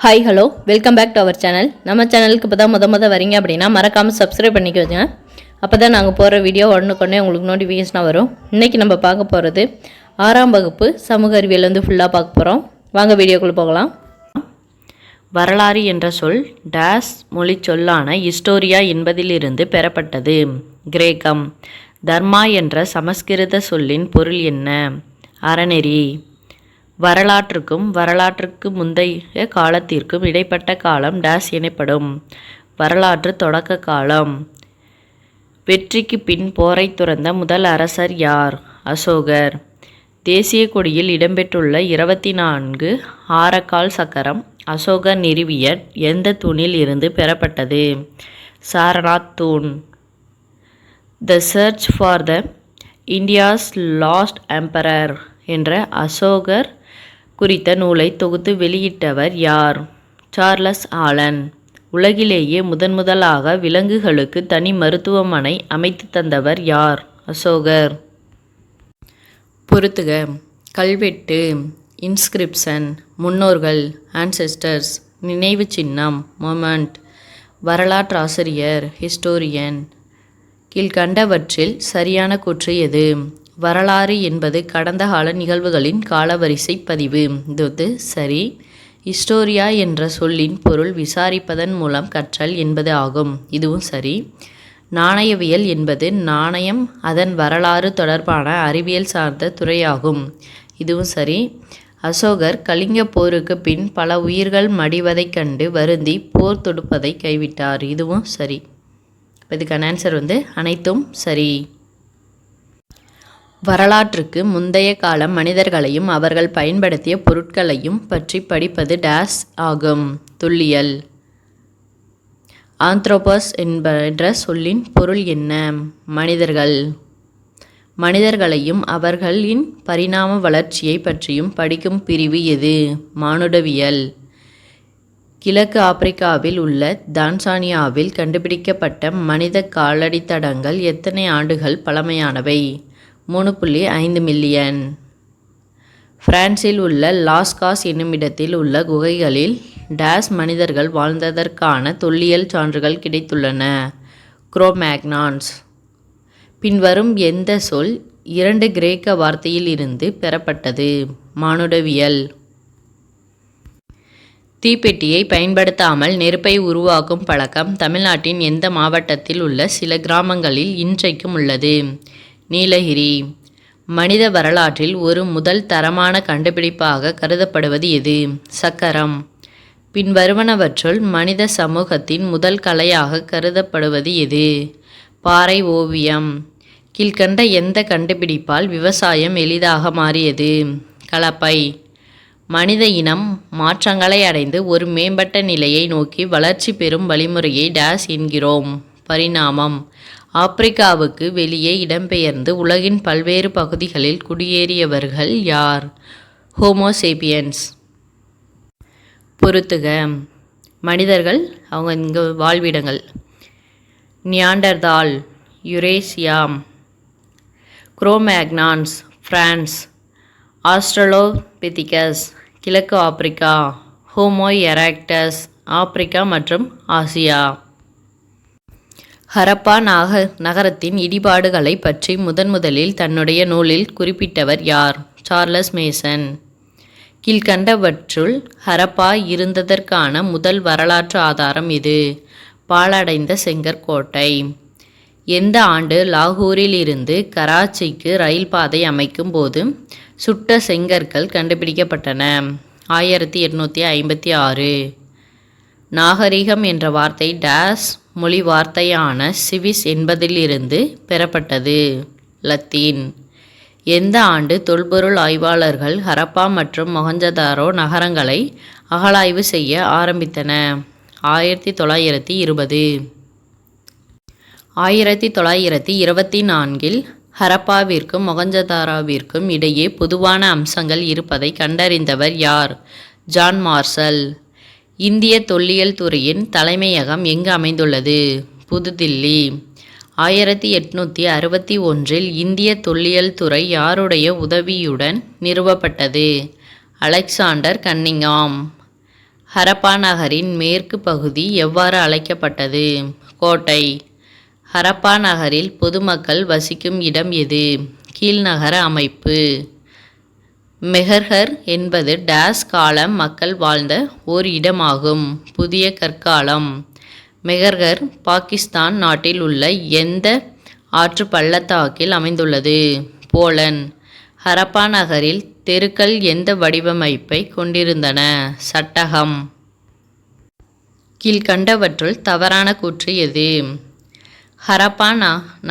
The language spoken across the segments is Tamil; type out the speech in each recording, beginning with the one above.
Hi hello welcome back to our channel. நம்ம சேனலுக்கு இப்போ தான் முத வரீங்க அப்படின்னா மறக்காமல் சப்ஸ்கிரைப் பண்ணிக்கோங்க. அப்போ தான் நாங்கள் போகிற வீடியோ உடனுக்குடனே உங்களுக்கு நோட்டிஃபிகேஷனாக வரும். இன்றைக்கி நம்ம பார்க்க போகிறது 6ஆம் வகுப்பு சமூக அறிவியல் பார்க்க போகிறோம். வாங்க வீடியோக்குள்ளே போகலாம். வரலாறு என்ற சொல் டேஸ் மொழி சொல்லான ஹிஸ்டோரியா என்பதிலிருந்து பெறப்பட்டது. கிரேக்கம். தர்மா என்ற சமஸ்கிருத சொல்லின் பொருள் என்ன? அறநெறி. வரலாற்றுக்கும் வரலாற்றுக்கு முந்தைய காலத்திற்கும் இடைப்பட்ட காலம் டேஸ் எனப்படும். வரலாற்று தொடக்க காலம். வெற்றிக்கு பின் போரை துறந்த முதல் அரசர் யார்? அசோகர். தேசிய கொடியில் இடம்பெற்றுள்ள 24 ஆரக்கால் சக்கரம் அசோகர் நிறுவிய எந்த தூணில் இருந்து பெறப்பட்டது? சாரநாத் தூண். The search for the India's lost emperor என்ற அசோகர் குறித்த நூலை தொகுத்து வெளியிட்டவர் யார்? Charles Allen. உலகிலேயே முதலாக விலங்குகளுக்கு தனி மருத்துவமனை அமைத்து தந்தவர் யார்? அசோகர். பொறுத்துக. கல்வெட்டு இன்ஸ்கிரிப்ஷன். முன்னோர்கள் ஆன்செஸ்டர்ஸ். நினைவு சின்னம் மொமெண்ட். வரலாற்றாசிரியர் ஹிஸ்டோரியன். கீழ்கண்டவற்றில் சரியான கூற்று எது? வரலாறு என்பது கடந்த கால நிகழ்வுகளின் காலவரிசை பதிவு. இது சரி. ஹிஸ்டோரியா என்ற சொல்லின் பொருள் விசாரிப்பதன் மூலம் கற்றல் என்பது ஆகும். இதுவும் சரி. நாணயவியல் என்பது நாணயம் அதன் வரலாறு தொடர்பான அறிவியல் சார்ந்த துறையாகும். இதுவும் சரி. அசோகர் கலிங்க போருக்கு பின் பல உயிர்கள் மடிவதைக் கண்டு வருந்தி போர் தொடுப்பதை கைவிட்டார். இதுவும் சரி. இதுக்கான ஆன்சர் அனைத்தும் சரி. வரலாற்றுக்கு முந்தைய காலம் மனிதர்களையும் அவர்கள் பயன்படுத்திய பொருட்களையும் பற்றி படிப்பது டேஸ் ஆகும். துல்லியல். ஆந்த்ரோபஸ் என்ற சொல்லின் பொருள் என்ன? மனிதர்கள். மனிதர்களையும் அவர்களின் பரிணாம வளர்ச்சியை பற்றியும் படிக்கும் பிரிவு எது? மானுடவியல். கிழக்கு ஆப்பிரிக்காவில் உள்ள தான்சானியாவில் கண்டுபிடிக்கப்பட்ட மனித காலடி தடங்கள் எத்தனை ஆண்டுகள் பழமையானவை? 3.5 மில்லியன். பிரான்சில் உள்ள லாஸ்காஸ் என்னுமிடத்தில் உள்ள குகைகளில் டேஸ் மனிதர்கள் வாழ்ந்ததற்கான தொல்லியல் சான்றுகள் கிடைத்துள்ளன. குரோமேக்னான்ஸ். பின்வரும் எந்த சொல் 2 கிரேக்க வார்த்தையில் இருந்து பெறப்பட்டது? மானுடவியல். தீப்பெட்டியை பயன்படுத்தாமல் நெருப்பை உருவாக்கும் பழக்கம் தமிழ்நாட்டின் எந்த மாவட்டத்தில் உள்ள சில கிராமங்களில் இன்றைக்கும் உள்ளது? நீலகிரி. மனித வரலாற்றில் ஒரு முதல் தரமான கண்டுபிடிப்பாக கருதப்படுவது எது? சக்கரம். பின்வருவனவற்றுள் மனித சமூகத்தின் முதல் கலையாக கருதப்படுவது எது? பாறை ஓவியம். கீழ்கண்ட எந்த கண்டுபிடிப்பால் விவசாயம் எளிதாக மாறியது? கலப்பை. மனித இனம் மாற்றங்களை அடைந்து ஒரு மேம்பட்ட நிலையை நோக்கி வளர்ச்சி பெறும் வழிமுறையை டேஸ் என்கிறோம்? பரிணாமம். ஆப்பிரிக்காவுக்கு வெளியே இடம்பெயர்ந்து உலகின் பல்வேறு பகுதிகளில் குடியேறியவர்கள் யார்? ஹோமோசேபியன்ஸ். பொறுத்துக. மனிதர்கள் இங்கே வாழ்விடங்கள். Neanderthal Eurasia. Cro Magnons France. Australopithecus கிழக்கு ஆப்பிரிக்கா. ஹோமோ எரெக்டஸ் ஆப்பிரிக்கா மற்றும் ஆசியா. ஹரப்பா நகரத்தின் இடிபாடுகளை பற்றி முதலில் தன்னுடைய நூலில் குறிப்பிட்டவர் யார்? Charles Mason. கீழ்கண்டவற்றுள் ஹரப்பா இருந்ததற்கான முதல் வரலாற்று ஆதாரம் இது? பாழடைந்த செங்கற்கோட்டை. எந்த ஆண்டு லாகூரில் இருந்து கராச்சிக்கு ரயில் பாதை அமைக்கும் போது சுட்ட செங்கற்கள் கண்டுபிடிக்கப்பட்டன? 1856. நாகரிகம் என்ற வார்த்தை டேஸ் மொழி வார்த்தையான சிவிஸ் என்பதிலிருந்து பெறப்பட்டது? லத்தீன். எந்த ஆண்டு தொல்பொருள் ஆய்வாளர்கள் ஹரப்பா மற்றும் மொஹஞ்சதாரோ நகரங்களை அகழாய்வு செய்ய ஆரம்பித்தன? 1920. 1924 ஹரப்பாவிற்கும் மொஹஞ்சதாரோவிற்கும் இடையே பொதுவான அம்சங்கள் இருப்பதை கண்டறிந்தவர் யார்? John Marshall. இந்திய தொல்லியல் துறையின் தலைமையகம் எங்கு அமைந்துள்ளது? புதுதில்லி. 1861 இந்திய தொல்லியல் துறை யாருடைய உதவியுடன் நிறுவப்பட்டது? Alexander Cunningham. ஹரப்பா நகரின் மேற்கு பகுதி எவ்வாறு அழைக்கப்பட்டது? கோட்டை. ஹரப்பா நகரில் பொதுமக்கள் வசிக்கும் இடம் எது? கீழ்நகர அமைப்பு. மெஹர்கர் என்பது டேஸ் கால மக்கள் வாழ்ந்த ஓர் இடமாகும். புதிய கற்காலம். மெஹர்கர் பாகிஸ்தான் நாட்டில் உள்ள எந்த ஆற்று பள்ளத்தாக்கில் அமைந்துள்ளது? போலந்து. ஹரப்பா நகரில் தெருக்கள் எந்த வடிவமைப்பை கொண்டிருந்தன? சட்டகம். கீழ்கண்டவற்றுள் தவறான கூற்று எது? ஹரப்பா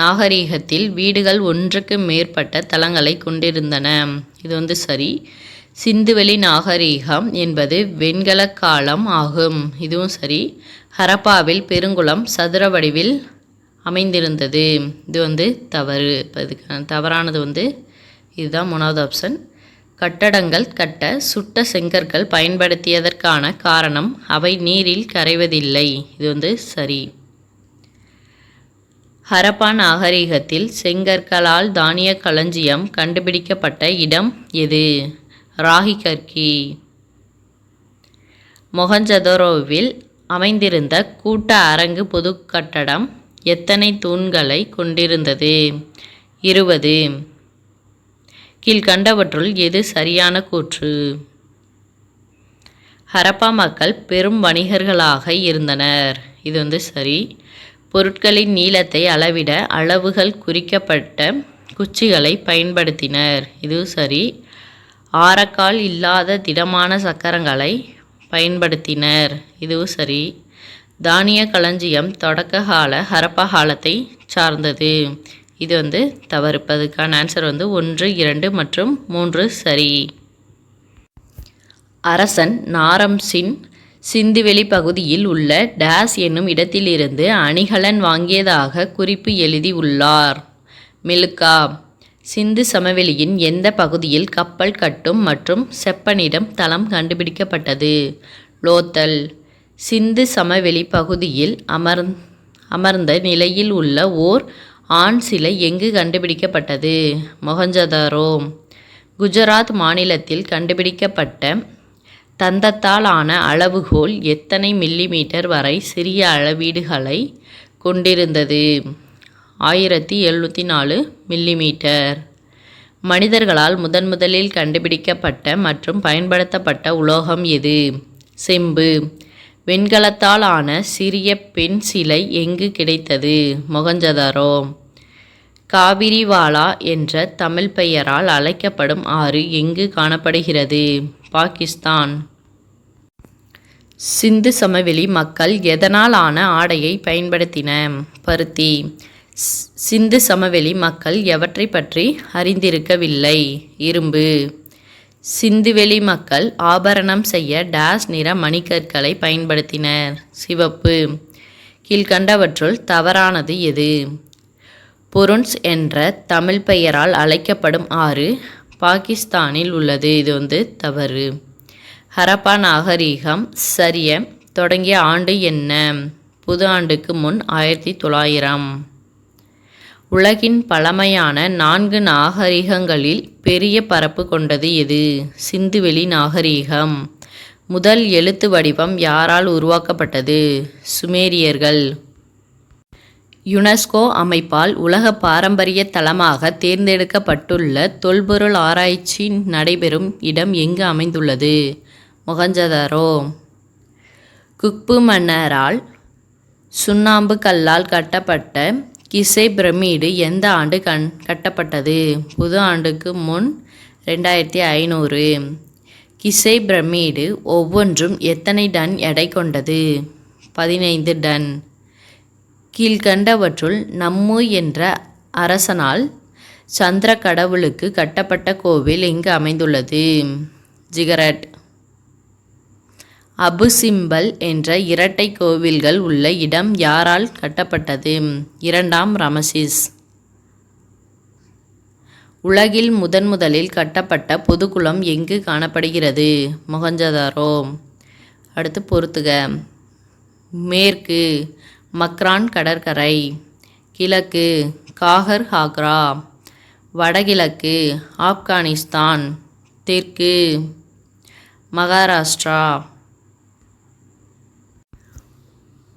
நாகரிகத்தில் வீடுகள் ஒன்றுக்கு மேற்பட்ட தளங்களை கொண்டிருந்தன. இது சரி. சிந்துவெளி நாகரிகம் என்பது வெண்கல காலம் ஆகும். இதுவும் சரி. ஹரப்பாவில் பெருங்குளம் சதுர வடிவில் அமைந்திருந்தது. இது தவறு. தவறானது இதுதான் 3வது ஆப்ஷன். கட்டடங்கள் கட்ட சுட்ட செங்கற்கள் பயன்படுத்தியதற்கான காரணம் அவை நீரில் கரைவதில்லை. இது சரி. ஹரப்பா நாகரிகத்தில் செங்கற்களால் தானிய களஞ்சியம் கண்டுபிடிக்கப்பட்ட இடம் எது? ராகிகர்கி. மொஹஞ்சதாரோவில் அமைந்திருந்த கூட்ட அரங்கு பொது கட்டடம் எத்தனை தூண்களை கொண்டிருந்தது? 20. கீழ்கண்டவற்றுள் எது சரியான கூற்று? ஹரப்பா மக்கள் பெரும் வணிகர்களாக இருந்தனர். இது சரி. பொருட்களின் நீளத்தை அளவிட அளவுகள் குறிக்கப்பட்ட குச்சிகளை பயன்படுத்தினர். இது சரி. ஆரக்கால் இல்லாத திடமான சக்கரங்களை பயன்படுத்தினர். இதுவும் சரி. தானிய களஞ்சியம் தொடக்க கால ஹரப்பா காலத்தை சார்ந்தது. இது தவறு. அதுக்கான ஆன்சர் 1, 2 மற்றும் 3 சரி. அரசன் நாரம்சின் சிந்துவெளி பகுதியில் உள்ள டேஸ் என்னும் இடத்திலிருந்து அணிகலன் வாங்கியதாக குறிப்பு எழுதி உள்ளார். மிலுக்கா. சிந்து சமவெளியின் எந்த பகுதியில் கப்பல் கட்டும் மற்றும் செப்பனிடும் தளம் கண்டுபிடிக்கப்பட்டது? லோத்தல். சிந்து சமவெளி பகுதியில் அமர்ந்த நிலையில் உள்ள ஓர் ஆண் சிலை எங்கு கண்டுபிடிக்கப்பட்டது? மொஹஞ்சதாரோ. குஜராத் மாநிலத்தில் கண்டுபிடிக்கப்பட்ட தந்தத்தால் ஆன அளவுகோல் எத்தனை மில்லிமீட்டர் வரை சிறிய அளவீடுகளை கொண்டிருந்தது? 1704 மில்லிமீட்டர். மனிதர்களால் முதலில் கண்டுபிடிக்கப்பட்ட மற்றும் பயன்படுத்தப்பட்ட உலோகம் எது? செம்பு. வெண்கலத்தால் ஆன சிறிய பெண் சிலை எங்கு கிடைத்தது? மொஹஞ்சதாரோ. காவிரிவாலா என்ற தமிழ் பெயரால் அழைக்கப்படும் ஆறு எங்கு காணப்படுகிறது? பாகிஸ்தான். சிந்து சமவெளி மக்கள் எதனால் ஆன ஆடையை பயன்படுத்தின? பருத்தி. சிந்து சமவெளி மக்கள் எவற்றை பற்றி அறிந்திருக்கவில்லை? இரும்பு. சிந்துவெளி மக்கள் ஆபரணம் செய்ய டேஸ் நிற மணிக்கற்களை பயன்படுத்தினர்? சிவப்பு. கீழ்கண்டவற்றுள் தவறானது எது? புருன்ஸ் என்ற தமிழ் பெயரால் அழைக்கப்படும் ஆறு பாகிஸ்தானில் உள்ளது. இது தவறு. ஹரப்பா நாகரிகம் சரிய தொடங்கிய ஆண்டு என்ன? புது ஆண்டுக்கு முன் 1900. உலகின் பழமையான 4 நாகரிகங்களில் பெரிய பரப்பு கொண்டது எது? சிந்துவெளி நாகரிகம். முதல் எழுத்து வடிவம் யாரால் உருவாக்கப்பட்டது? சுமேரியர்கள். யுனெஸ்கோ அமைப்பால் உலக பாரம்பரிய தளமாக தேர்ந்தெடுக்கப்பட்டுள்ள தொல்பொருள் ஆராய்ச்சி நடைபெறும் இடம் எங்கு அமைந்துள்ளது? மொஹஞ்சதாரோ. குக்பு மன்னரால் சுண்ணாம்பு கல்லால் கட்டப்பட்ட கிசே பிரமிடு எந்த ஆண்டு கட்டப்பட்டது? புது ஆண்டுக்கு முன் 2500. கிசே பிரமிடு ஒவ்வொன்றும் எத்தனை டன் எடை கொண்டது? 15 டன். கீழ்கண்டவற்றுள் நம்மு என்ற அரசனால் சந்திர கடவுளுக்கு கட்டப்பட்ட கோவில் எங்கு அமைந்துள்ளது? ஜிகரட். அபு சிம்பல் என்ற இரட்டை கோவில்கள் உள்ள இடம் யாரால் கட்டப்பட்டது? 2ஆம் ரமசிஸ். உலகில் முதலில் கட்டப்பட்ட பொதுக்குளம் எங்கு காணப்படுகிறது? மொஹஞ்சதாரோ. அடுத்து பொறுத்துக. மேற்கு மக்ரான் கடற்கரை. கிழக்கு காகர் ஹாக்ரா. வடகிழக்கு ஆப்கானிஸ்தான். தெற்கு மகாராஷ்டிரா.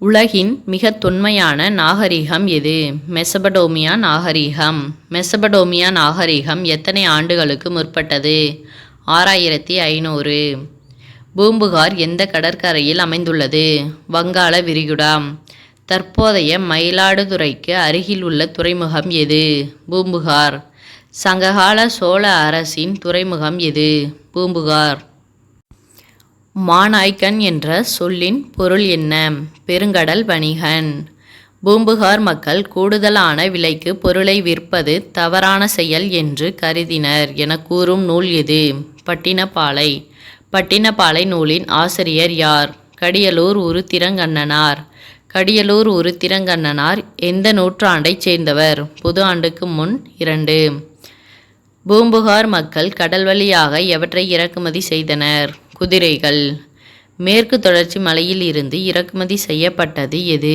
உலகின் மிக தொன்மையான நாகரிகம் எது? மெசபடோமியா நாகரிகம். மெசபடோமியா நாகரிகம் எத்தனை ஆண்டுகளுக்கு முற்பட்டது? 6500. பூம்புகார் எந்த கடற்கரையில் அமைந்துள்ளது? வங்காள விரிகுடா. தற்போதைய மயிலாடுதுறைக்கு அருகில் உள்ள துறைமுகம் எது? பூம்புகார். சங்ககால சோழ அரசின் துறைமுகம் எது? பூம்புகார். மாநாய்க்கன் என்ற சொல்லின் பொருள் என்ன? பெருங்கடல் வணிகன். பூம்புகார் மக்கள் கூடுதலான விலைக்கு பொருளை விற்பது தவறான செயல் என்று கருதினர் என கூறும் நூல் எது? பட்டினப்பாலை. பட்டினப்பாலை நூலின் ஆசிரியர் யார்? கடியலூர் உருத்திரங்கண்ணனார். கடியலூர் உருத்திரங்கண்ணனார் எந்த நூற்றாண்டைச் சேர்ந்தவர்? புது ஆண்டுக்கு முன் 2. பூம்புகார் மக்கள் கடல் வழியாக எவற்றை இறக்குமதி செய்தனர்? குதிரைகள். மேற்கு தொடர்ச்சி மலையில் இருந்து இறக்குமதி செய்யப்பட்டது எது?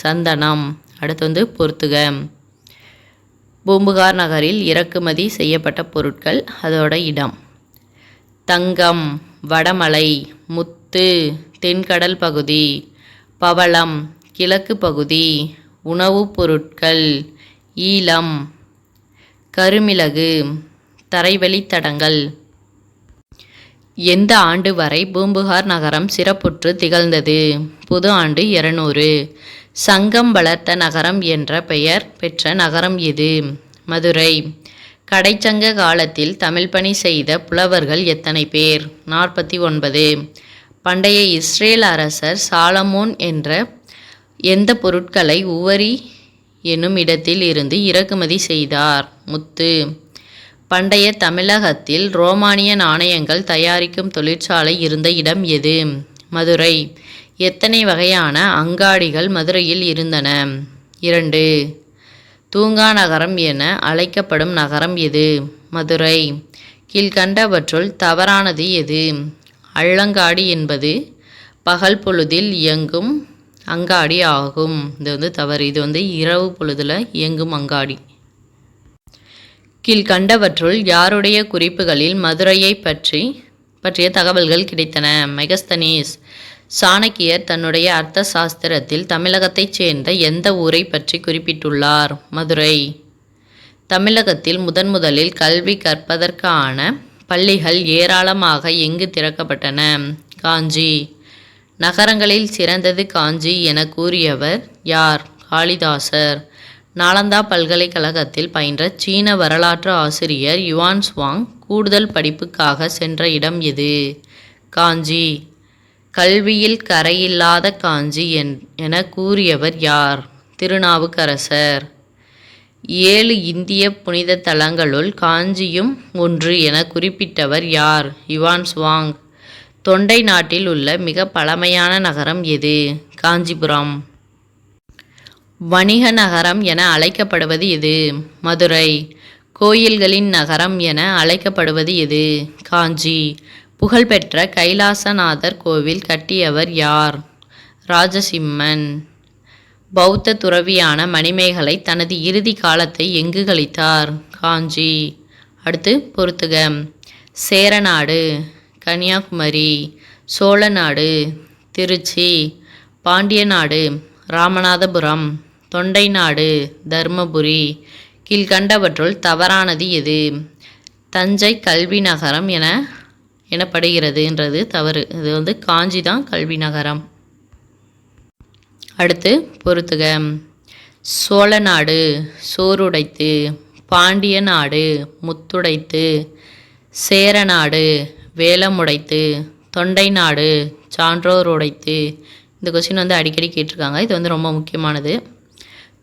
சந்தனம். அடுத்து பொறுத்துக. பூம்புகார் நகரில் இறக்குமதி செய்யப்பட்ட பொருட்கள், அதோட இடம். தங்கம் வடமலை. முத்து தென்கடல் பகுதி. பவளம் கிழக்கு பகுதி. உணவுப் பொருட்கள் ஈலம். கருமிளகு தரைவழித்தடங்கள். எந்த ஆண்டு வரை பூம்புகார் நகரம் சிறப்புற்று திகழ்ந்தது? புது ஆண்டு 200. சங்கம் வளர்த்த நகரம் என்ற பெயர் பெற்ற நகரம் எது? மதுரை. கடைச்சங்க காலத்தில் தமிழ் பணி செய்த புலவர்கள் எத்தனை பேர்? 49. பண்டைய இஸ்ரேல் அரசர் சாலமோன் எந்த பொருட்களை உவரி என்னும் இடத்தில் இருந்து இறக்குமதி செய்தார்? முத்து. பண்டைய தமிழகத்தில் ரோமானிய நாணயங்கள் தயாரிக்கும் தொழிற்சாலை இருந்த இடம் எது? மதுரை. எத்தனை வகையான அங்காடிகள் மதுரையில் இருந்தன? 2. தூங்கா நகரம் என அழைக்கப்படும் நகரம் எது? மதுரை. கீழ்கண்டவற்றுள் தவறானது எது? அள்ளங்காடி என்பது பகல் பொழுதில் இயங்கும் அங்காடி ஆகும். இது தவறு. இது இரவு பொழுதில் இயங்கும் அங்காடி. கீழ்கண்டவற்றுள் யாருடைய குறிப்புகளில் மதுரையை பற்றிய தகவல்கள் கிடைத்தன? மெகஸ்தனீஸ். சாணக்கியர் தன்னுடைய அர்த்த சாஸ்திரத்தில் தமிழகத்தைச் சேர்ந்த எந்த ஊரை பற்றி குறிப்பிட்டுள்ளார்? மதுரை. தமிழகத்தில் முதலில் கல்வி கற்பதற்கான பள்ளிகள் ஏராளமாக எங்கு திறக்கப்பட்டன? காஞ்சி. நகரங்களில் சிறந்தது காஞ்சி என கூறியவர் யார்? காளிதாசர். நாலந்தா பல்கலைக்கழகத்தில் பயின்ற சீன வரலாற்று ஆசிரியர் யுவான் சுவாங் கூடுதல் படிப்புக்காக சென்ற இடம் எது? காஞ்சி. கல்வியில் கரையில்லாத காஞ்சி என கூறியவர் யார்? திருநாவுக்கரசர். 7 இந்திய புனித தலங்களுள் காஞ்சியும் ஒன்று என குறிப்பிட்டவர் யார்? Yuan Chwang. தொண்டை நாட்டில் உள்ள மிக பழமையான நகரம் எது? காஞ்சிபுரம். வணிக நகரம் என அழைக்கப்படுவது எது? மதுரை. கோயில்களின் நகரம் என அழைக்கப்படுவது எது? காஞ்சி. புகழ்பெற்ற கைலாசநாதர் கோவில் கட்டியவர் யார்? ராஜசிம்மன். பௌத்த துறவியான மணிமேகலை தனது இறுதி காலத்தை எங்கு கழித்தார்? காஞ்சி. அடுத்து பொறுத்துக. சேரநாடு கன்னியாகுமரி. சோழநாடு திருச்சி. பாண்டிய நாடு ராமநாதபுரம். தொண்டை நாடு தர்மபுரி. கீழ்கண்டவற்றுள் தவறானது எது? தஞ்சை கல்வி நகரம் எனப்படுகிறதுன்றது தவறு. இது காஞ்சி தான் கல்வி நகரம். அடுத்து பொறுத்துக. சோழநாடு சோறுடைத்து. பாண்டிய நாடு முத்துடைத்து. சேரநாடு வேலமுடைத்து. தொண்டை நாடு சான்றோர் உடைத்து. இந்த கொஸ்டின் அடிக்கடி கேட்டிருக்காங்க. இது ரொம்ப முக்கியமானது.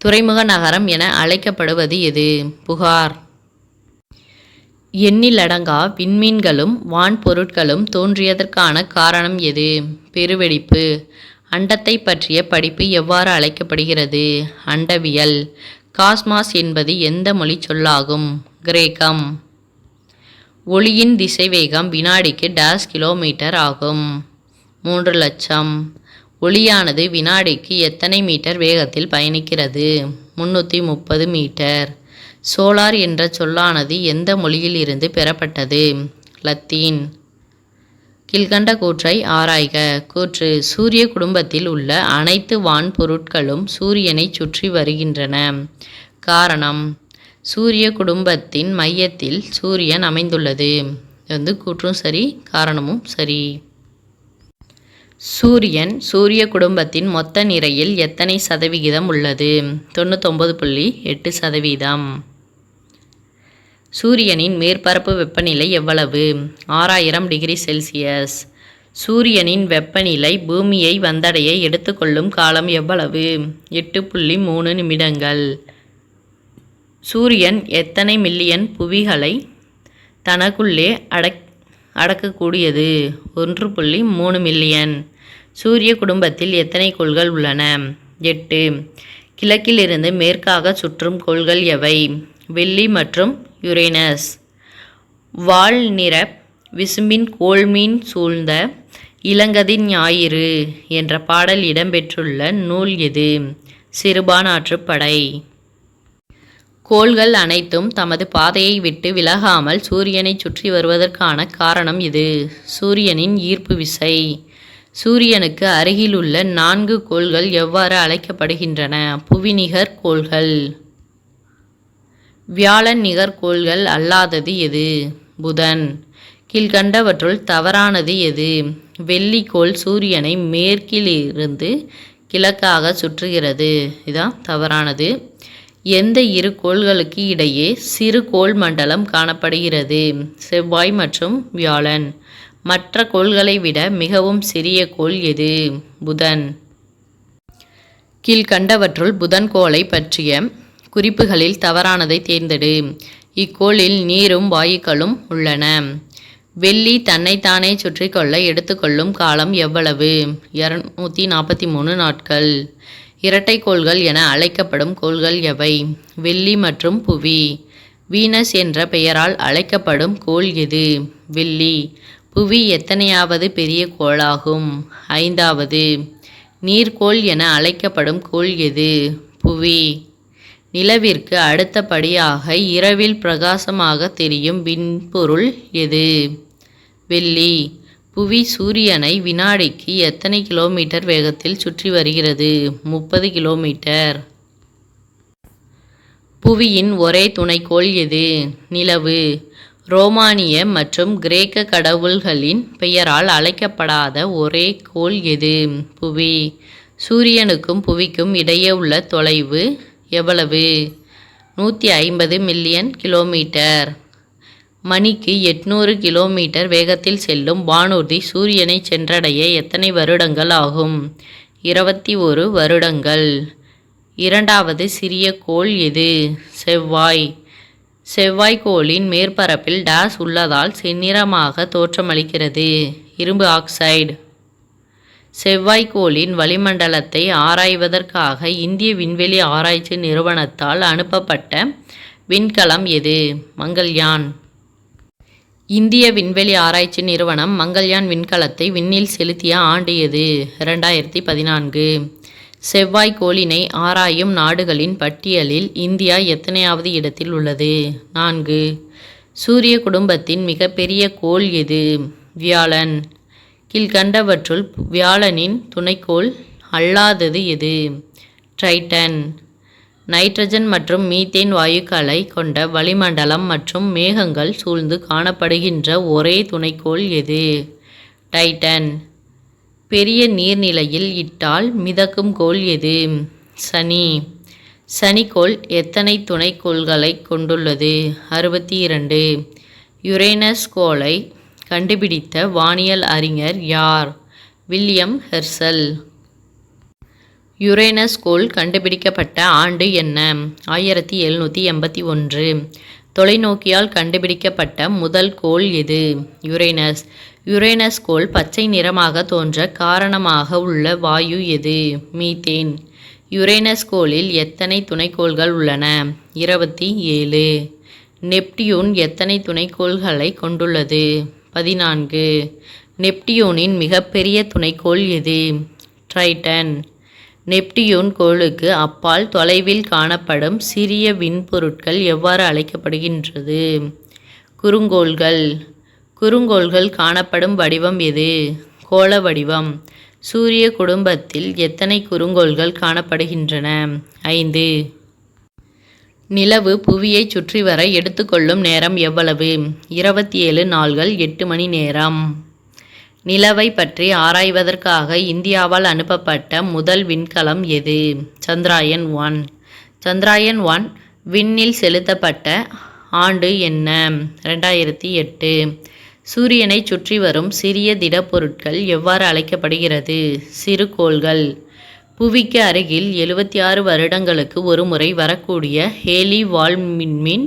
துறைமுக நகரம் என அழைக்கப்படுவது எது? புகார். எண்ணிலடங்கா விண்மீன்களும் வான் பொருட்களும் தோன்றியதற்கான காரணம் எது? பெருவெடிப்பு. அண்டத்தை பற்றிய படிப்பு எவ்வாறு அழைக்கப்படுகிறது? அண்டவியல். காஸ்மாஸ் என்பது எந்த மொழி சொல்லாகும்? கிரேக்கம். ஒளியின் திசைவேகம் வினாடிக்கு டேஷ் கிலோமீட்டர் ஆகும்? 3 லட்சம். ஒளியானது வினாடிக்கு எத்தனை மீட்டர் வேகத்தில் பயணிக்கிறது? 330 மீட்டர். சோலார் என்ற சொல்லானது எந்த மொழியில் இருந்து பெறப்பட்டது? லத்தீன். கீழ்கண்ட கூற்றை ஆராய்க. கூற்று: சூரிய குடும்பத்தில் உள்ள அனைத்து வான்பொருட்களும் சூரியனை சுற்றி வருகின்றன. காரணம்: சூரிய குடும்பத்தின் மையத்தில் சூரியன் அமைந்துள்ளது. கூற்றும் சரி, காரணமும் சரி. சூரியன் சூரிய குடும்பத்தின் மொத்த நிறையில் எத்தனை சதவிகிதம் உள்ளது? 99.8%. சூரியனின் மேற்பரப்பு வெப்பநிலை எவ்வளவு? 6000 டிகிரி செல்சியஸ். சூரியனின் வெப்பநிலை பூமியை வந்தடைய எடுத்துக்கொள்ளும் காலம் எவ்வளவு? 8.3 நிமிடங்கள். சூரியன் எத்தனை மில்லியன் புவிகளை தனக்குள்ளே அடக்கக்கூடியது? 1.3 மில்லியன். சூரிய குடும்பத்தில் எத்தனை கோள்கள் உள்ளன? 8. கிழக்கிலிருந்து மேற்காக சுற்றும் கோள்கள் எவை? வெள்ளி மற்றும் யுரேனஸ். வால் நிற விசும்பின் கோள்மீன் சூழ்ந்த இளங்கதிர் ஞாயிறு என்ற பாடல் இடம்பெற்றுள்ள நூல் எது? சிறுபான் ஆற்றுப்படை. கோள்கள் அனைத்தும் தமது பாதையை விட்டு விலகாமல் சூரியனை சுற்றி வருவதற்கான காரணம் இது. சூரியனின் ஈர்ப்பு விசை. சூரியனுக்கு அருகிலுள்ள 4 கோள்கள் எவ்வாறு அழைக்கப்படுகின்றன? புவிநிகர் கோள்கள். வியாழன் நிகர் கோள்கள் அல்லாதது எது? புதன். கீழ்கண்டவற்றுள் தவறானது எது? வெள்ளிக்கோள் சூரியனை மேற்கிலிருந்து கிழக்காக சுற்றுகிறது. இதுதான் தவறானது. எந்த இரு கோள்களுக்கு இடையே சிறு கோள் மண்டலம் காணப்படுகிறது? செவ்வாய் மற்றும் வியாழன். மற்ற கோள்களை விட மிகவும் சிறிய கோள் எது? புதன். கீழ்கண்டவற்றுள் புதன் கோளை பற்றிய குறிப்புகளில் தவறானதை தேர்ந்தெடு. இக்கோளில் நீரும் வாயுக்களும் உள்ளன. வெள்ளி தன்னைத்தானே சுற்றி கொள்ள எடுத்துக்கொள்ளும் காலம் எவ்வளவு? 243 நாட்கள். இரட்டைக்கோள்கள் என அழைக்கப்படும் கோள்கள் எவை? வெள்ளி மற்றும் புவி. வீனஸ் என்ற பெயரால் அழைக்கப்படும் கோள் எது? வெள்ளி. புவி எத்தனையாவது பெரிய கோளாகும்? 5வது. நீர்க்கோள் என அழைக்கப்படும் கோள் எது? புவி. நிலவிற்கு அடுத்தபடியாக இரவில் பிரகாசமாக தெரியும் விண்பொருள் எது? வெள்ளி. புவி சூரியனை வினாடிக்கு எத்தனை கிலோமீட்டர் வேகத்தில் சுற்றி வருகிறது? 30 கிலோமீட்டர். புவியின் ஒரே துணைக்கோள் எது? நிலவு. ரோமானிய மற்றும் கிரேக்க கடவுள்களின் பெயரால் அழைக்கப்படாத ஒரே கோள் எது? புவி. சூரியனுக்கும் புவிக்கும் இடையே உள்ள தொலைவு எவ்வளவு? 150 மில்லியன் கிலோமீட்டர். மணிக்கு 800 கிலோமீட்டர் வேகத்தில் செல்லும் வானூர்தி சூரியனை சென்றடைய எத்தனை வருடங்கள் ஆகும்? 21 வருடங்கள். 2வது சிறிய கோள் எது? செவ்வாய். செவ்வாய்க்கோளின் மேற்பரப்பில் டேஸ் உள்ளதால் செந்நிறமாக தோற்றமளிக்கிறது? இரும்பு ஆக்சைடு. செவ்வாய்க்கோளின் வளிமண்டலத்தை ஆராய்வதற்காக இந்திய விண்வெளி ஆராய்ச்சி நிறுவனத்தால் அனுப்பப்பட்ட விண்கலம் எது? மங்கள்யான். இந்திய விண்வெளி ஆராய்ச்சி நிறுவனம் மங்கள்யான் விண்கலத்தை விண்ணில் செலுத்திய ஆண்டு எது? 2014. செவ்வாய்க்கோளினை ஆராயும் நாடுகளின் பட்டியலில் இந்தியா எத்தனையாவது இடத்தில் உள்ளது? 4. சூரிய குடும்பத்தின் மிகப்பெரிய கோள் எது? வியாழன். கீழ்கண்டவற்றுள் வியாழனின் துணைக்கோள் அல்லாதது எது? டைட்டன். நைட்ரஜன் மற்றும் மீத்தேன் வாயுக்களை கொண்ட வளிமண்டலம் மற்றும் மேகங்கள் சூழ்ந்து காணப்படுகின்ற ஒரே துணைக்கோள் எது? டைட்டன். பெரிய நீர்நிலையில் இட்டால் மிதக்கும் கோள் எது? சனி. சனிக்கோள் எத்தனை துணைக்கோள்களை கொண்டுள்ளது? 62. யுரேனஸ் கோளை கண்டுபிடித்த வானியல் அறிஞர் யார்? William Herschel. யுரேனஸ் கோள் கண்டுபிடிக்கப்பட்ட ஆண்டு என்ன? 1781. தொலைநோக்கியால் கண்டுபிடிக்கப்பட்ட முதல் கோள் எது? யுரேனஸ். யுரேனஸ் கோள் பச்சை நிறமாக தோன்ற காரணமாக உள்ள வாயு எது? மீத்தேன். யுரேனஸ் கோளில் எத்தனை துணைக்கோள்கள் உள்ளன? 27. நெப்டியூன் எத்தனை துணைக்கோள்களை கொண்டுள்ளது? 14. நெப்டியூனின் மிகப்பெரிய துணைக்கோள் எது? டைட்டன். நெப்டியூன் கோளுக்கு அப்பால் தொலைவில் காணப்படும் சிறிய விண்பொருட்கள் எவ்வாறு அழைக்கப்படுகின்றது? குறுங்கோள்கள். குறுங்கோள்கள் காணப்படும் வடிவம் எது? கோள வடிவம். சூரிய குடும்பத்தில் எத்தனை குறுங்கோள்கள் காணப்படுகின்றன? 5. நிலவு புவியை சுற்றி வர எடுத்துக்கொள்ளும் நேரம் எவ்வளவு? 27 நாள்கள் 8 மணி நேரம். நிலவை பற்றி ஆராய்வதற்காக இந்தியாவால் அனுப்பப்பட்ட முதல் விண்கலம் எது? சந்திராயன் 1. சந்திராயன் 1 விண்ணில் செலுத்தப்பட்ட ஆண்டு என்ன? 2008. சூரியனை சுற்றி வரும் சிறிய திடப்பொருட்கள் எவ்வாறு அழைக்கப்படுகிறது? சிறுகோள்கள். புவிக்கு அருகில் 76 வருடங்களுக்கு ஒரு முறை வரக்கூடிய ஹேலி வால்மின்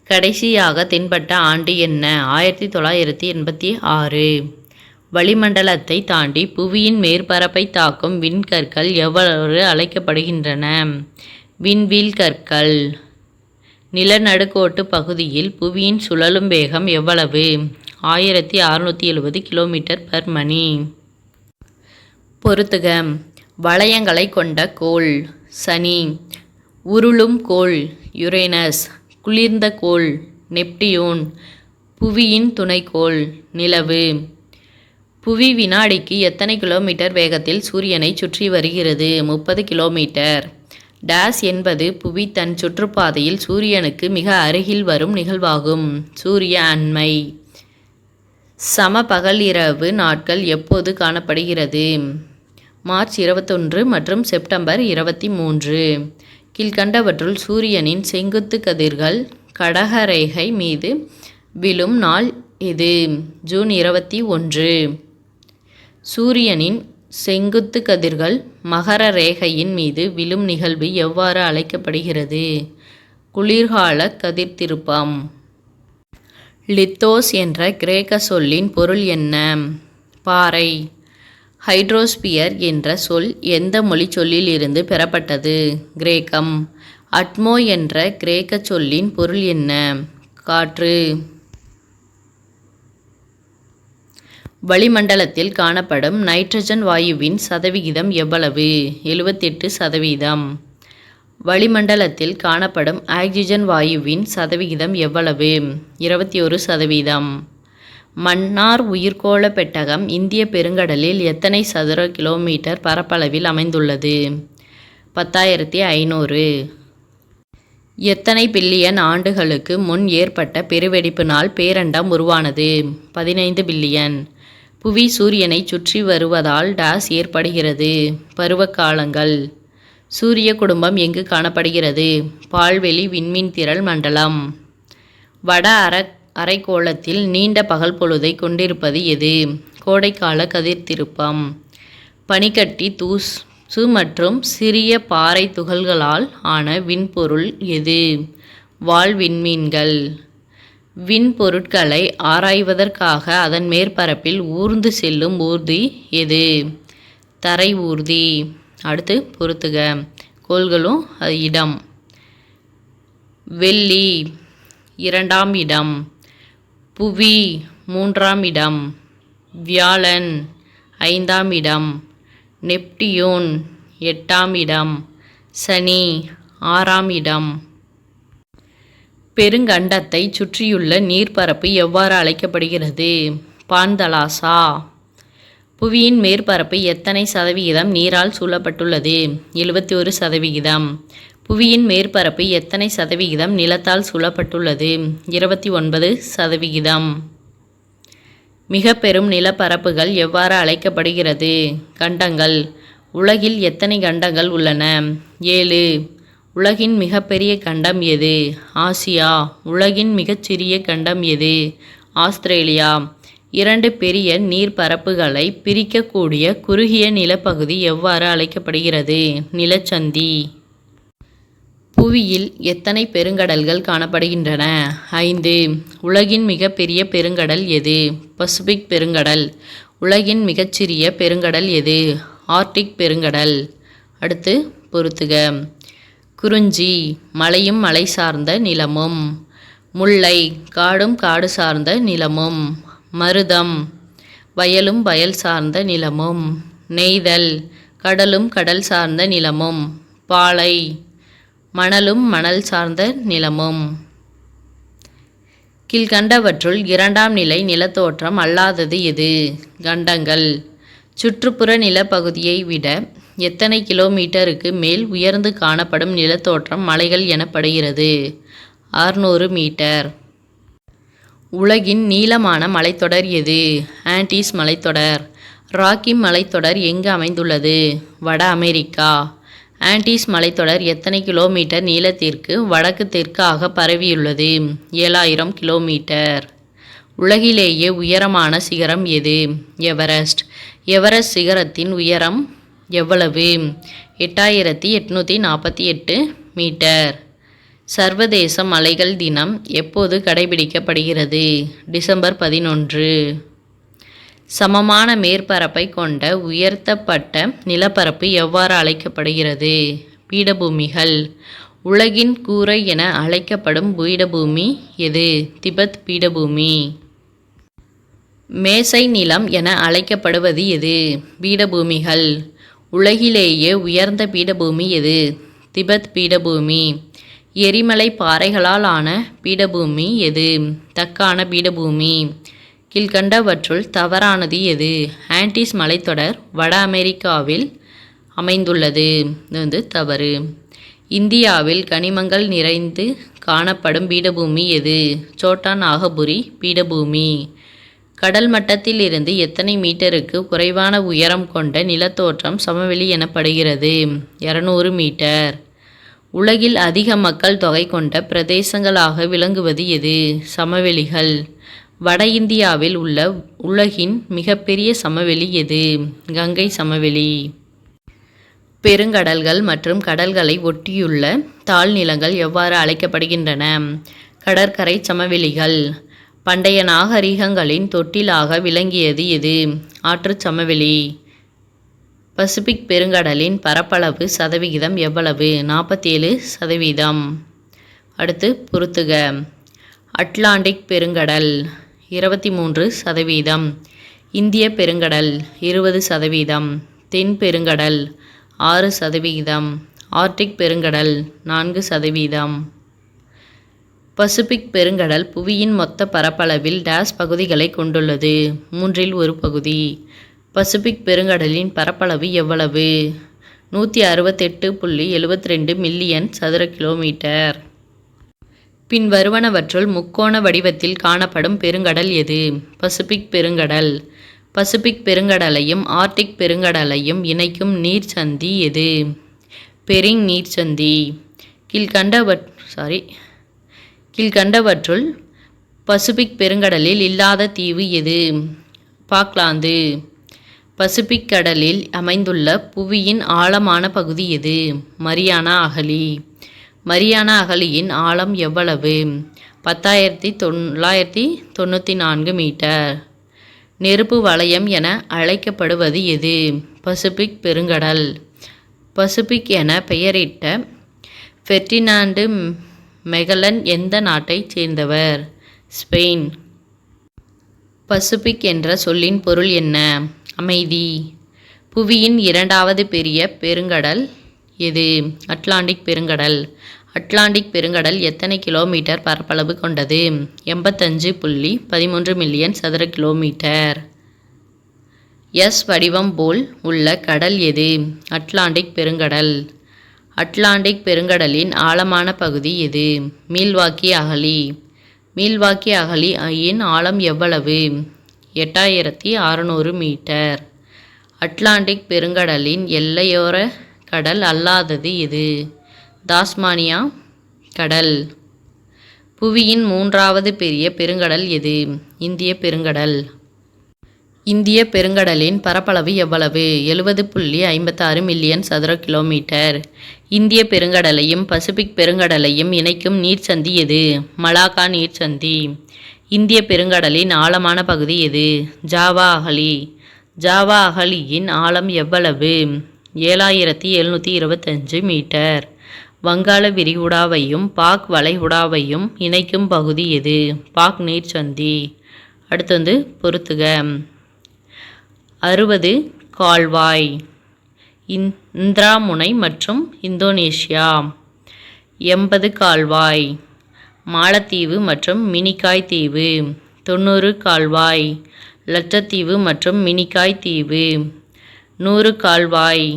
கடைசியாக தென்பட்ட ஆண்டு என்ன? 1986. வளிமண்டலத்தை தாண்டி புவியின் மேற்பரப்பை தாக்கும் விண்கற்கள் எவ்வாறு அழைக்கப்படுகின்றன? விண்வீல் கற்கள். நிலநடுக்கோட்டு பகுதியில் புவியின் சுழலும் வேகம் எவ்வளவு? 1670 km/மணி. பொறுத்துக. வளையங்களை கொண்ட கோள் சனி, உருளும் கோள் யுரேனஸ், குளிர்ந்த கோள் நெப்டியூன், புவியின் துணைக்கோள் நிலவு. புவி வினாடிக்கு எத்தனை கிலோமீட்டர் வேகத்தில் சூரியனை சுற்றி வருகிறது? 30 கிலோமீட்டர். டேஸ் என்பது புவி தன் சுற்றுப்பாதையில் சூரியனுக்கு மிக அருகில் வரும் நிகழ்வாகும். சூரிய அண்மை. சம பகல் இரவு நாட்கள் எப்போது காணப்படுகிறது? மார்ச் 21 மற்றும் செப்டம்பர் 23. கீழ்கண்டவற்றுள் சூரியனின் செங்குத்து கதிர்கள் கடகரேகை மீது விழும் நாள் எது? ஜூன் 21. சூரியனின் செங்குத்து கதிர்கள் மகர ரேகையின் மீது விழும் நிகழ்வு எவ்வாறு அழைக்கப்படுகிறது? குளிர்கால கதிர்த்திருப்பம். லித்தோஸ் என்ற கிரேக்க சொல்லின் பொருள் என்ன? பாறை. ஹைட்ரோஸ்பியர் என்ற சொல் எந்த மொழிச்சொல்லில் இருந்து பெறப்பட்டது? கிரேக்கம். அட்மோ என்ற கிரேக்க சொல்லின் பொருள் என்ன? காற்று. வளிமண்டலத்தில் காணப்படும் நைட்ரஜன் வாயுவின் சதவிகிதம் எவ்வளவு? 78%. வளிமண்டலத்தில் காணப்படும் ஆக்சிஜன் வாயுவின் சதவிகிதம் எவ்வளவு? 21%. மன்னார் உயிர்கோள பெட்டகம் இந்திய பெருங்கடலில் எத்தனை சதுர கிலோமீட்டர் பரப்பளவில் அமைந்துள்ளது? 10,500. எத்தனை பில்லியன் ஆண்டுகளுக்கு முன் ஏற்பட்ட பெருவெடிப்பினால் பேரண்டம் உருவானது? 15 பில்லியன். புவி சூரியனை சுற்றி வருவதால் டேஸ் ஏற்படுகிறது? பருவகாலங்கள். சூரிய குடும்பம் எங்கு காணப்படுகிறது? பால்வெளி விண்மீன் திரள் மண்டலம். வட அரைக்கோளத்தில் நீண்ட பகல் பொழுதை கொண்டிருப்பது எது? கோடைக்கால கதிர்த்திருப்பம். பனிக்கட்டி, தூசு மற்றும் சிறிய பாறை துகள்களால் ஆன விண்பொருள் எது? வால் விண்மீன்கள். விண்பொருட்களை ஆராய்வதற்காக அதன் மேற்பரப்பில் ஊர்ந்து செல்லும் ஊர்தி எது? தரை ஊர்தி. அடுத்து பொறுத்துக. கோள்களும் இடம். வெள்ளி 2ஆம் இடம், புவி 3ஆம் இடம், வியாழன் 5ஆம் இடம், நெப்டியூன் 8ஆம் இடம், சனி 6ஆம் இடம். பெருங்கண்டத்தை சுற்றியுள்ள நீர்ப்பரப்பு எவ்வாறு அழைக்கப்படுகிறது? பான்தலாசா. புவியின் மேற்பரப்பு எத்தனை சதவிகிதம் நீரால் சூழப்பட்டுள்ளது? 71%. புவியின் மேற்பரப்பு எத்தனை சதவிகிதம் நிலத்தால் சூழப்பட்டுள்ளது? 29%. மிக பெரும் நிலப்பரப்புகள் எவ்வாறு அழைக்கப்படுகிறது? கண்டங்கள். உலகில் எத்தனை கண்டங்கள் உள்ளன? 7. உலகின் மிகப்பெரிய கண்டம் எது? ஆசியா. உலகின் மிகச்சிறிய கண்டம் எது? ஆஸ்திரேலியா. 2 பெரிய நீர்ப்பரப்புகளை பிரிக்கக்கூடிய குறுகிய நிலப்பகுதி எவ்வாறு அழைக்கப்படுகிறது? நிலச்சந்தி. புவியில் எத்தனை பெருங்கடல்கள் காணப்படுகின்றன? 5. உலகின் மிகப்பெரிய பெருங்கடல் எது? பசிபிக் பெருங்கடல். உலகின் மிகச்சிறிய பெருங்கடல் எது? ஆர்க்டிக் பெருங்கடல். அடுத்து பொறுத்துக. குறிஞ்சி மலையும் மலை சார்ந்த நிலமும். முல்லை காடும் காடு சார்ந்த நிலமும். மருதம் வயலும் வயல் சார்ந்த நிலமும். நெய்தல் கடலும் கடல் சார்ந்த நிலமும். பாலை மணலும் மணல் சார்ந்த நிலமும். கீழ்கண்டவற்றுள் இரண்டாம் நிலை நிலத்தோற்றம் அல்லாதது எது? கண்டங்கள். சுற்றுப்புற நிலப்பகுதியை விட எத்தனை கிலோமீட்டருக்கு மேல் உயர்ந்து காணப்படும் நிலத்தோற்றம் மலைகள் எனப்படுகிறது? 600 மீட்டர். உலகின் நீளமான மலைத்தொடர் எது? ஆண்டீஸ் மலைத்தொடர். ராக்கி மலைத்தொடர் எங்கு அமைந்துள்ளது? வட அமெரிக்கா. ஆண்டீஸ் மலைத்தொடர் எத்தனை கிலோமீட்டர் நீளத்திற்கு வடக்கு தெற்காக பரவியுள்ளது? 7000 கிலோமீட்டர். உலகிலேயே உயரமான சிகரம் எது? எவரெஸ்ட். எவரெஸ்ட் சிகரத்தின் உயரம் எவ்வளவு? 8848 மீட்டர். சர்வதேச மலைகள் தினம் எப்போது கடைபிடிக்கப்படுகிறது? டிசம்பர் 11. சமமான மேற்பரப்பை கொண்ட உயர்த்தப்பட்ட நிலப்பரப்பு எவ்வாறு அழைக்கப்படுகிறது? பீடபூமிகள். உலகின் கூரை என அழைக்கப்படும் பீடபூமி எது? திபெத் பீடபூமி. மேசை நிலம் என அழைக்கப்படுவது எது? பீடபூமிகள். உலகிலேயே உயர்ந்த பீடபூமி எது? திபெத் பீடபூமி. எரிமலை பாறைகளால் ஆன பீடபூமி எது? தக்கான பீடபூமி. கீழ்கண்டவற்றுள் தவறானது எது? ஆண்டீஸ் மலைத்தொடர் வட அமெரிக்காவில் அமைந்துள்ளது. இது தவறு. இந்தியாவில் கனிமங்கள் நிறைந்து காணப்படும் பீடபூமி எது? சோட்டா நாகபுரி பீடபூமி. கடல் மட்டத்தில் இருந்து எத்தனை மீட்டருக்கு குறைவான உயரம் கொண்ட நிலத்தோற்றம் சமவெளி எனப்படுகிறது? 200 மீட்டர். உலகில் அதிக மக்கள் தொகை கொண்ட பிரதேசங்களாக விளங்குவது எது? சமவெளிகள். வட இந்தியாவில் உள்ள உலகின் மிகப்பெரிய சமவெளி எது? கங்கை சமவெளி. பெருங்கடல்கள் மற்றும் கடல்களை ஒட்டியுள்ள தாழ்நிலங்கள் எவ்வாறு அழைக்கப்படுகின்றன? கடற்கரை சமவெளிகள். பண்டைய நாகரிகங்களின் தொட்டிலாக விளங்கியது எது? ஆற்றுச் சமவெளி. பசிபிக் பெருங்கடலின் பரப்பளவு சதவிகிதம் எவ்வளவு? 47%. அடுத்து பொறுத்துக. அட்லாண்டிக் பெருங்கடல் 23%. இந்திய பெருங்கடல் 20%. தென் பெருங்கடல் 6%. ஆர்டிக் பெருங்கடல் 4%. பசிபிக் பெருங்கடல் புவியின் மொத்த பரப்பளவில் டேஸ் பகுதிகளை கொண்டுள்ளது? 1/3 பகுதி. பசிபிக் பெருங்கடலின் பரப்பளவு எவ்வளவு? 168.72 மில்லியன் சதுர கிலோமீட்டர். பின்வருவனவற்றுள் முக்கோண வடிவத்தில் காணப்படும் பெருங்கடல் எது? பசிபிக் பெருங்கடல். பசிபிக் பெருங்கடலையும் ஆர்டிக் பெருங்கடலையும் இணைக்கும் நீர்ச்சந்தி எது? பெரிங் நீர்ச்சந்தி. கீழ்கண்டவற்றுள் பசிபிக் பெருங்கடலில் இல்லாத தீவு எது? பாக்லாந்து. பசிபிக் கடலில் அமைந்துள்ள புவியின் ஆழமான பகுதி எது? மரியானா அகழி. மரியானா அகழியின் ஆழம் எவ்வளவு? 10,994 மீட்டர். நெருப்பு வலயம் என அழைக்கப்படுவது எது? பசிபிக் பெருங்கடல். பசிபிக் என பெயரிட்ட ஃபெர்டினாண்டு மெகல்லன் எந்த நாட்டைச் சேர்ந்தவர்? ஸ்பெயின். பசிபிக் என்ற சொல்லின் பொருள் என்ன? அமைதி. புவியின் இரண்டாவது பெரிய பெருங்கடல் எது? அட்லாண்டிக் பெருங்கடல். அட்லாண்டிக் பெருங்கடல் எத்தனை கிலோமீட்டர் பரப்பளவு கொண்டது? 85.13 மில்லியன் சதுர கிலோமீட்டர். எஸ் வடிவம் போல் உள்ள கடல் எது? அட்லாண்டிக் பெருங்கடல். அட்லாண்டிக் பெருங்கடலின் ஆழமான பகுதி எது? மில்வாக்கி அகழி. மில்வாக்கி அகழியின் ஆழம் எவ்வளவு? 8600 மீட்டர். அட்லாண்டிக் பெருங்கடலின் எல்லையோர கடல் அல்லாதது எது? தாஸ்மானியா கடல். புவியின் மூன்றாவது பெரிய பெருங்கடல் எது? இந்திய பெருங்கடல். இந்திய பெருங்கடலின் பரப்பளவு எவ்வளவு? 70.56 மில்லியன் சதுர கிலோமீட்டர். இந்திய பெருங்கடலையும் பசிபிக் பெருங்கடலையும் இணைக்கும் நீர்ச்சந்தி எது? மலாக்கா நீர்ச்சந்தி. இந்திய பெருங்கடலின் ஆழமான பகுதி எது? ஜாவா அகழி. ஜாவா அகழியின் ஆழம் எவ்வளவு? 7725 மீட்டர். வங்காள விரிகுடாவையும் பாக் வளைகுடாவையும் இணைக்கும் பகுதி எது? பாக் நீர்ச்சந்தி. அடுத்து பொறுத்துக. 60 கால்வாய். இந்திராமுனை மற்றும் இந்தோனேஷியா. 80 கால்வாய். மாலத்தீவு மற்றும் மினிகாய் தீவு. 90 கால்வாய். லட்சத்தீவு மற்றும் மினிகாய் தீவு. 100 கால்வாய்.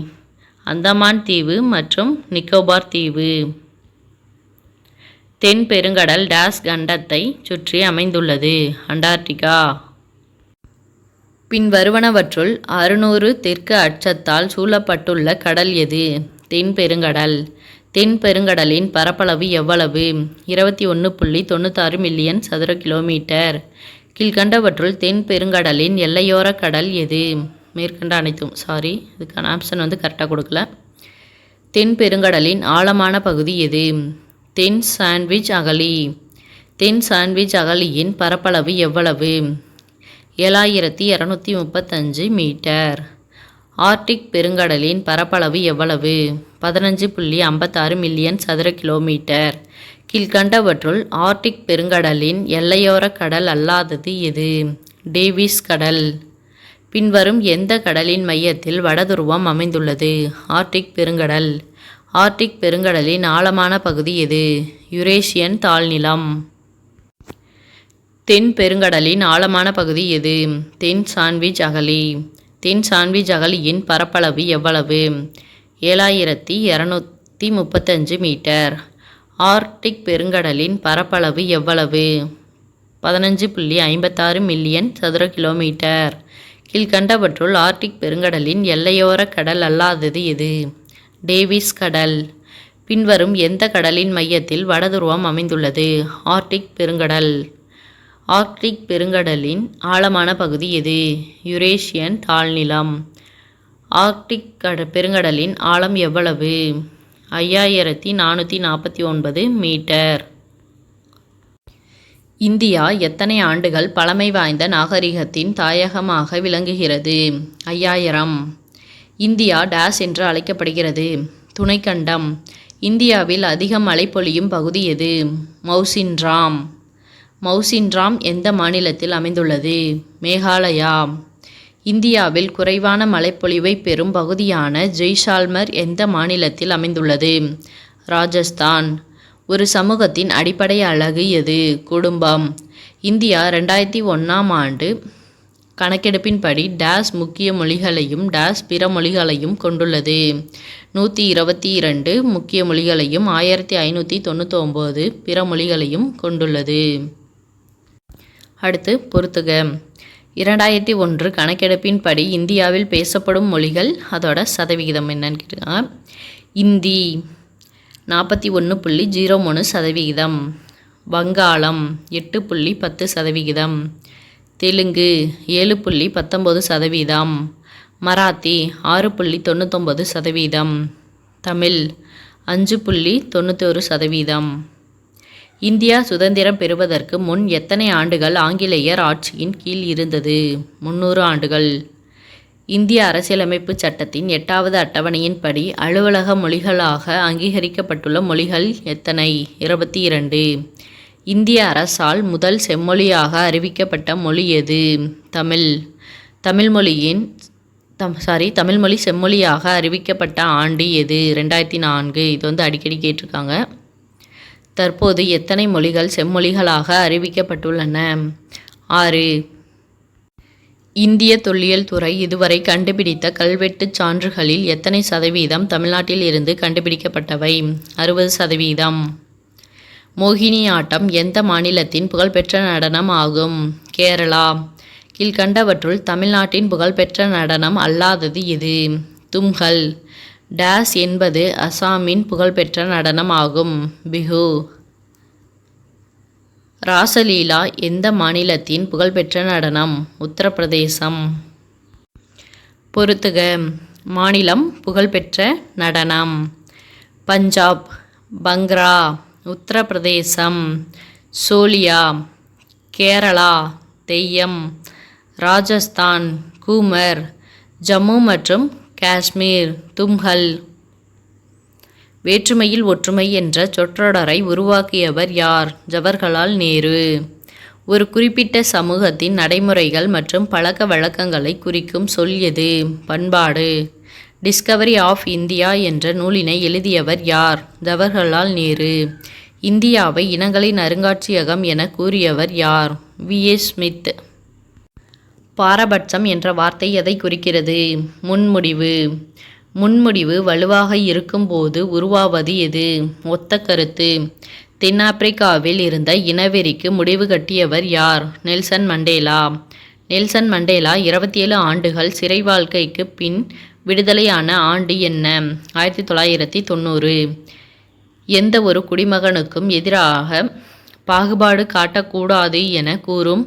அந்தமான் தீவு மற்றும் நிக்கோபார் தீவு. தென் பெருங்கடல் டேஸ் கண்டத்தை சுற்றி அமைந்துள்ளது. அண்டார்டிகா. பின் வருவனவற்றுள் 600 தெற்கு அச்சத்தால் சூழப்பட்டுள்ள கடல் எது? தென் பெருங்கடல். தென் பெருங்கடலின் பரப்பளவு எவ்வளவு? 21.96 மில்லியன் சதுர கிலோமீட்டர். கீழ்கண்டவற்றுள் தென் பெருங்கடலின் எல்லையோர கடல் எது? மேற்கண்ட அனைத்தும். இதுக்கான ஆப்ஷன் கரெக்டாக கொடுக்கல. தென் பெருங்கடலின் ஆழமான பகுதி எது? தென் சாண்ட்விச் அகழி. தென் சாண்ட்விச் அகழியின் பரப்பளவு எவ்வளவு? 7235 மீட்டர். ஆர்க்டிக் பெருங்கடலின் பரப்பளவு எவ்வளவு? 15.56 மில்லியன் சதுர கிலோமீட்டர். கீழ்கண்டவற்றுள் ஆர்க்டிக் பெருங்கடலின் எல்லையோர கடல் அல்லாதது எது? டேவிஸ் கடல். பின்வரும் எந்த கடலின் மையத்தில் வடதுருவம் அமைந்துள்ளது? ஆர்க்டிக் பெருங்கடல். ஆர்க்டிக் பெருங்கடலின் ஆழமான பகுதி எது? யுரேசியன் தாழ்நிலம். தென் பெருங்கடலின் ஆழமான பகுதி எது? தென் சாண்ட்விச் அகழி. தென் சாண்ட்விச் அகழியின் பரப்பளவு எவ்வளவு? 7235 மீட்டர். ஆர்க்டிக் பெருங்கடலின் பரப்பளவு எவ்வளவு? 15.56 மில்லியன் சதுர கிலோமீட்டர். கீழ்கண்டவற்றுள் ஆர்க்டிக் பெருங்கடலின் எல்லையோர கடல் அல்லாதது எது? டேவிஸ் கடல். பின்வரும் எந்த கடலின் மையத்தில் வடதுருவம் அமைந்துள்ளது? ஆர்க்டிக் பெருங்கடல். ஆர்க்டிக் பெருங்கடலின் ஆழமான பகுதி எது? யுரேசியன் தாழ்நிலம். ஆர்க்டிக் பெருங்கடலின் ஆழம் எவ்வளவு? 5449 மீட்டர். இந்தியா எத்தனை ஆண்டுகள் பழமை வாய்ந்த நாகரிகத்தின் தாயகமாக விளங்குகிறது? 5000. இந்தியா டேஸ் என்று அழைக்கப்படுகிறது? துணைக்கண்டம். இந்தியாவில் அதிக மழை பொழியும் பகுதி எது? மௌசின்ராம். மௌசின்ராம் எந்த மாநிலத்தில் அமைந்துள்ளது? மேகாலயா. இந்தியாவில் குறைவான மழைப்பொழிவை பெறும் பகுதியான ஜெய்சால்மர் எந்த மாநிலத்தில் அமைந்துள்ளது? ராஜஸ்தான். ஒரு சமூகத்தின் அடிப்படை அலகு எது? குடும்பம். இந்தியா 2001ஆம் ஆண்டு கணக்கெடுப்பின்படி டேஸ் முக்கிய மொழிகளையும் டேஸ் பிற மொழிகளையும் கொண்டுள்ளது. 122 முக்கிய மொழிகளையும் 1599 பிற மொழிகளையும் கொண்டுள்ளது. அடுத்து பொறுத்துக. 2001 கணக்கெடுப்பின்படி இந்தியாவில் பேசப்படும் மொழிகள் அதோட சதவிகிதம் என்னன்னு கேட்டுருக்காங்க. இந்தி 41.03%. வங்காளம் 8.10%. தெலுங்கு 7.19%. மராத்தி 6.99%. தமிழ் 5.91%. இந்தியா சுதந்திரம் பெறுவதற்கு முன் எத்தனை ஆண்டுகள் ஆங்கிலேயர் ஆட்சியின் கீழ் இருந்தது? 300 ஆண்டுகள். இந்திய அரசியலமைப்பு சட்டத்தின் 8வது அட்டவணையின்படி அலுவலக மொழிகளாக அங்கீகரிக்கப்பட்டுள்ள மொழிகள் எத்தனை? 22. இந்திய அரசால் முதல் செம்மொழியாக அறிவிக்கப்பட்ட மொழி எது? தமிழ். தமிழ் மொழி செம்மொழியாக அறிவிக்கப்பட்ட ஆண்டு எது? 2004. இது அடிக்கடி கேட்டிருக்காங்க. தற்போது எத்தனை மொழிகள் செம்மொழிகளாக அறிவிக்கப்பட்டுள்ளன? 6. இந்திய தொல்லியல் துறை இதுவரை கண்டுபிடித்த கல்வெட்டுச் சான்றுகளில் எத்தனை சதவீதம் தமிழ்நாட்டில் இருந்து கண்டுபிடிக்கப்பட்டவை? 60%. மோகினி ஆட்டம் எந்த மாநிலத்தின் புகழ்பெற்ற நடனம் ஆகும்? கேரளா. கீழ்கண்டவற்றுள் தமிழ்நாட்டின் புகழ்பெற்ற நடனம் அல்லாதது எது? தும்கல். டேஸ் என்பது அசாமின் புகழ்பெற்ற நடனம் ஆகும். பிஹு. ராசலீலா எந்த மாநிலத்தின் புகழ்பெற்ற நடனம்? உத்தரப்பிரதேசம். பொறுத்துக. மாநிலம் புகழ்பெற்ற நடனம். பஞ்சாப், பங்க்ரா. உத்தரப்பிரதேசம் சோலியா. கேரளா தெய்யம். ராஜஸ்தான் கூமர். ஜம்மு மற்றும் காஷ்மீர் தும்கல். வேற்றுமையில் ஒற்றுமை என்ற சொற்றொடரை உருவாக்கியவர் யார்? ஜவஹர்லால் நேரு. ஒரு குறிப்பிட்ட சமூகத்தின் நடைமுறைகள் மற்றும் பழக்க வழக்கங்களை குறிக்கும் சொல் எது? பண்பாடு. டிஸ்கவரி ஆஃப் இந்தியா என்ற நூலினை எழுதியவர் யார்? ஜவஹர்லால் நேரு. இந்தியாவை இனங்களின் அருங்காட்சியகம் என கூறியவர் யார்? V.A. ஸ்மித். பாரபட்சம் என்ற வார்த்தை எதை குறிக்கிறது? முன்முடிவு. முன்முடிவு வலுவாக இருக்கும்போது உருவாவது எது? ஒத்த கருத்து. தென்னாப்பிரிக்காவில் இருந்த இனவெறிக்கு முடிவு கட்டியவர் யார்? Nelson Mandela. நெல்சன் மண்டேலா 27 ஆண்டுகள் சிறை வாழ்க்கைக்கு பின் விடுதலையான ஆண்டு என்ன? 1990. எந்த ஒரு குடிமகனுக்கும் எதிராக பாகுபாடு காட்டக்கூடாது என கூறும்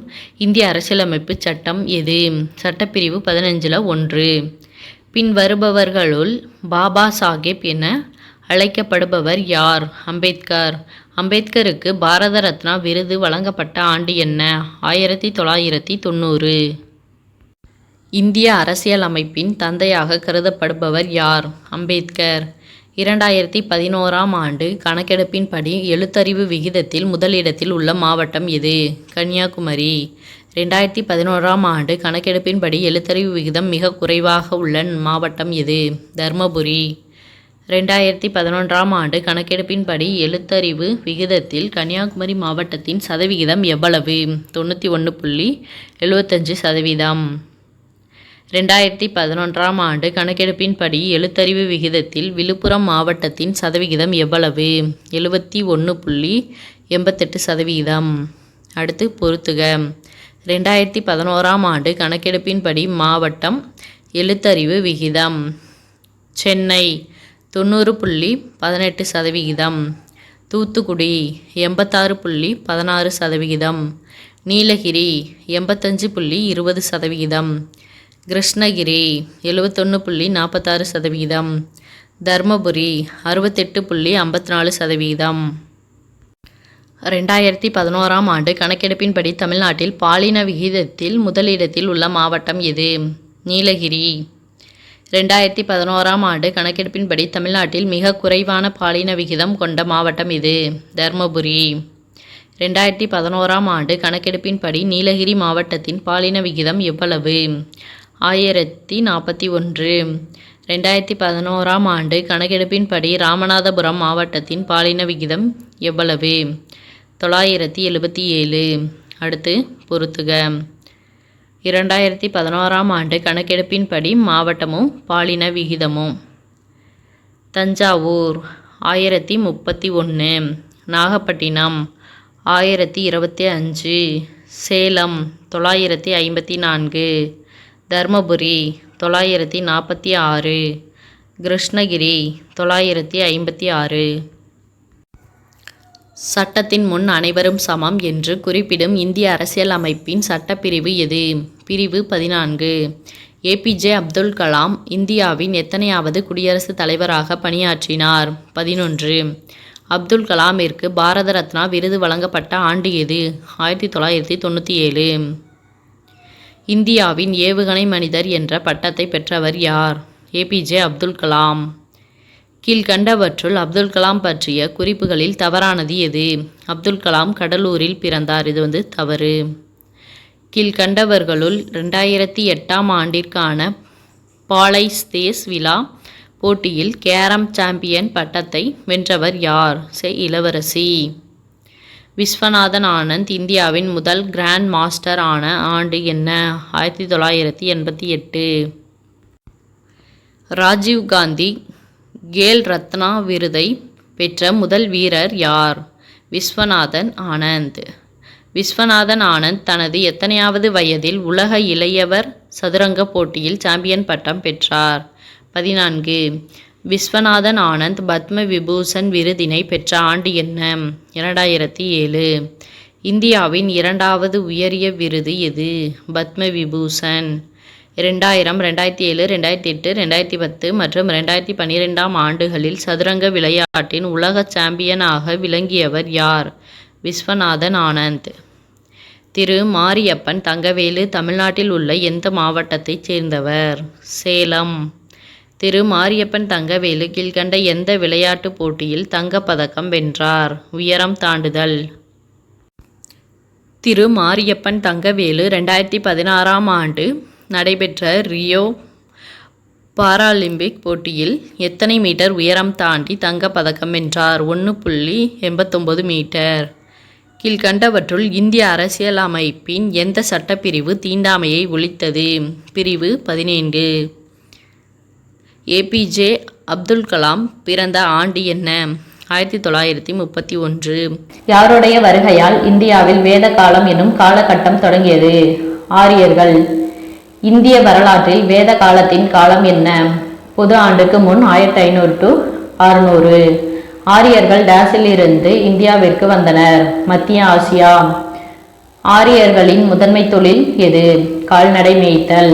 இந்திய அரசியலமைப்பு சட்டம் எது? சட்டப்பிரிவு 15ல் 1. பின் வருபவர்களுள் பாபா சாஹேப் என அழைக்கப்படுபவர் யார்? அம்பேத்கர். அம்பேத்கருக்கு பாரத ரத்னா விருது வழங்கப்பட்ட ஆண்டு என்ன? 1990. இந்திய அரசியலமைப்பின் தந்தையாக கருதப்படுபவர் யார்? அம்பேத்கர். 2011ஆம் ஆண்டு கணக்கெடுப்பின்படி எழுத்தறிவு விகிதத்தில் முதலிடத்தில் உள்ள மாவட்டம் எது? கன்னியாகுமரி. 2011ஆம் ஆண்டு கணக்கெடுப்பின்படி எழுத்தறிவு விகிதம் மிக குறைவாக உள்ள மாவட்டம் எது? தர்மபுரி. 2011ஆம் ஆண்டு கணக்கெடுப்பின்படி எழுத்தறிவு விகிதத்தில் கன்னியாகுமரி மாவட்டத்தின் சதவிகிதம் எவ்வளவு? 91.75%. 2011ஆம் ஆண்டு கணக்கெடுப்பின்படி எழுத்தறிவு விகிதத்தில் விழுப்புரம் மாவட்டத்தின் சதவிகிதம் எவ்வளவு? 71.88%. அடுத்து பொறுத்துக. 2011ஆம் ஆண்டு கணக்கெடுப்பின்படி மாவட்டம் எழுத்தறிவு விகிதம். சென்னை 90.18%. தூத்துக்குடி 86.16%. நீலகிரி 85.20%. கிருஷ்ணகிரி 71.46%. தர்மபுரி 68.54%. 2011ஆம் ஆண்டு கணக்கெடுப்பின்படி தமிழ்நாட்டில் பாலின விகிதத்தில் முதலிடத்தில் உள்ள மாவட்டம் எது? நீலகிரி. 2011ஆம் ஆண்டு கணக்கெடுப்பின்படி தமிழ்நாட்டில் மிக குறைவான பாலின விகிதம் கொண்ட மாவட்டம் எது? தர்மபுரி. 2011ஆம் ஆண்டு கணக்கெடுப்பின்படி நீலகிரி மாவட்டத்தின் பாலின விகிதம் எவ்வளவு? 1041. 2011ஆம் ஆண்டு கணக்கெடுப்பின்படி ராமநாதபுரம் மாவட்டத்தின் பாலின விகிதம் எவ்வளவு? 977. அடுத்து பொறுத்துக. 2011ஆம் ஆண்டு கணக்கெடுப்பின்படி மாவட்டமும் பாலின விகிதமும். தஞ்சாவூர் 1031. நாகப்பட்டினம் 1025. சேலம் 954. தர்மபுரி 946. கிருஷ்ணகிரி 956. சட்டத்தின் முன் அனைவரும் சமம் என்று குறிப்பிடும் இந்திய அரசியல் அமைப்பின் சட்டப்பிரிவு எது? பிரிவு 14. ஏபிஜே அப்துல் கலாம் இந்தியாவின் எத்தனையாவது குடியரசுத் தலைவராக பணியாற்றினார்? 11. அப்துல் கலாமிற்கு பாரத ரத்னா விருது வழங்கப்பட்ட ஆண்டு எது? 1997. இந்தியாவின் ஏவுகணை மனிதர் என்ற பட்டத்தை பெற்றவர் யார்? ஏபிஜே அப்துல் கலாம். கீழ்கண்டவற்றுள் அப்துல் கலாம் பற்றிய குறிப்புகளில் தவறானது எது? அப்துல் கலாம் கடலூரில் பிறந்தார். இது தவறு. கீழ்கண்டவர்களுள் 2008ஆம் ஆண்டிற்கான பாலைஸ் தேஸ் விழா போட்டியில் கேரம் சாம்பியன் பட்டத்தை வென்றவர் யார்? இளவரசி. விஸ்வநாதன் ஆனந்த் இந்தியாவின் முதல் கிராண்ட் மாஸ்டர் ஆன ஆண்டு என்ன? 1988. ராஜீவ் காந்தி கேல் ரத்னா விருதை பெற்ற முதல் வீரர் யார்? விஸ்வநாதன் ஆனந்த். விஸ்வநாதன் ஆனந்த் தனது எத்தனையாவது வயதில் உலக இளையவர் சதுரங்க போட்டியில் சாம்பியன் பட்டம் பெற்றார்? 14. விஸ்வநாதன் ஆனந்த் பத்ம விபூஷன் விருதினை பெற்ற ஆண்டு என்ன? 2007. இந்தியாவின் இரண்டாவது உயரிய விருது எது? பத்ம விபூஷன். 2000, 2007, 2008, 2010 மற்றும் 2012ஆம் ஆண்டுகளில் சதுரங்க விளையாட்டின் உலக சாம்பியனாக விளங்கியவர் யார்? விஸ்வநாதன் ஆனந்த். திரு மாரியப்பன் தங்கவேலு தமிழ்நாட்டில் உள்ள எந்த மாவட்டத்தைச் சேர்ந்தவர்? சேலம். திரு மாரியப்பன் தங்கவேலு கீழ்கண்ட எந்த விளையாட்டுப் போட்டியில் தங்கப்பதக்கம் வென்றார்? உயரம் தாண்டுதல். திரு மாரியப்பன் தங்கவேலு 2016ஆம் ஆண்டு நடைபெற்ற ரியோ பாராலிம்பிக் போட்டியில் எத்தனை மீட்டர் உயரம் தாண்டி தங்கப்பதக்கம் வென்றார்? 1.89 மீட்டர். கீழ்கண்டவற்றுள் இந்திய அரசியல் அமைப்பின் எந்த சட்டப்பிரிவு தீண்டாமையை ஒழித்தது? பிரிவு 17. ஏபிஜே அப்துல் கலாம் பிறந்த ஆண்டு என்ன? 1931. யாருடைய வருகையால் இந்தியாவில் வேத காலம் என்னும் காலகட்டம் தொடங்கியது? ஆரியர்கள். இந்திய வரலாற்றில் வேத காலத்தின் காலம் என்ன? பொது ஆண்டுக்கு முன் 1500 to 600. ஆரியர்கள் டேஸில் இருந்து இந்தியாவிற்கு வந்தனர். மத்திய ஆசியா. ஆரியர்களின் முதன்மை தொழில் எது? கால்நடை மேய்த்தல்.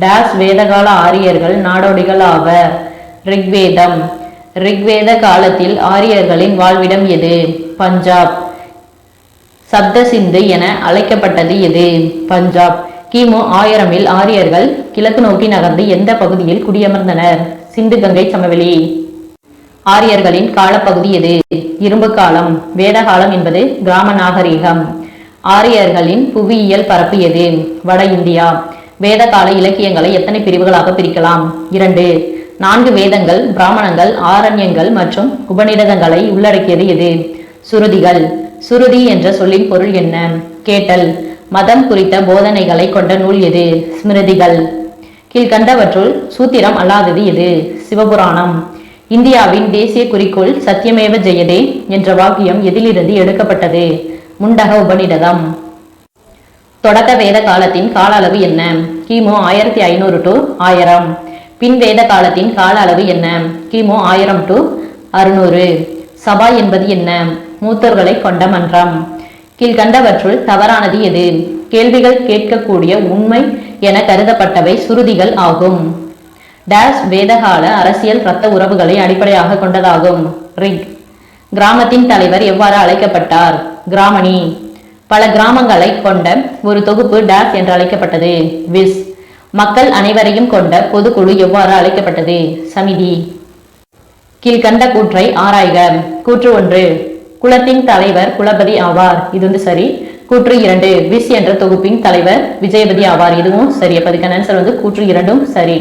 டேஸ் வேதகால ஆரியர்கள் நாடோடிகள் ஆவர். ரிக்வேதம். ரிக்வேத காலத்தில் ஆரியர்களின் வாழ்விடம் எது? பஞ்சாப். சப்த சிந்து என அழைக்கப்பட்டது எது? பஞ்சாப். கிமு 1000 ஆரியர்கள் கிழக்கு நோக்கி நகர்ந்து எந்த பகுதியில் குடியமர்ந்தனர்? சிந்து கங்கை சமவெளி. ஆரியர்களின் காலப்பகுதி எது? இரும்பு காலம். வேத காலம் என்பது கிராம நாகரீகம். ஆரியர்களின் புவியியல் பரப்பு எது? வட இந்தியா. வேத கால இலக்கியங்களை எத்தனை பிரிவுகளாக பிரிக்கலாம்? 2. 4 வேதங்கள், பிராமணங்கள், ஆரண்யங்கள் மற்றும் உபநிடதங்களை உள்ளடக்கியது எது? சுருதிகள். சுருதி என்ற சொல்லின் பொருள் என்ன? கேட்டல். மதம் குறித்த போதனைகளை கொண்ட நூல் எது? ஸ்மிருதிகள். கீழ்கண்டவற்றுள் சூத்திரம் அல்லாதது எது? சிவபுராணம். இந்தியாவின் தேசிய குறிக்கோள் சத்தியமேவ ஜெயதே என்ற வாக்கியம் எதிலிருந்து எடுக்கப்பட்டது? முண்டக உபநிடதம். தொடக்க வேத காலத்தின் கால அளவு என்ன? கிமு 1500 to 1000. பின் வேத காலத்தின் கால அளவு என்ன? கிமு 1000 to 600. சபா என்பது என்ன? மூத்தோர்களை கொண்ட மன்றம். கீழ்கண்டவற்றுள் தவறானது எது? கேள்விகள் கேட்கக்கூடிய உண்மை என கருதப்பட்டவை சுருதிகள் ஆகும். டேஸ் வேதகால அரசியல் இரத்த உறவுகளை அடிப்படையாக கொண்டதாகும். ரிக். கிராமத்தின் தலைவர் எவ்வாறு அழைக்கப்பட்டார்? கிராமணி. பல கிராமங்களை கொண்ட ஒரு தொகுப்பு டேஸ் என்று அழைக்கப்பட்டது. விஸ். மக்கள் அனைவரையும் கொண்ட பொதுக்குழு எவ்வாறு அழைக்கப்பட்டது? சமிதி. கீழ்கண்ட கூற்றை ஆராய்க. கூற்று 1. குலத்தின் தலைவர் குலபதி ஆவார். இது சரி. கூற்று 2. விஸ் என்ற தொகுப்பின் தலைவர் விஜயபதி ஆவார். இதுவும் சரி. அப்ப அதுக்கான ஆன்சர் கூற்று 2 சரி.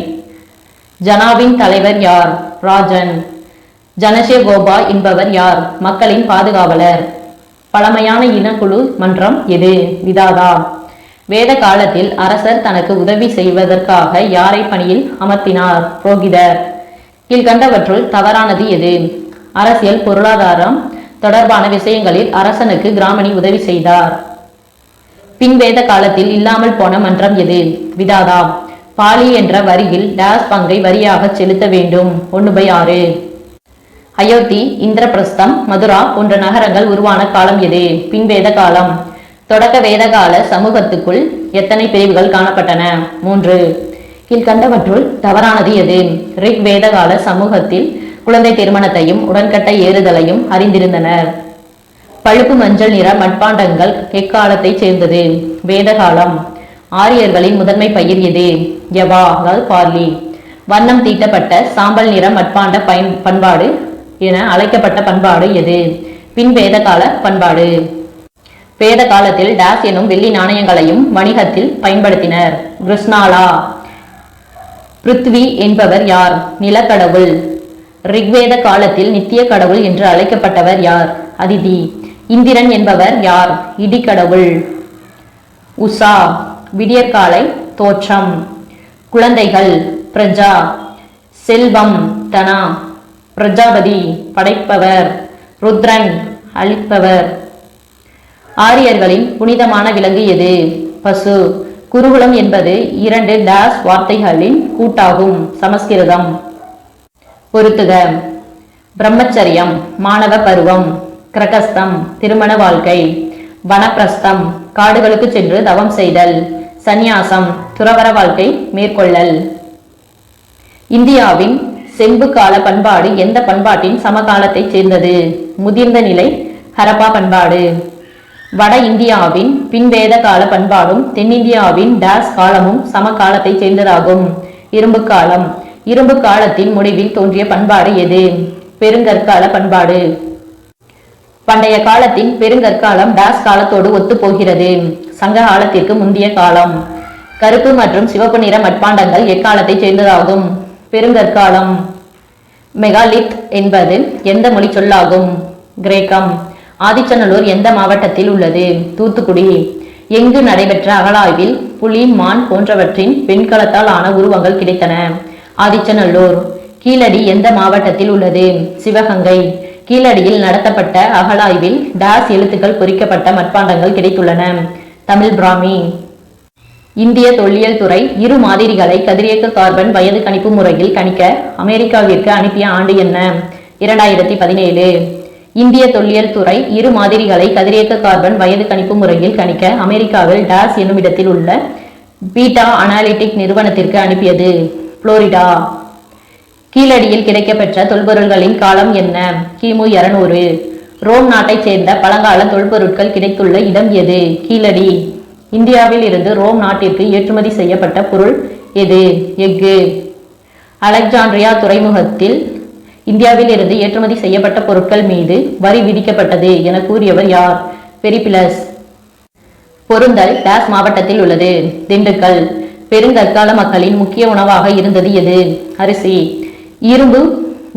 ஜனாவின் தலைவர் யார்? ராஜன். ஜனசே கோபா என்பவர் யார்? மக்களின் பாதுகாவலர். பழமையான இனக்குழு மன்றம் எது? விதாதா. வேத காலத்தில் அரசர் தனக்கு உதவி செய்வதற்காக யாரை பணியில் அமர்த்தினார்? புரோகிதர். கீழ்கண்டவற்றுள் தவறானது எது? அரசியல் பொருளாதாரம் தொடர்பான விஷயங்களில் அரசனுக்கு கிராமணி உதவி செய்தார். பின் வேத காலத்தில் இல்லாமல் போன மன்றம் எது? விதாதா. பாலி என்ற வரியில் டேஸ் பங்கை வரியாக செலுத்த வேண்டும். 1/6. அயோத்தி, இந்திரபிரஸ்தம், மதுரா போன்ற நகரங்கள் உருவான காலம் எது? பின்வேத காலம். தொடக்க வேதகால சமூகத்துக்குள் எத்தனை பிரிவுகள் காணப்பட்டன? 3. கீழ்கண்டவற்றுள் தவறானது எது? ரிக் வேதகால சமூகத்தில் குழந்தை திருமணத்தையும் உடன்கட்டை ஏறுதலையும் அறிந்திருந்தனர். பழுப்பு மஞ்சள் நிற மட்பாண்டங்கள் எக்காலத்தை சேர்ந்தது? வேதகாலம். ஆரியர்களின் முதன்மை பயிர் எது? யவா அதாவது பார்லி. வண்ணம் தீட்டப்பட்ட சாம்பல் நிற மட்பாண்ட பண்பாடு என அழைக்கப்பட்ட பண்பாடு எது? பின் வேதகால பண்பாடு. வேத காலத்தில் டேஸ் எனும் வெள்ளி நாணயங்களையும் வணிகத்தில் பயன்படுத்தினர். கிருஷ்ணாலா. பிருத்வி என்பவர் யார்? நிலக்கடவுள். ரிக்வேத காலத்தில் நித்திய கடவுள் என்று அழைக்கப்பட்டவர் யார்? அதிதி. இந்திரன் என்பவர் யார்? இடிக்கடவுள். உஷா. விடியற்காலை தோற்றம். குழந்தைகள் பிரஜா. செல்வம் தனா. பிரஜாபதி படைப்பவர். ருத்ரன் அழிப்பவர். ஆரியர்களின் புனிதமான விலங்கு எது? பசு. குருகுலம் என்பது 2 டேஸ் வார்த்தைகளின் கூட்டாகும். சமஸ்கிருதம். பொருத்துக. பிரம்மச்சரியம் மாணவ பருவம். கிரகஸ்தம் திருமண வாழ்க்கை. வனப்பிரஸ்தம் காடுகளுக்கு சென்று தவம் செய்தல். சந்நியாசம் துறவற வாழ்க்கை மேற்கொள்ளல். இந்தியாவின் செம்பு கால பண்பாடு எந்த பண்பாட்டின் சமகாலத்தை சேர்ந்தது? முதிர்ந்த நிலை ஹரப்பா பண்பாடு. வட இந்தியாவின் பின்வேத கால பண்பாடும் தென்னிந்தியாவின் டேஸ் காலமும் சமகாலத்தை சேர்ந்ததாகும். இரும்பு காலம். இரும்பு காலத்தின் முடிவில் தோன்றிய பண்பாடு எது? பெருங்கற்கால பண்பாடு. பண்டைய காலத்தின் பெருங்கற்காலம் டேஸ் காலத்தோடு ஒத்து போகிறது. சங்க காலத்திற்கு முந்தைய காலம். கருப்பு மற்றும் சிவப்பு நிற மட்பாண்டங்கள் எக்காலத்தை சேர்ந்ததாகும்? பெருங்கற்காலம். மெகாலித் என்பது எந்த மொழி சொல்லாகும்? கிரேக்கம். ஆதிச்சநல்லூர் எந்த மாவட்டத்தில் உள்ளது? தூத்துக்குடி. எங்கு நடைபெற்ற அகழாய்வில் புலி, மான் போன்றவற்றின் வெண்கலத்தால் ஆன உருவங்கள் கிடைத்தன? ஆதிச்சநல்லூர். கீழடி எந்த மாவட்டத்தில் உள்ளது? சிவகங்கை. கீழடியில் நடத்தப்பட்ட அகழாய்வில் டாஸ் எழுத்துக்கள் பொறிக்கப்பட்ட மட்பாண்டங்கள் கிடைத்துள்ளன? தமிழ் பிராமி. இந்திய தொல்லியல் துறை இரு மாதிரிகளை கதிரியக்க கார்பன் வயது கணிப்பு முறையில் கணிக்க அமெரிக்காவிற்கு அனுப்பிய ஆண்டு என்ன? 2017. இந்திய தொல்லியல் துறை இரு மாதிரிகளை கதிரியக்க கார்பன் வயது கணிப்பு முறையில் கணிக்க அமெரிக்காவில் டாஸ் என்னும் இடத்தில் உள்ள பீட்டா அனாலிட்டிக் நிறுவனத்திற்கு அனுப்பியது? புளோரிடா. கீழடியில் கிடைக்கப்பெற்ற தொல்பொருள்களின் காலம் என்ன? கிமு 200. ரோம் நாட்டைச் சேர்ந்த பழங்கால தொல்பொருட்கள் கிடைத்துள்ள இடம் எது? கீழடி. இந்தியாவில் இருந்து ரோம் நாட்டிற்கு ஏற்றுமதி செய்யப்பட்ட பொருள் எது? எஃகு. அலெக்சாண்ட்ரியா துறைமுகத்தில் இந்தியாவில் இருந்து ஏற்றுமதி செய்யப்பட்ட பொருட்கள் மீது வரி விதிக்கப்பட்டது என கூறியவர் யார்? பெரிபிளஸ். பொருந்தல் டாஸ் மாவட்டத்தில் உள்ளது? திண்டுக்கல். பெருங்கற்கால மக்களின் முக்கிய உணவாக இருந்தது எது? அரிசி. இரும்பு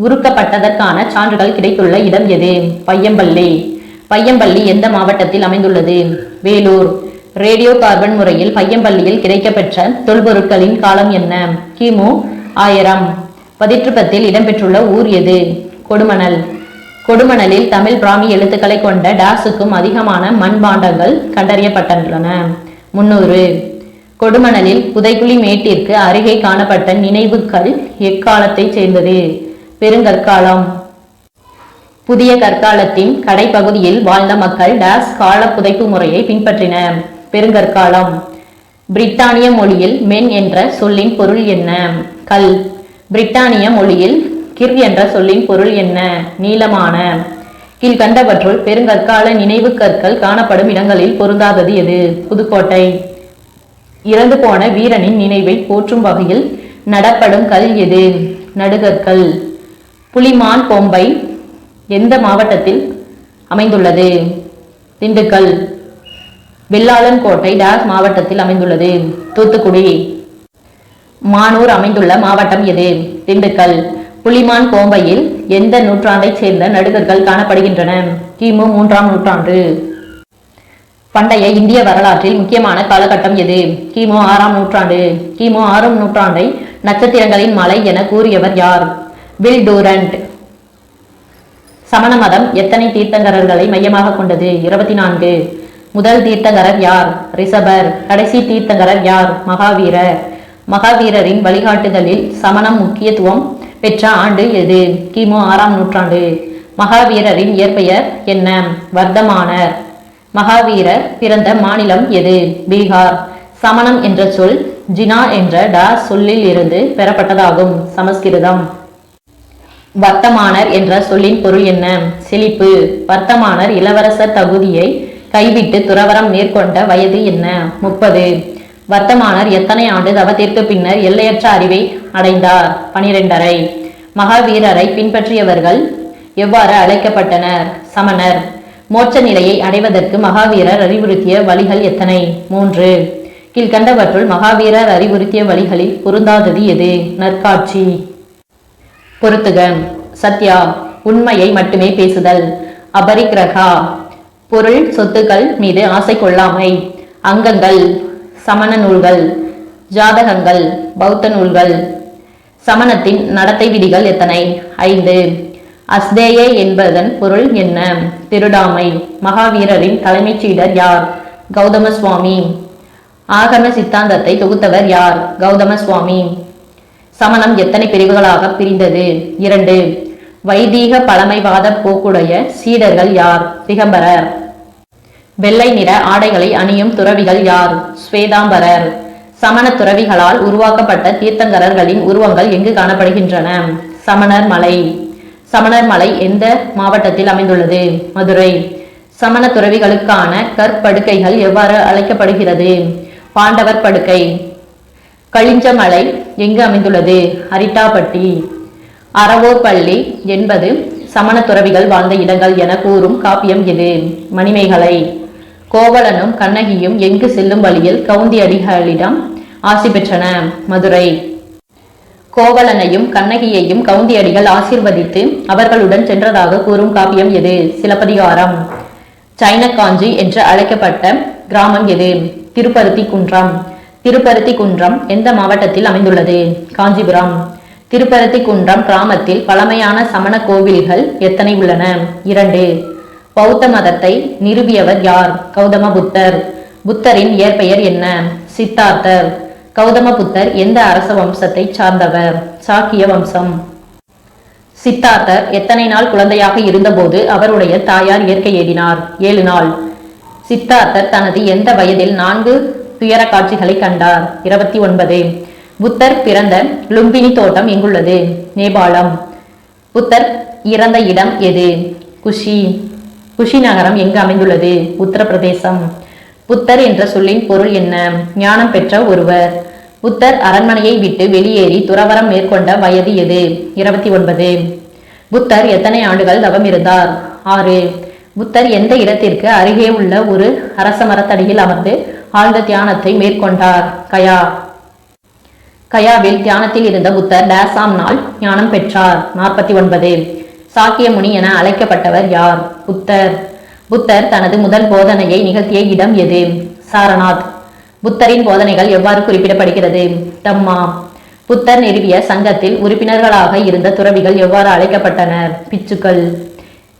உருக்கப்பட்டதற்கான சான்றுகள் கிடைத்துள்ள இடம் எது? பையம்பள்ளி. பையம்பள்ளி எந்த மாவட்டத்தில் அமைந்துள்ளது? வேலூர். ரேடியோ கார்பன் முறையில் பையம்பள்ளியில் கிடைக்கப்பெற்ற தொல்பொருட்களின் காலம் என்ன? கிமு 1000. பதிற்றுப்பத்தில் இடம்பெற்றுள்ள ஊர் எது? கொடுமணல். கொடுமணலில் தமிழ் பிராமி எழுத்துக்களை கொண்ட டாஸுக்கும் அதிகமான மண்பாண்டங்கள் கண்டறியப்பட்டுள்ளன? 300. கொடுமணலில் புதைக்குழி மேட்டிற்கு அருகே காணப்பட்ட நினைவுகள் எக்காலத்தை சேர்ந்தது? பெருங்கற்காலம். புதிய கற்காலத்தின் கடைப்பகுதியில் வாழ்ந்த மக்கள் டாஸ் கால புதைப்பு முறையை பின்பற்றின? பெருங்கற்காலம். பிரித்தானிய மொழியில் மென் என்ற சொல்லின் பொருள் என்ன? கல். பிரித்தானிய மொழியில் கிர் என்ற சொல்லின் பொருள் என்ன? நீளமான. கீழ்கண்டவற்றுள் பெருங்கற்கால நினைவு கற்கள் காணப்படும் இடங்களில் பொருந்தாதது எது? புதுக்கோட்டை. இறந்து போன வீரனின் நினைவை போற்றும் வகையில் நடப்படும் கல் எது? நடுகற்கள். புலிமான் பொம்பை எந்த மாவட்டத்தில் அமைந்துள்ளது? திண்டுக்கல். வெள்ளாளன் கோட்டை டாஸ் மாவட்டத்தில் அமைந்துள்ளது? தூத்துக்குடி. மானூர் அமைந்துள்ள மாவட்டம் எது? திண்டுக்கல். புலிமான் கோம்பையில் எந்த நூற்றாண்டைச் சேர்ந்த நடுகர்கள் காணப்படுகின்றன? கிமு 3ஆம் நூற்றாண்டு. பண்டைய இந்திய வரலாற்றில் முக்கியமான காலகட்டம் எது? கிமு 6ஆம் நூற்றாண்டு. கிமு 6ஆம் நூற்றாண்டை நட்சத்திரங்களின் மலை என கூறியவர் யார்? Will Durant. சமண மதம் எத்தனை தீர்த்தங்கரர்களை மையமாக கொண்டது? 24. முதல் தீர்த்தங்கரர் யார்? ரிஷபர். கடைசி தீர்த்தங்கரர் யார்? மகாவீரர். மகாவீரரின் வழிகாட்டுதலில் சமணம் முக்கியத்துவம் பெற்ற ஆண்டு எது? கிமு 6ஆம் நூற்றாண்டு. மகாவீரரின் இயற்பெயர் என்ன? வர்த்தமானர். மகாவீரர் பிறந்த மாநிலம் எது? பீகார். சமணம் என்ற சொல் ஜினா என்ற டாஸ் சொல்லில் இருந்து பெறப்பட்டதாகும்? சமஸ்கிருதம். வர்த்தமானர் என்ற சொல்லின் பொருள் என்ன? செழிப்பு. வர்த்தமானர் இளவரசர் தகுதியை கைவிட்டு துறவரம் மேற்கொண்ட வயது என்ன? 30. வர்த்தமானர் எத்தனை ஆண்டு தவத்திற்கு பின்னர் எல்லையற்ற அறிவை அடைந்தார்? 12.5. மகாவீரரை பின்பற்றியவர்கள் எவ்வாறு அழைக்கப்பட்டனர்? சமணர். மோட்ச நிலையை அடைவதற்கு மகாவீரர் அறிவுறுத்திய வழிகள் எத்தனை? 3. கீழ்கண்டவற்றுள் மகாவீரர் அறிவுறுத்திய வழிகளில் பொருந்தாதது எது? நற்காட்சி. பொருத்துக. சத்யா உண்மையை மட்டுமே பேசுதல். அபரிக்கிரகா பொருள் சொத்துக்கள் மீது ஆசை கொள்ளாமை. அங்கங்கள் சமண நூல்கள். ஜாதகங்கள் பௌத்த நூல்கள். சமணத்தின் நடத்தை விதிகள் எத்தனை? 5. அஸ்தேயே என்பதன் பொருள் என்ன? திருடாமை. மகாவீரரின் தலைமைச் சீடர் யார்? கௌதம சுவாமி. ஆகம சித்தாந்தத்தை தொகுத்தவர் யார்? கௌதம சுவாமி. சமணம் எத்தனை பிரிவுகளாக பிரிந்தது? 2. வைதீக பழமைவாத போக்குடைய சீடர்கள் யார்? திகம்பரர். வெள்ளை நிற ஆடைகளை அணியும் துறவிகள் யார்? ஸ்வேதாம்பரர். சமண துறவிகளால் உருவாக்கப்பட்ட தீர்த்தங்கரர்களின் உருவங்கள் எங்கு காணப்படுகின்றன? சமணர் மலை. சமணர் மலை எந்த மாவட்டத்தில் அமைந்துள்ளது? மதுரை. சமண துறவிகளுக்கான கற்படுக்கைகள் எவ்வாறு அழைக்கப்படுகிறது? பாண்டவர் படுக்கை. கலிஞ்சமலை எங்கு அமைந்துள்ளது? அரிட்டாப்பட்டி. அறவோர் பள்ளி என்பது சமண துறவிகள் வாழ்ந்த இடங்கள் என கூறும் காப்பியம் எது? மணிமேகலை. கோவலனும் கண்ணகியும் எங்கு செல்லும் வழியில் கவுந்தி அடிகளிடம் ஆசி பெற்றன? மதுரை. கோவலனையும் கண்ணகியையும் கவுந்தியடிகள் ஆசீர்வதித்து அவர்களுடன் சென்றதாக கூறும் காப்பியம் எது? சிலப்பதிகாரம். சைனக்காஞ்சி என்று அழைக்கப்பட்ட கிராமம் எது? திருப்பருத்தி குன்றம். திருப்பருத்தி குன்றம் எந்த மாவட்டத்தில் அமைந்துள்ளது? காஞ்சிபுரம். திருப்பருத்தி குன்றம் கிராமத்தில் பழமையான சமண கோவில்கள் எத்தனை உள்ளன? 2. பௌத்த மதத்தை நிறுவியவர் யார்? கௌதம புத்தர். புத்தரின் இயற்பெயர் என்ன? சித்தார்த்தர். கௌதம புத்தர் எந்த அரச வம்சத்தை சார்ந்தவர்? சாக்கிய வம்சம். சித்தார்த்தர் எத்தனை நாள் குழந்தையாக இருந்தபோது அவருடைய தாயார் இயற்கை ஏறினார்? 7 நாள். சித்தார்த்தர் தனது எந்த வயதில் 4 துயர காட்சிகளை கண்டார்? 29. புத்தர் பிறந்த லும்பினி தோட்டம் எங்குள்ளது? நேபாளம். புத்தர் இறந்த இடம் எது? குஷி. குஷி நகரம் எங்கு அமைந்துள்ளது? உத்தரப்பிரதேசம். புத்தர் என்ற சொல்லின் பொருள் என்ன? ஞானம் பெற்ற ஒருவர். புத்தர் அரண்மனையை விட்டு வெளியேறி துறவரம் மேற்கொண்ட வயது எது? 29. புத்தர் எத்தனை ஆண்டுகள் தவம் இருந்தார்? 6. புத்தர் எந்த இடத்திற்கு அருகே உள்ள ஒரு அரச மரத்தடியில் அமர்ந்து ஆழ்ந்த தியானத்தை மேற்கொண்டார்? கயா. கயாவில் தியானத்தில் இருந்த புத்தர் டேசாம் நாள் ஞானம் பெற்றார்? 49. சாக்கிய முனி என அழைக்கப்பட்டவர் யார்? புத்தர். புத்தர் தனது முதல் போதனையை நிகழ்த்திய இடம் எது? சாரநாத். புத்தரின் போதனைகள் எவ்வாறு குறிப்பிடப்படுகிறது? தம்மா. புத்தர் நிறுவிய சங்கத்தில் உறுப்பினர்களாக இருந்த துறவிகள் எவ்வாறு அழைக்கப்பட்டனர்? பிச்சுக்கள்.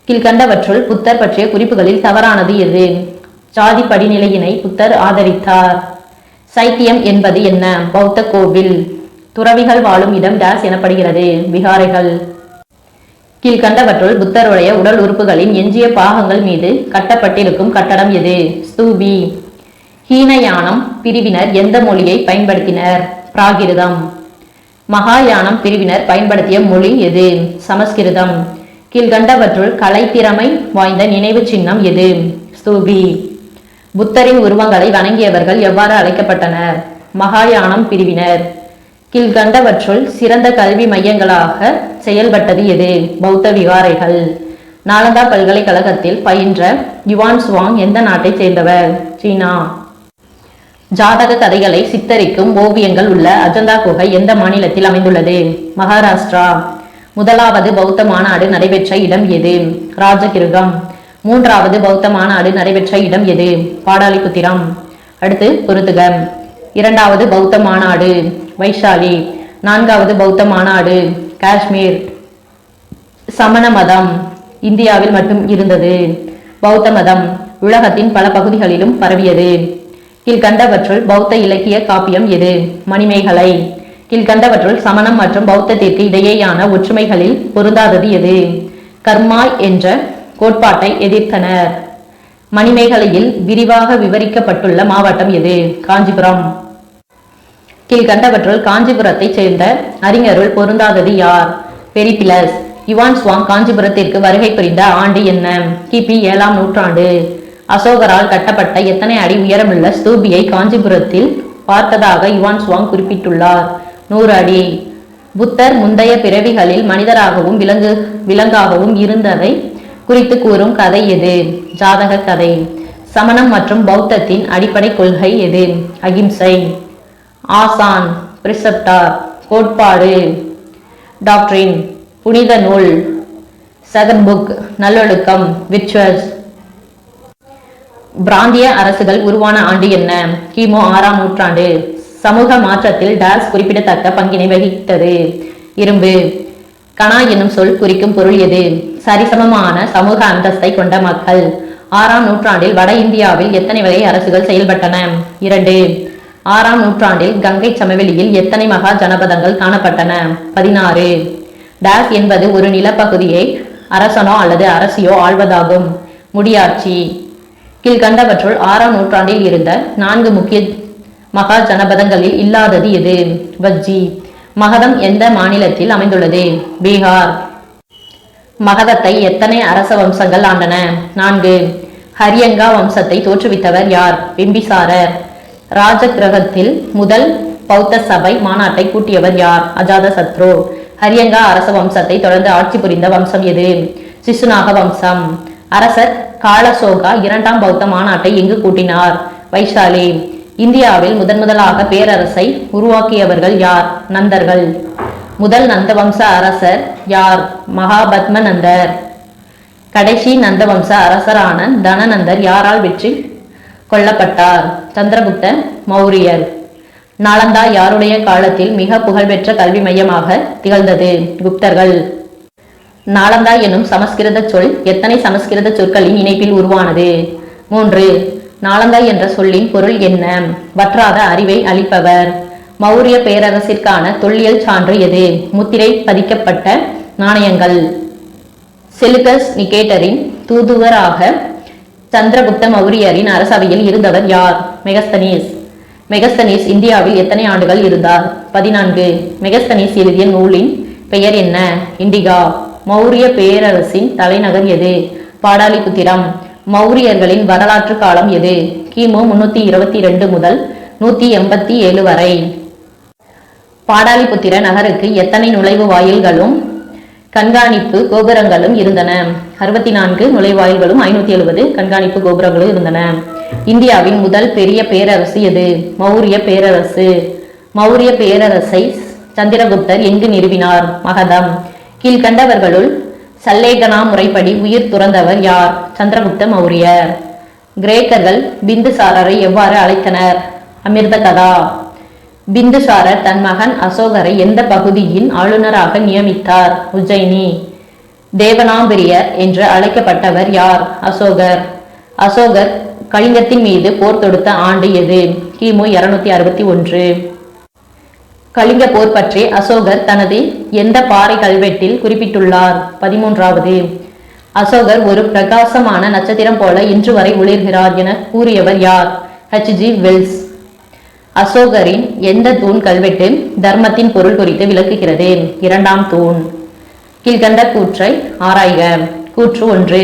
கீழ்கண்டவற்றுள் புத்தர் பற்றிய குறிப்புகளில் தவறானது எது? ஜாதி படிநிலையினை புத்தர் ஆதரித்தார். சைத்தியம் என்பது என்ன? பௌத்த கோவில். துறவிகள் வாழும் இடம் டேஸ் எனப்படுகிறது? விகாரைகள். கீழ்கண்டவற்றுள் புத்தருடைய உடல் உறுப்புகளின் எஞ்சிய பாகங்கள் மீது கட்டப்பட்டிருக்கும் கட்டடம் எது? ஸ்தூபி. ஹீனயானம் பிரிவினர் எந்த மொழியை பயன்படுத்தினர்? பிராகிருதம். மகாயானம் பிரிவினர் பயன்படுத்திய மொழி எது? சமஸ்கிருதம். கீழ்கண்டவற்றுள் கலைத்திறமை வாய்ந்த நினைவு சின்னம் எது? ஸ்தூபி. புத்தரின் உருவங்களை வணங்கியவர்கள் எவ்வாறு அழைக்கப்பட்டனர்? மகாயானம் பிரிவினர். கீழ்கண்டவற்றுள் சிறந்த கல்வி மையங்களாக செயல்பட்டது எது? பௌத்த விகாரைகள். நாலந்தா பல்கலைக்கழகத்தில் பயின்ற யுவான் சுவாங் எந்த நாட்டை சேர்ந்தவர்? சீனா. ஜாதக கதைகளை சித்தரிக்கும் ஓவியங்கள் உள்ள அஜந்தா குகை எந்த மாநிலத்தில் அமைந்துள்ளது? மகாராஷ்டிரா. முதலாவது பௌத்த மாநாடு நடைபெற்ற இடம் எது? ராஜகிருகம். மூன்றாவது பௌத்த மாநாடு நடைபெற்ற இடம் எது? பாடாலிபுத்திரம். அடுத்து பொறுத்துக. இரண்டாவது பௌத்த மாநாடு வைஷாலி. நான்காவது பௌத்த மாநாடு காஷ்மீர். சமண மதம் இந்தியாவில் மட்டும் இருந்தது. பௌத்த மதம் உலகத்தின் பல பகுதிகளிலும் பரவியது. கீழ்கண்டவற்றுள் பௌத்த இலக்கிய காப்பியம் எது? மணிமேகலை. கீழ்கண்டவற்றுள் சமணம் மற்றும் பௌத்தத்திற்கு இடையேயான ஒற்றுமைகளில் பொருந்தாதது எது? கர்மாய் என்ற கோட்பாட்டை எதிர்த்தனர். மணிமேகலையில் விரிவாக விவரிக்கப்பட்டுள்ள மாவட்டம் எது? காஞ்சிபுரம். கீழ்கண்டவற்றுள் காஞ்சிபுரத்தை சேர்ந்த அறிஞருள் பொருந்தாதது யார்? பெரிபிலஸ். யுவான் சுவாங் காஞ்சிபுரத்திற்கு வருகை புரிந்த ஆண்டு என்ன? கிபி 7ஆம் நூற்றாண்டு. அசோகரால் கட்டப்பட்ட எத்தனை அடி உயரமுள்ள ஸ்தூபியை காஞ்சிபுரத்தில் பார்த்ததாக யுவான் சுவாங் குறிப்பிட்டுள்ளார்? 100 அடி. புத்தர் முந்தைய பிறவிகளில் மனிதராகவும் விலங்காகவும் இருந்ததை குறித்து கூறும் கதை எது? ஜாதக கதை. சமணம் மற்றும் பௌத்தத்தின் அடிப்படை கொள்கை எது? அகிம்சை. ஆசான் பிரிசெப்டார். கோட்பாடு டாக்டரின். புனித நூல் செகண்ட் புக். நல்லொழுக்கம் விர்ச்சுவல்ஸ். பிராந்திய அரசுகள் உருவான ஆண்டு என்ன? கிமு 6ஆம் நூற்றாண்டு. சமூக மாற்றத்தில் டாஸ் குறிப்பிடத்தக்க பங்கினை வகித்தது? இரும்பு. கனா என்னும் சொல் குறிக்கும் பொருள் எது? சரிசமமான சமூக அந்தஸ்தை கொண்ட மக்கள். 6ஆம் நூற்றாண்டில் வட இந்தியாவில் எத்தனை வகை அரசுகள் செயல்பட்டன? 2. 6ஆம் நூற்றாண்டில் கங்கை சமவெளியில் எத்தனை மகா ஜனபதங்கள் காணப்பட்டன? 16. டாஸ் என்பது ஒரு நிலப்பகுதியை அரசனோ அல்லது அரசியோ ஆள்வதாகும். முடியாட்சி. கீழ்கண்டவற்றுள் 6ஆம் நூற்றாண்டில் இருந்த 4 முக்கிய மகா ஜனபதங்களில் இல்லாதது எது? வஜ்ஜி. மகதம் எந்த மாநிலத்தில் அமைந்துள்ளது? பீகார். மகதத்தை எத்தனை அரச வம்சங்கள் ஆண்டன? 4. ஹரியங்கா வம்சத்தை தோற்றுவித்தவர் யார்? பிம்பிசாரர். ராஜகிரகத்தில் முதல் பௌத்த சபை மாநாட்டை கூட்டியவர் யார்? அஜாத சத்ரு. ஹரியங்கா அரச வம்சத்தை தொடர்ந்து ஆட்சி புரிந்த வம்சம் எது? சிசுநாக வம்சம். அரசர் காலசோகா 2ஆம் பௌத்த மாநாட்டை எங்கு கூட்டினார்? வைஷாலி. இந்தியாவில் முதன்முதலாக பேரரசை உருவாக்கியவர்கள் யார்? நந்தர்கள். முதல் நந்தவம்ச அரசர் யார்? மகாபத்ம நந்தர். கடைசி நந்தவம்ச அரசரான தனநந்தர் யாரால் வெற்றி கொல்லப்பட்டார்? சந்திரகுப்த மௌரியர். நாலந்தா யாருடைய காலத்தில் மிக புகழ்பெற்ற கல்வி மையமாக திகழ்ந்தது? குப்தர்கள். நாலந்தா எனும் சமஸ்கிருத சொல் எத்தனை சமஸ்கிருத சொற்களின் இணைப்பில் உருவானது? 3. நாலந்தா என்ற சொல்லின் பொருள் என்ன? வற்றாத அறிவை அளிப்பவர். மௌரிய பேரரசிற்கான தொல்லியல் சான்று எது? முத்திரை பதிக்கப்பட்ட நாணயங்கள். செலுகஸ் நிகேட்டரின் தூதுவராக சந்திரகுப்த மௌரியரின் அரசவையில் இருந்தவர் யார்? மெகஸ்தனீஸ். மெகஸ்தனீஸ் இந்தியாவில் எத்தனை ஆண்டுகள் இருந்தார்? 14. மெகஸ்தனீஸ் எழுதிய நூலின் பெயர் என்ன? இண்டிகா. மௌரிய பேரரசின் தலைநகர் எது? பாடாலிபுத்திரம். மௌரியர்களின் வரலாற்று காலம் எது? கிமு 322 முதல் 187 வரை. பாடாலிபுத்திர நகருக்கு எத்தனை நுழைவு வாயில்களும் கண்காணிப்பு கோபுரங்களும் இருந்தன? 64 நுழைவாயில்களும் 570 கண்காணிப்பு கோபுரங்களும் இருந்தன. இந்தியாவின் முதல் பெரிய பேரரசு எது? மௌரிய பேரரசு. மௌரிய பேரரசை சந்திரகுப்தர் எங்கு நிறுவினார்? மகதம். கீழ்கண்டவர்களுள் சல்லேகனா முறைப்படி உயிர் துறந்தவர் யார்? சந்திரகுப்த மௌரியர். கிரேக்கர்கள் பிந்துசாரரை எவ்வாறு அழைத்தனர்? அமிர்த கதா. பிந்துசாரர் தன் மகன் அசோகரை எந்த பகுதியின் ஆளுநராக நியமித்தார்? உஜ்ஜயினி. தேவனாம்பிரியர் என்று அழைக்கப்பட்டவர் யார்? அசோகர். அசோகர் கலிங்கத்தின் மீது போர் தொடுத்த ஆண்டு எது? கிமு 261. கலிங்க போர் பற்றி அசோகர் தனது எந்த பாறை கல்வெட்டில் குறிப்பிட்டுள்ளார்? 13வது. அசோகர் ஒரு பிரகாசமான நட்சத்திரம் போல இன்று வரை ஒளிர்கிறார் என கூறியவர் யார்? H.G. வெல்ஸ். அசோகரின் எந்த தூண் கல்வெட்டு தர்மத்தின் பொருள் குறித்து விளக்குகிறது? 2ஆம் தூண். கீழ்கண்ட கூற்றை ஆராய்க. கூற்று 1.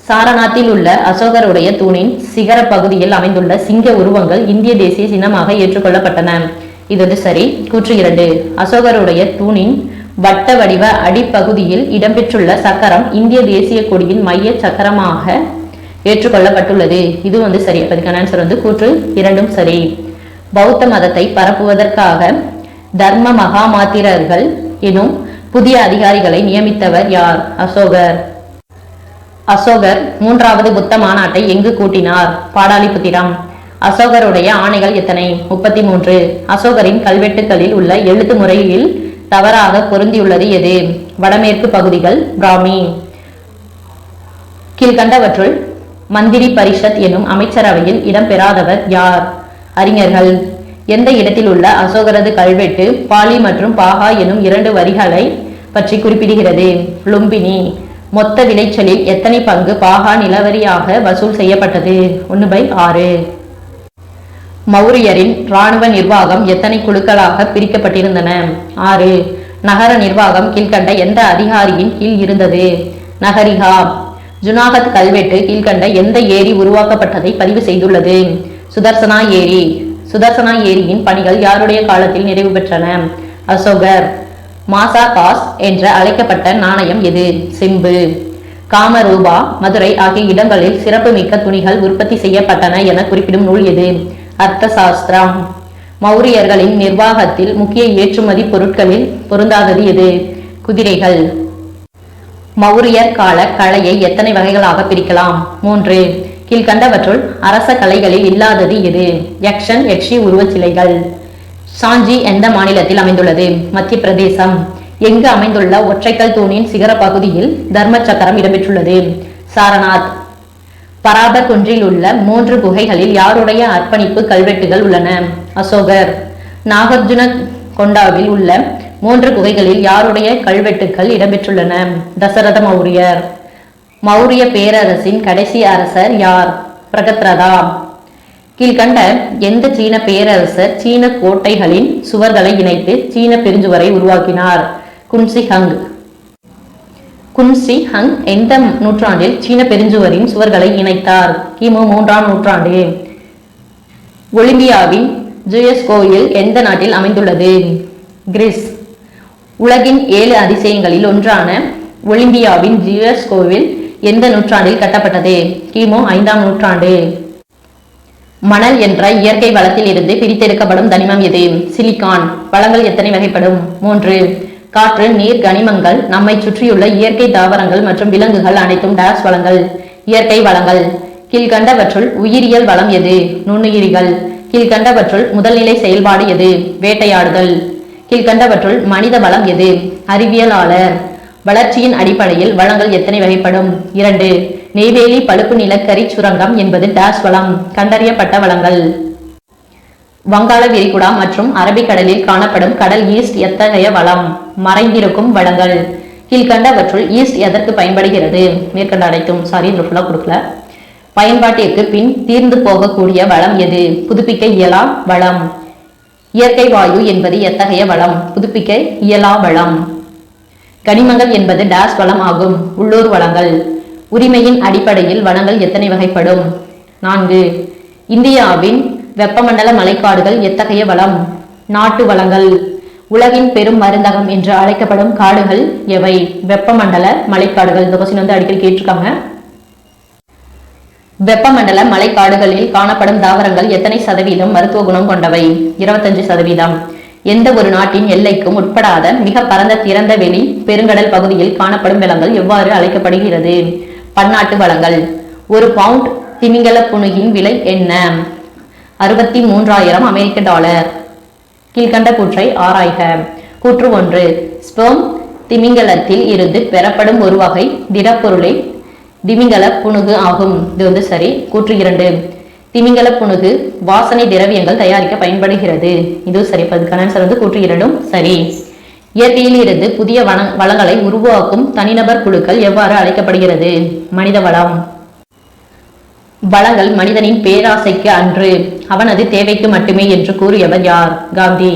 சாரநாத்தில் உள்ள அசோகருடைய தூணின் சிகர பகுதியில் அமைந்துள்ள சிங்க உருவங்கள் இந்திய தேசிய சின்னமாக ஏற்றுக்கொள்ளப்பட்டன. இது சரி. கூற்று 2. அசோகருடைய தூணின் வட்ட வடிவ அடிப்பகுதியில் இடம்பெற்றுள்ள சக்கரம் இந்திய தேசிய கொடியின் மைய சக்கரமாக ஏற்றுக்கொள்ளப்பட்டுள்ளது. இது சரி. அதுக்கான ஆன்சர் கூற்று 2ம் சரி. பௌத்த மதத்தை பரப்புவதற்காக தர்ம மகாமாத்திரர்கள் எனும் புதிய அதிகாரிகளை நியமித்தவர் யார்? அசோகர். அசோகர் 3வது புத்த மாநாட்டை எங்கு கூட்டினார்? பாடாலிபுத்திரம். அசோகருடைய ஆணைகள் எத்தனை? 33. அசோகரின் கல்வெட்டுகளில் உள்ள எழுத்து முறையில் தவறாக பொருந்தியுள்ளது எது? வடமேற்கு பகுதிகள் பிராமி. கீழ்கண்டவற்றுள் மந்திரி பரிஷத் எனும் அமைச்சரவையில் இடம்பெறாதவர் யார்? அறிஞர்கள். எந்த இடத்தில் உள்ள அசோகரது கல்வெட்டு பாலி மற்றும் பாகா எனும் 2 வரிகளை பற்றி குறிப்பிடுகிறது? லும்பினி. மொத்த விளைச்சலில் எத்தனை பங்கு பாகா நிலவரியாக வசூல் செய்யப்பட்டது? 1/6. மௌரியரின் இராணுவ நிர்வாகம் எத்தனை குழுக்களாக பிரிக்கப்பட்டிருந்தன? 6. நகர நிர்வாகம் கீழ்கண்ட எந்த அதிகாரியின் கீழ் இருந்தது? நகரிகா. ஜுனாகத் கல்வெட்டு கீழ்கண்ட எந்த ஏரி உருவாக்கப்பட்டதை பதிவு செய்துள்ளது? சுதர்சனா ஏரி. சுதர்சனா ஏரியின் பணிகள் யாருடைய காலத்தில் நிறைவு பெற்றன? அசோகர். மாசா காஸ் என்று அழைக்கப்பட்ட நாணயம் எது? செம்பு. காமரூபா, மதுரை ஆகிய இடங்களில் சிறப்புமிக்க துணிகள் உற்பத்தி செய்யப்பட்டன என குறிப்பிடும் நூல் எது? அர்த்த சாஸ்திரம். மௌரியர்களின் நிர்வாகத்தில் முக்கிய ஏற்றுமதி பொருட்களில் பொருந்தாதது எது? குதிரைகள். மௌரியர் கால கலையை எத்தனை வகைகளாக பிரிக்கலாம்? 3. கீழ்கண்டவற்றுள் அரச கலைகளில் இல்லாதது எது? யக்ஷன் யக்ஷி உருவச்சிலைகள். சாஞ்சி எந்த மாநிலத்தில் அமைந்துள்ளது? மத்திய பிரதேசம். எங்கு அமைந்துள்ள ஒற்றைக்கல் தூணின் சிகர பகுதியில் தர்ம சக்கரம் இடம்பெற்றுள்ளது? சாரநாத். பராபர் குன்றில் உள்ள 3 குகைகளில் யாருடைய அர்ப்பணிப்பு கல்வெட்டுகள் உள்ளன? அசோகர். நாகார்ஜுன கொண்டாவில் உள்ள 3 குகைகளில் யாருடைய கல்வெட்டுகள் இடம்பெற்றுள்ளன? தசரத மௌரியர். மௌரிய பேரரசின் கடைசி அரசர் யார்? பிரகத்ரதா. கீழ்கண்ட எந்த சீன பேரரசர் சீன கோட்டைகளின் சுவர்களை இணைத்து சீன பெருஞ்சுவரை உருவாக்கினார்? குன்சி ஹங். குன்சி ஹங் எந்த நூற்றாண்டில் சீன பெருஞ்சுவரின் சுவர்களை இணைத்தார்? கிமு 3ஆம் நூற்றாண்டு. ஒலிம்பியாவின் ஜூயஸ் கோயில் எந்த நாட்டில் அமைந்துள்ளது? கிரீஸ். உலகின் 7 அதிசயங்களில் ஒன்றான ஒலிம்பியாவின் ஜூயஸ் கோவில் எந்த நூற்றாண்டில் கட்டப்பட்டது? கிமு 5ஆம் நூற்றாண்டு. மணல் என்ற இயற்கை வளத்தில் இருந்து பிரித்தெடுக்கப்படும் தனிமம் எது? சிலிக்கான். வளங்கள் எத்தனை வகைப்படும்? 3. காற்று, நீர், கனிமங்கள், நம்மை சுற்றியுள்ள இயற்கை தாவரங்கள் மற்றும் விலங்குகள் அனைத்தும் டேஸ் வளங்கள். இயற்கை வளங்கள். கீழ்கண்டவற்றுள் உயிரியல் வளம் எது? நுண்ணுயிரிகள். கீழ்கண்டவற்றுள் முதல்நிலை செயல்பாடு எது? வேட்டையாடுதல். கீழ்கண்டவற்றுள் மனித வளம் எது? அறிவியலாளர். வளர்ச்சியின் அடிப்படையில் வளங்கள் எத்தனை வகைப்படும்? 2. நெய்வேலி பழுப்பு நிலக்கரி சுரங்கம் என்பது டேஸ் வளம். கண்டறியப்பட்ட வளங்கள். வங்காள விரிகுடா மற்றும் அரபிக்கடலில் காணப்படும் கடல் ஈஸ்ட் எத்தகைய வளம்? மறைந்திருக்கும் வளங்கள். கீழ்கண்டவற்றுள் ஈஸ்ட் எதற்கு பயன்படுகிறது? மேற்கண்ட அனைத்தும். இதுல ஃபுல்லா கொடுக்கல. பயன்பாட்டிற்கு பின் தீர்ந்து போகக்கூடிய வளம் எது? புதுப்பிக்க இயலா வளம். இயற்கை வாயு என்பது எத்தகைய வளம்? புதுப்பிக்க இயலா வளம். கனிமங்கள் என்பது டேஸ் வளம் ஆகும். உள்ளூர் வளங்கள். உரிமையின் அடிப்படையில் வளங்கள் எத்தனை வகைப்படும்? 4. இந்தியாவின் வெப்பமண்டல மலைக்காடுகள் எத்தகைய வளம்? நாட்டு வளங்கள். உலகின் பெரும் மருந்தகம் என்று அழைக்கப்படும் காடுகள் எவை? வெப்பமண்டல மலைக்காடுகள். இந்த கொஸ்டின் அடிக்கடி கேட்டிருக்காங்க. வெப்பமண்டல மலைக்காடுகளில் காணப்படும் தாவரங்கள் எத்தனை சதவீதம் மருத்துவ குணம் கொண்டவை? 25%. எந்த ஒரு நாட்டின் எல்லைக்கும் உட்படாத மிக பரந்த திறந்த வெளி பெருங்கடல் பகுதியில் காணப்படும் வளங்கள் எவ்வாறு அழைக்கப்படுகிறது? பன்னாட்டு வளங்கள். ஒரு பவுண்ட் திமிங்கல புனுகின் விலை என்ன? 63,000 அமெரிக்க டாலர். கீழ்கண்ட கூற்றை ஆராய்க. கூற்று 1. ஸ்பெர்ம் திமிங்கலத்தில் இருந்து பெறப்படும் ஒரு வகை திடப்பொருளை திமிங்கல புனுகு ஆகும். இது சரி. கூற்று 2. திமிங்கல புனுகு வாசனை திரவியங்கள் தயாரிக்க பயன்படுகிறது. இது சரி. கூற்று 2 சரி. இயற்கையில் இருந்து புதிய வளங்களை உருவாக்கும் தனிநபர் குழுக்கள் எவ்வாறு அழைக்கப்படுகிறது? மனித வளம். வளங்கள் மனிதனின் பேராசைக்கு அன்று, அவனது தேவைக்கு மட்டுமே என்று கூறியவர் யார்? காந்தி.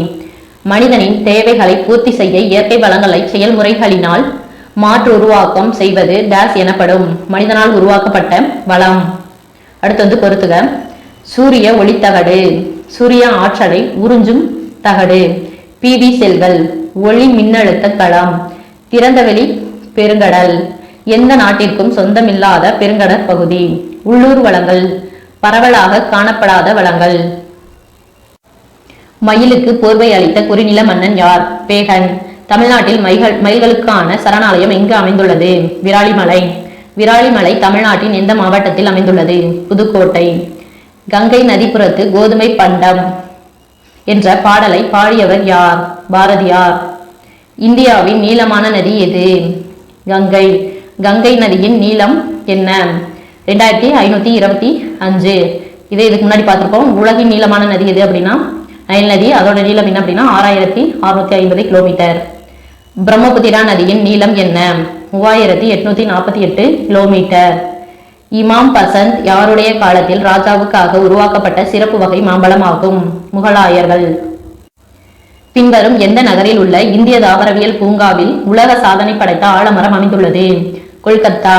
மனிதனின் தேவைகளை பூர்த்தி செய்ய இயற்கை வளங்களை செயல்முறைகளினால் மாற்று உருவாக்கம் செய்வது டேஸ் எனப்படும். மனிதனால் உருவாக்கப்பட்ட வளம். அடுத்து பொறுத்துக. சூரிய ஒளித்தகடு. சூரிய ஆற்றலை உறிஞ்சும் தகடு. PV செல்கள். ஒளி மின்னழுத்த களம். திறந்தவெளி பெருங்கடல். எந்த நாட்டிற்கும் சொந்தமில்லாத பெருங்கடற் பகுதி. உள்ளூர் வளங்கள். பரவலாக காணப்படாத வளங்கள். மயிலுக்கு போர்வை அளித்த குறுநில மன்னன் யார்? பேகன். தமிழ்நாட்டில் மயில்களுக்கான சரணாலயம் எங்கு அமைந்துள்ளது? விராலிமலை. விராலிமலை தமிழ்நாட்டின் எந்த மாவட்டத்தில் அமைந்துள்ளது? புதுக்கோட்டை. கங்கை நதிப்புறத்து கோதுமை பண்டம் என்ற பாடலை பாடியவர் யார்? பாரதியார். இந்தியாவின் நீளமான நதி எது? கங்கை. கங்கை நதியின் நீளம் என்ன? 2525. இதுக்கு முன்னாடி பார்த்திருப்போம். உலகின் நீளமான நதி எது அப்படின்னா நைல் நதி. அதோட நீளம் என்ன அப்படின்னா 6650 கிலோமீட்டர். பிரம்மபுத்திரா நதியின் நீளம் என்ன? 3848 கிலோமீட்டர். இமாம் பசந்த் யாருடைய காலத்தில் ராஜாவுக்காக உருவாக்கப்பட்ட சிறப்பு வகை மாம்பழம் ஆகும்? முகலாயர்கள். பின்வரும் எந்த நகரில் உள்ள இந்திய தாவரவியல் பூங்காவில் உலக சாதனை படைத்த ஆலமரம் அமைந்துள்ளது? கொல்கத்தா.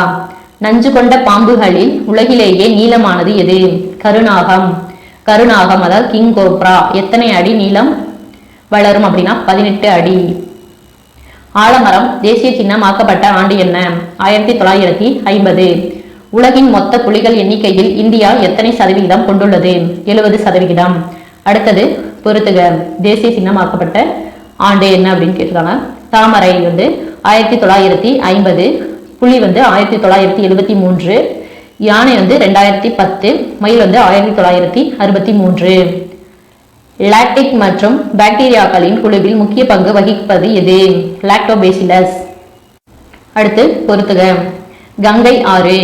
நஞ்சு கொண்ட பாம்புகளில் உலகிலேயே நீளமானது எது? கருநாகம். கருநாகம் அதாவது கிங் கோப்ரா எத்தனை அடி நீளம் வளரும் அப்படின்னா 18 அடி. ஆலமரம் தேசிய சின்னமாக்கப்பட்ட ஆண்டு என்ன? 1950. உலகின் மொத்த புலிகள் எண்ணிக்கையில் இந்தியா எத்தனை சதவிகிதம் கொண்டுள்ளது? 70%. அடுத்தது பொறுத்துக. தேசிய சின்னமாக்கப்பட்ட ஆண்டு என்ன அப்படின்னு கேட்டிருக்காங்க. தாமரை 1950, புலி 1973, யானை 2010, மயில் 1963. லாக்டிக் மற்றும் பாக்டீரியாக்களின் குழுவில் முக்கிய பங்கு வகிப்பது எது? லாக்டோபேசிலஸ். அடுத்து பொறுத்துக. கங்கை ஆறு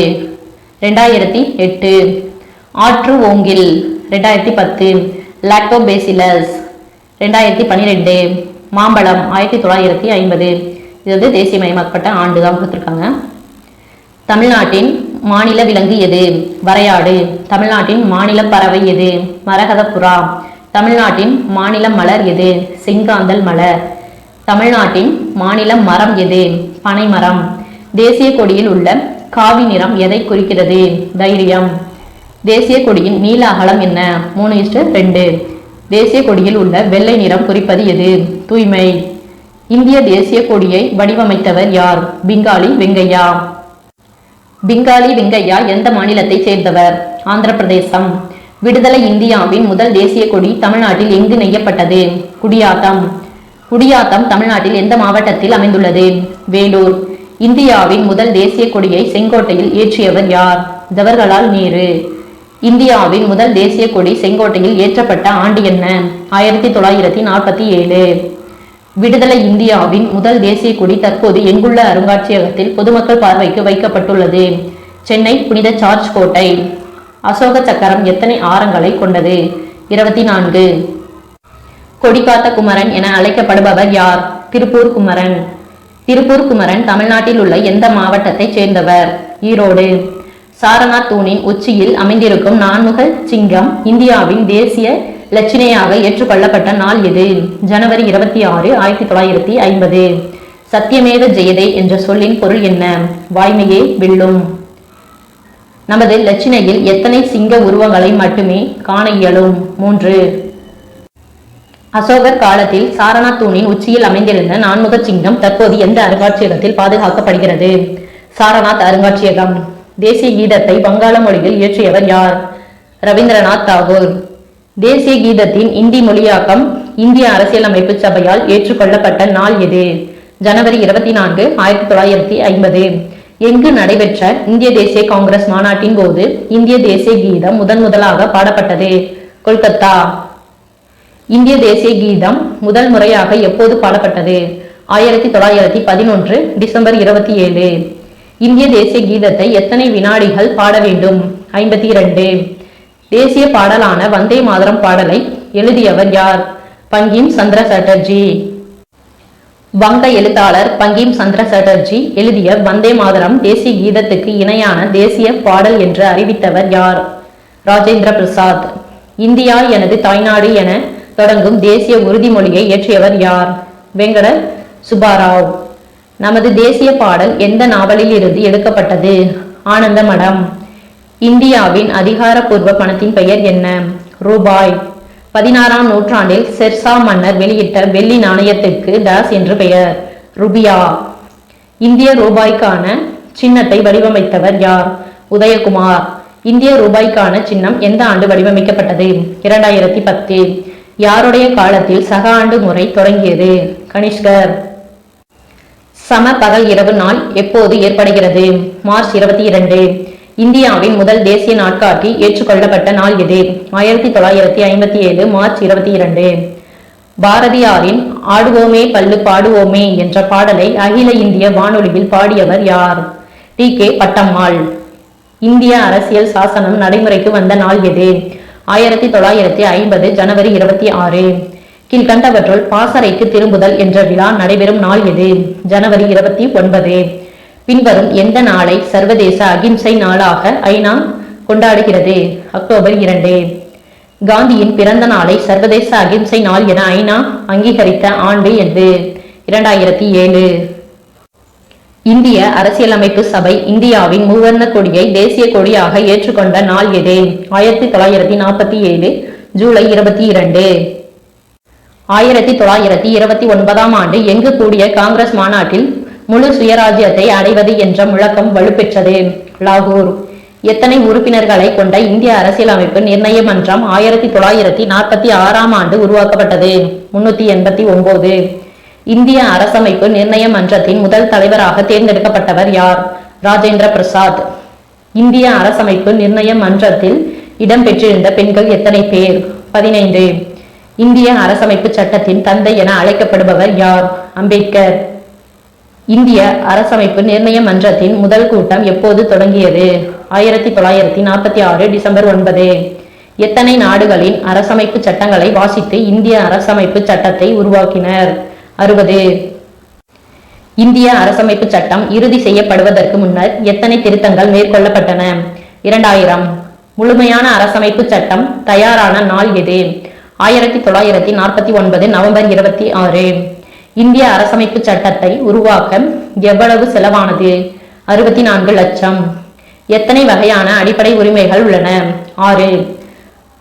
2008, ஆற்று ஓங்கில் 2010, லாக்டோபேசிலஸ் 2012, மாம்பழம் 1950. இது தேசியமயமாக்கப்பட்ட ஆண்டு தான் கொடுத்துருக்காங்க. தமிழ்நாட்டின் மாநில விலங்கு எது? வரையாடு. தமிழ்நாட்டின் மாநில பறவை எது? மரகத புறா. தமிழ்நாட்டின் மாநில மலர் எது? செங்காந்தல் மலர். தமிழ்நாட்டின் மாநில மரம் எது? பனை மரம். தேசிய கொடியில் உள்ள காவி நிறம் எதை குறிக்கிறது? தைரியம். தேசிய கொடியின் நீல அகலம் என்ன? 3:2. தேசிய கொடியில் உள்ள வெள்ளை நிறம் குறிப்பது எது? தூய்மை. இந்திய தேசிய கொடியை வடிவமைத்தவர் யார்? பிங்காலி வெங்கையா. பிங்காலி வெங்கையா எந்த மாநிலத்தை சேர்ந்தவர்? ஆந்திர பிரதேசம். விடுதலை இந்தியாவின் முதல் தேசிய கொடி தமிழ்நாட்டில் எங்கு நெய்யப்பட்டது? குடியாத்தம். குடியாத்தம் தமிழ்நாட்டில் எந்த மாவட்டத்தில் அமைந்துள்ளது? வேலூர். இந்தியாவின் முதல் தேசிய கொடியை செங்கோட்டையில் ஏற்றியவர் யார்? ஜவஹர்லால் நேரு. இந்தியாவின் முதல் தேசிய கொடி செங்கோட்டையில் ஏற்றப்பட்ட ஆண்டு என்ன? 1947. விடுதலை இந்தியாவின் முதல் தேசிய கொடி தற்போது எங்குள்ள அருங்காட்சியகத்தில் பொதுமக்கள் பார்வைக்கு வைக்கப்பட்டுள்ளது? சென்னை புனித ஜார்ஜ் கோட்டை. அசோக சக்கரம் எத்தனை ஆரங்களை கொண்டது? 24. கொடிகாத்த குமரன் என அழைக்கப்படுபவர் யார்? திருப்பூர் குமரன். திருப்பூர் குமரன் தமிழ்நாட்டில் உள்ள எந்த மாவட்டத்தை சேர்ந்தவர்? ஈரோடு. சாரநாத் தூணின் உச்சியில் அமைந்திருக்கும் நான்முக சிங்கம் இந்தியாவின் தேசிய இலச்சினையாக ஏற்றுக்கொள்ளப்பட்ட நாள் எது? ஜனவரி 26, 1950. சத்தியமேவ ஜெயதே என்ற சொல்லின் பொருள் என்ன? வாய்மையே வெல்லும். நமது இலச்சினையில் எத்தனை சிங்க உருவங்களை மட்டுமே காண இயலும்? 3. அசோகர் காலத்தில் சாரநாத் தூணின் உச்சியில் அமைந்திருந்த நான்முக சிங்கம் தற்போது எந்த அருங்காட்சியகத்தில் பாதுகாக்கப்படுகிறது? சாரநாத் அருங்காட்சியகம். தேசிய கீதத்தை வங்காள மொழியில் இயற்றியவர் யார்? ரவீந்திரநாத் தாகூர். தேசிய கீதத்தின் இந்தி மொழியாக்கம் இந்திய அரசியலமைப்பு சபையால் ஏற்றுக்கொள்ளப்பட்ட நாள் எது? ஜனவரி 24, 1950. எங்கு நடைபெற்ற இந்திய தேசிய காங்கிரஸ் மாநாட்டின் போது இந்திய தேசிய கீதம் முதலாக பாடப்பட்டது? கொல்கத்தா. இந்திய தேசிய கீதம் முதல் முறையாக எப்போது பாடப்பட்டது? 1911, டிசம்பர் 27. இந்திய தேசிய கீதத்தை எத்தனை வினாடிகள் பாட வேண்டும்? 52. தேசிய பாடலான வந்தே மாதரம் பாடலை எழுதியவர் யார்? பங்கிம் சந்திர சாட்டர்ஜி. வங்க எழுத்தாளர் பங்கிம் சந்திர சாட்டர்ஜி எழுதிய வந்தே மாதரம் தேசிய கீதத்துக்கு இணையான தேசிய பாடல் என்று அறிவித்தவர் யார்? ராஜேந்திர பிரசாத். இந்தியா எனது தாய்நாடு என தொடங்கும் தேசிய உறுதிமொழியை இயற்றியவர் யார்? வெங்கட சுப்பாராவ். நமது தேசிய பாடல் எந்த நாவலில் இருந்து எடுக்கப்பட்டது? ஆனந்த மடம். இந்தியாவின் அதிகாரப்பூர்வ பணத்தின் பெயர் என்ன? ரூபாய். 16ஆம் நூற்றாண்டில் ஷெர்ஷா மன்னர் வெளியிட்ட வெள்ளி நாணயத்துக்கு டாஸ் என்று பெயர்? ருபியா. இந்திய ரூபாய்க்கான சின்னத்தை வடிவமைத்தவர் யார்? உதயகுமார். இந்திய ரூபாய்க்கான சின்னம் எந்த ஆண்டு வடிவமைக்கப்பட்டது? 2010. யாருடைய காலத்தில் சக ஆண்டு முறை தொடங்கியது? கனிஷ்கர். சம பகல் இரவு நாள் எப்போது ஏற்படுகிறது? மார்ச் 22. இந்தியாவின் முதல் தேசிய நாட்காட்டி ஏற்றுக்கொள்ளப்பட்ட நாள் எது? 1957, மார்ச் 22. பாரதியாரின் ஆடுவோமே பல்லு பாடுவோமே என்ற பாடலை அகில இந்திய வானொலியில் பாடியவர் யார்? டி.கே. பட்டம்மாள். இந்திய அரசியல் சாசனம் நடைமுறைக்கு வந்த நாள் எது? 1950, ஜனவரி 26. கீழ்கண்டவற்றுள் பாசறைக்கு திரும்புதல் என்ற விழா நடைபெறும் நாள் எது? ஜனவரி 29. பின்வரும் எந்த நாளை சர்வதேச அகிம்சை நாளாக ஐநா கொண்டாடுகிறது? அக்டோபர் 2. காந்தியின் பிறந்த நாளை சர்வதேச அகிம்சை நாள் என ஐநா அங்கீகரித்த ஆண்டு எது? 2007. இந்திய அரசியலமைப்பு சபை இந்தியாவின் மூவர்ண கொடியை தேசிய கொடியாக ஏற்றுக்கொண்ட நாள் எது? 1947, ஜூலை 22. 1929ஆம் ஆண்டு எங்கு கூடிய காங்கிரஸ் மாநாட்டில் முழு சுயராஜ்யத்தை அடைவது என்ற முழக்கம் வலுப்பெற்றது? லாகூர். எத்தனை உறுப்பினர்களை கொண்ட இந்திய அரசியலமைப்பு நிர்ணய மன்றம் 1946ஆம் ஆண்டு உருவாக்கப்பட்டது? 389. இந்திய அரசமைப்பு நிர்ணய மன்றத்தின் முதல் தலைவராக தேர்ந்தெடுக்கப்பட்டவர் யார்? ராஜேந்திர பிரசாத். இந்திய அரசமைப்பு நிர்ணய மன்றத்தில் இடம்பெற்றிருந்த பெண்கள் எத்தனை பேர்? 15. இந்திய அரசமைப்பு சட்டத்தின் தந்தை என அழைக்கப்படுபவர் யார்? அம்பேத்கர். இந்திய அரசமைப்பு நிர்ணய மன்றத்தின் முதல் கூட்டம் எப்போது தொடங்கியது? 1946, டிசம்பர் 9. எத்தனை நாடுகளின் அரசமைப்பு சட்டங்களை வாசித்து இந்திய அரசமைப்பு சட்டத்தை உருவாக்கினர்? 60. இந்திய அரசமைப்பு சட்டம் இறுதி செய்யப்படுவதற்கு முன்னர் எத்தனை திருத்தங்கள் மேற்கொள்ளப்பட்டன? 2000. முழுமையான அரசமைப்பு சட்டம் தயாரான நாள் எது? 1949, நவம்பர் 26. இந்திய அரசமைப்பு சட்டத்தை உருவாக்க எவ்வளவு செலவானது? 64 லட்சம். எத்தனை வகையான அடிப்படை உரிமைகள் உள்ளன? 6.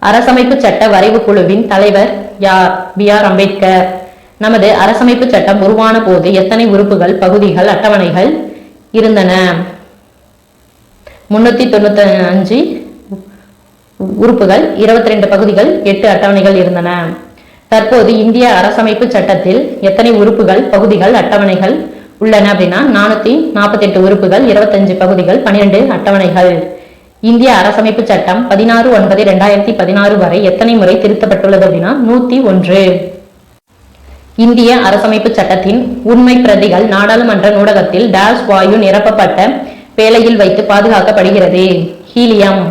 அரசமைப்பு சட்ட வரைவு குழுவின் தலைவர் யார்? B.R. அம்பேத்கர். நமது அரசமைப்பு சட்டம் உருவான போது எத்தனை உறுப்புகள், பகுதிகள், அட்டவணைகள் இருந்தன? 395 உறுப்புகள், 22 பகுதிகள், 8 அட்டவணைகள் இருந்தன. தற்போது இந்திய அரசமைப்பு சட்டத்தில் எத்தனை உறுப்புகள், பகுதிகள், அட்டவணைகள் உள்ளன அப்படின்னா 448 உறுப்புகள், 25 பகுதிகள், 12 அட்டவணைகள். இந்திய அரசமைப்பு சட்டம் 16/9/2016 வரை எத்தனை முறை திருத்தப்பட்டுள்ளது அப்படின்னா 101. இந்திய அரசமைப்பு சட்டத்தின் உண்மை பிரதிகள் நாடாளுமன்ற நூலகத்தில் டேஷ் வாயு நிரப்பப்பட்ட பேழையில் வைத்து பாதுகாக்கப்படுகிறது. ஹீலியம்.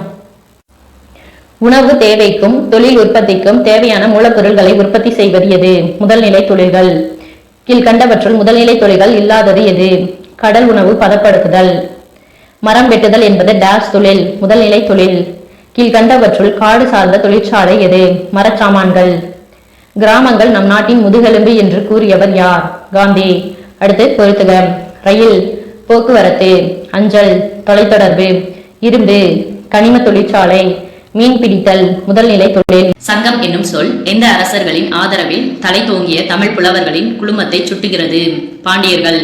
உணவு தேவைக்கும் தொழில் உற்பத்திக்கும் தேவையான மூலப்பொருள்களை உற்பத்தி செய்வது எது? முதல்நிலை தொழில்கள். கீழ்கண்டவற்றுள் முதல்நிலை தொழில்கள் இல்லாதது எது? கடல் உணவு பதப்படுத்துதல். மரம் வெட்டுதல் என்பது டேஷ் தொழில், முதல்நிலை தொழில். கீழ்கண்டவற்றுள் காடு சார்ந்த தொழிற்சாலை எது? மரச்சாமான்கள். கிராமங்கள் நம் நாட்டின் முதுகெலும்பு என்று கூறியவர் யார்? காந்தி. அடுத்து பொறுத்துக. ரயில், போக்குவரத்து, அஞ்சல், தொலைத்தொடர்பு, இரும்பு, கனிம தொழிற்சாலை, மீன் பிடித்தல், முதல்நிலை தொழில். சங்கம் என்னும் சொல் எந்த அரசர்களின் ஆதரவில் தலை தோங்கிய தமிழ் புலவர்களின் குழுமத்தை சுட்டுகிறது? பாண்டியர்கள்.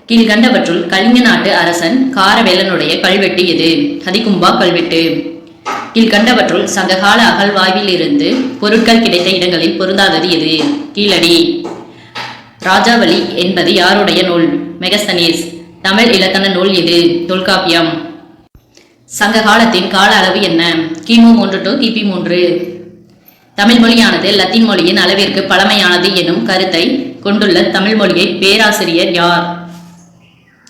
கீழ்கண்டவற்றுள் கலிங்க நாட்டு அரசன் காரவேலனுடைய கல்வெட்டு எது? ஹதிகும்பா கல்வெட்டு. கீழ்கண்டவற்றுள் சங்ககால அகழ்வாய்வில் இருந்து பொருட்கள் கிடைத்த இடங்களில் பொருந்தாதது எது? கீழடி. ராஜாவளி என்பது யாருடைய நூல்? மெகஸ்தனீஸ். தமிழ் இலக்கண நூல் எது? தொல்காப்பியம். சங்க காலத்தின் கால அளவு என்ன? கிமு 3 to கிபி 3. தமிழ் மொழியானது லத்தீன் மொழியின் அளவிற்கு பழமையானது எனும் கருத்தை கொண்டுள்ள தமிழ் மொழியை பேராசிரியர் யார்?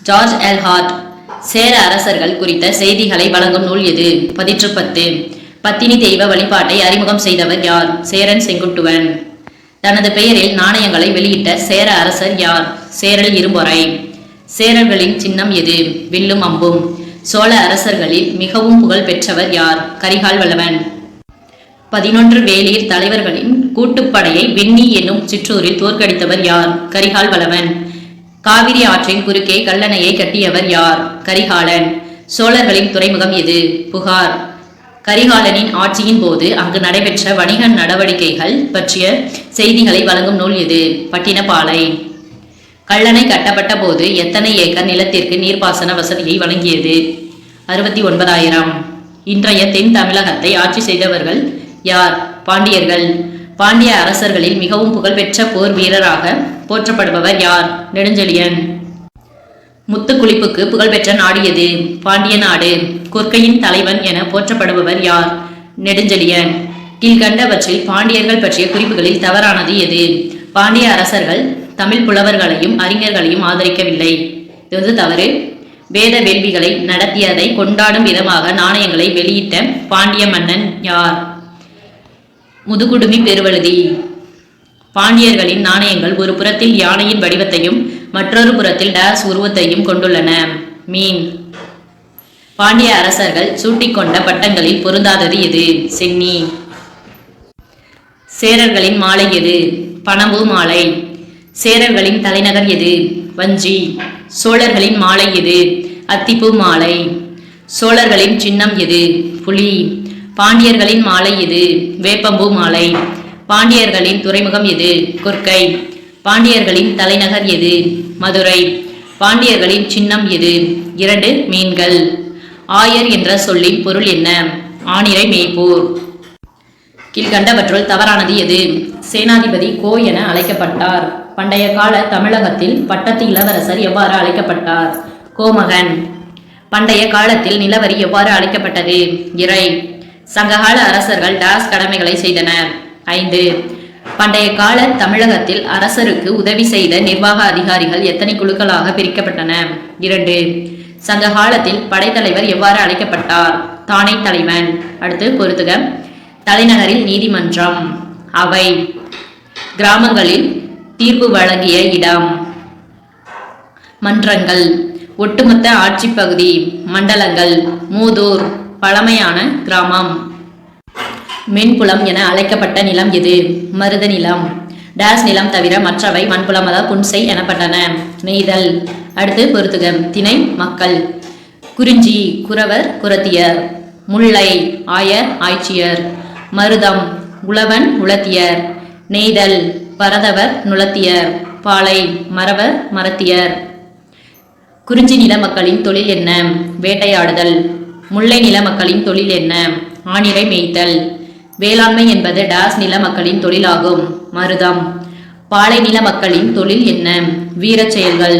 George L heart. சேர அரசர்கள் குறித்த செய்திகளை வழங்கும் நூல் எது? பதிற்று 10. பத்தினி தெய்வ வழிபாட்டை அறிமுகம் செய்தவர் யார்? சேரன் செங்குட்டுவன். தனது பெயரில் நாணயங்களை வெளியிட்ட சேர அரசர் யார்? சேரல் இரும்பொறை. சேரர்களின் சின்னம் எது? வில்லும் அம்பும். சோழ அரசர்களில் மிகவும் புகழ் பெற்றவர் யார்? கரிகால் வளவன். 11 வேளிர் தலைவர்களின் கூட்டுப்படையை வெண்ணி என்னும் சிற்றூரில் தோற்கடித்தவர் யார்? கரிகால் வளவன். காவிரி ஆற்றின் குறுக்கே கல்லணையை கட்டியவர் யார்? கரிகாலன். சோழர்களின் துறைமுகம் எது? புகார். கரிகாலனின் ஆட்சியின் போது அங்கு நடைபெற்ற வணிக நடவடிக்கைகள் பற்றிய செய்திகளை வழங்கும் நூல் எது? பட்டினப்பாலை. கல்லணை கட்டப்பட்ட போது எத்தனை ஏக்கர் நிலத்திற்கு நீர்ப்பாசன வசதியை வழங்கியது? 69,000. இன்றைய தென் தமிழகத்தை ஆட்சி செய்தவர்கள் யார்? பாண்டியர்கள். பாண்டிய அரசர்களில் மிகவும் புகழ்பெற்ற போர் வீரராக போற்றப்படுபவர் யார்? நெடுஞ்செழியன். முத்துக்குளிப்புக்கு புகழ்பெற்ற நாடு எது? பாண்டிய நாடு. கொற்கையின் தலைவன் என போற்றப்படுபவர் யார்? நெடுஞ்செழியன். கீழ்கண்டவற்றில் பாண்டியர்கள் பற்றிய குறிப்புகளில் தவறானது எது? பாண்டிய அரசர்கள் தமிழ் புலவர்களையும் அறிஞர்களையும் ஆதரிக்கவில்லை. இது தவறு. வேத வேள்விகளை நடத்தியதை கொண்டாடும் விதமாக நாணயங்களை வெளியிட்ட பாண்டிய மன்னன் யார்? முதுகுடுமி பெருவழுதி. பாண்டியர்களின் நாணயங்கள் ஒரு புறத்தில் யானையின் வடிவத்தையும் மற்றொரு புறத்தில் டேஸ் உருவத்தையும் கொண்டுள்ளன. மீன். பாண்டிய அரசர்கள் சூட்டிக்கொண்ட பட்டங்களில் பொருந்தாதது எது? சென்னி. சேரர்களின் மாலை எது? பனம்பூ மாலை. சேரர்களின் தலைநகர் எது? வஞ்சி. சோழர்களின் மாலை எது? அத்திப்பூ மாலை. சோழர்களின் சின்னம் எது? புலி. பாண்டியர்களின் மாலை எது? வேப்பம்பூ மாலை. பாண்டியர்களின் துறைமுகம் எது? கொற்கை. பாண்டியர்களின் தலைநகர் எது? மதுரை. பாண்டியர்களின் சின்னம் எது? 2 மீன்கள். ஆயர் என்ற சொல்லின் பொருள் என்ன? ஆணிரை மேய்ப்போர். கீழ்கண்டவற்றுள் தவறானது எது? சேனாதிபதி கோ என அழைக்கப்பட்டார். பண்டைய கால தமிழகத்தில் பட்டத்து இளவரசர் எவ்வாறு அழைக்கப்பட்டார்? கோமகன். பண்டைய காலத்தில் நிலவரி எவ்வாறு அழைக்கப்பட்டது? இறை. சங்ககால அரசர்கள் டாஸ் கடமைகளை செய்தனர். 5. பண்டைய கால தமிழகத்தில் அரசருக்கு உதவி செய்த நிர்வாக அதிகாரிகள் எத்தனை குழுக்களாக பிரிக்கப்பட்டன? 2. சங்க காலத்தில் படைத்தலைவர் எவ்வாறு அழைக்கப்பட்டார்? தானை தலைவன். அடுத்து பொறுத்துக. தலைநகரில் நீதிமன்றம். அவை. கிராமங்களில் தீர்ப்பு வழங்கிய இடம். மன்றங்கள். ஒட்டுமொத்த ஆட்சி பகுதி. மண்டலங்கள். மூதூர் பழமையான கிராமம். மென்புலம் என அழைக்கப்பட்ட நிலம் எது? மருத நிலம். டேஸ் நிலம் தவிர மற்றவை மண்புலம் அதாவது புன்சை எனப்பட்டன. நெய்தல். அடுத்து பொறுத்துக. திணை மக்கள். குறிஞ்சி குறவர் குரத்தியர். முல்லை ஆயர் ஆய்ச்சியர். மருதம் உழவன் உலத்தியர். நெய்தல் பரதவர் நுளத்தியர். பாலை மறவர் மரத்தியர். குறிஞ்சி நில மக்களின் தொழில் என்ன? வேட்டையாடுதல். முல்லை நில மக்களின் தொழில் என்ன? ஆணிரை மேய்த்தல். வேளாண்மை என்பது டாஸ் நில மக்களின் தொழிலாகும். மருதம். பாலை நில மக்களின் தொழில் என்ன? வீரச் செயல்கள்.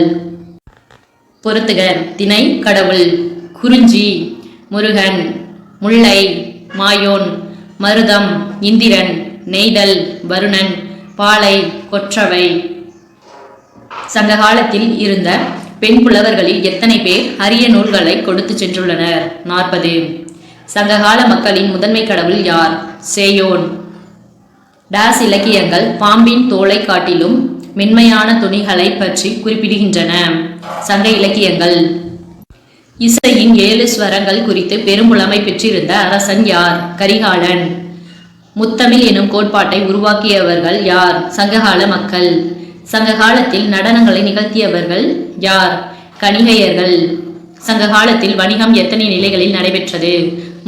பொறுத்துக. திணை கடவுள். குறிஞ்சி முருகன். முல்லை மாயோன். மருதம் இந்திரன். நெய்தல் வருணன். பாலை கொற்றவை. சங்க காலத்தில் இருந்த பெண் புலவர்களில் எத்தனை பேர் அரிய நூல்களை கொடுத்து சென்றுள்ளனர்? 40. சங்ககால மக்களின் முதன்மை கடவுள் யார்? சேயோன். டாஸ் இலக்கியங்கள் பாம்பின் தோலை காட்டிலும் மென்மையான துணிகளை பற்றி குறிப்பிடுகின்றன? சங்க இலக்கியங்கள். இசையின் 7 ஸ்வரங்கள் குறித்து பெரும்புலமை பெற்றிருந்த அரசன் யார்? கரிகாலன். முத்தமிழ் எனும் கோட்பாட்டை உருவாக்கியவர்கள் யார்? சங்ககால மக்கள். சங்க காலத்தில் நடனங்களை நிகழ்த்தியவர்கள் யார்? கணிகையர்கள். சங்க காலத்தில் வணிகம் எத்தனை நிலைகளில் நடைபெற்றது?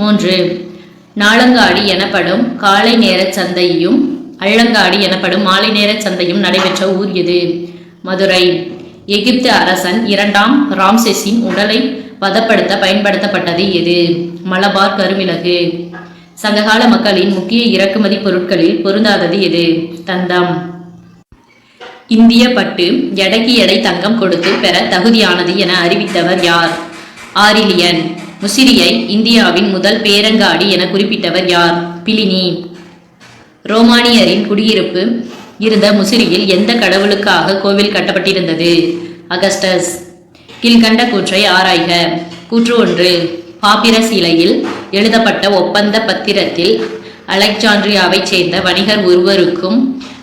3. நாளங்காடி எனப்படும் காலை நேர சந்தையும் அள்ளங்காடி எனப்படும் மாலை நேர சந்தையும் நடைபெற்ற ஊர் எது? மதுரை. எகிப்து அரசன் 2ஆம் ராம்செஸின் உடலை பதப்படுத்த பயன்படுத்தப்பட்டது எது? மலபார் கருமிளகு. சங்ககால மக்களின் முக்கிய இறக்குமதி பொருட்களில் பொருந்தாதது எது? தந்தம். இந்திய பட்டு எடைக்கு எடை தங்கம் கொடுத்து பெற தகுதியானது என அறிவித்தவர் யார்? ஆரிலியன். முசிறியை இந்தியாவின் முதல் பேரங்காடி என குறிப்பிட்டவர் யார்? பிலினி. ரோமானியரின் குடியிருப்பு இருந்த முசிறியில் எந்த கடவுளுக்காக கோவில் கட்டப்பட்டிருந்தது? அகஸ்டஸ். கீழ்கண்ட கூற்றை ஆராய்க. கூற்று 1. பாப்பிரஸ் இலையில் எழுதப்பட்ட ஒப்பந்த பத்திரத்தில் அலெக்சாண்ட்ரியாவைச் சேர்ந்த வணிகர் ஒருவருக்கும்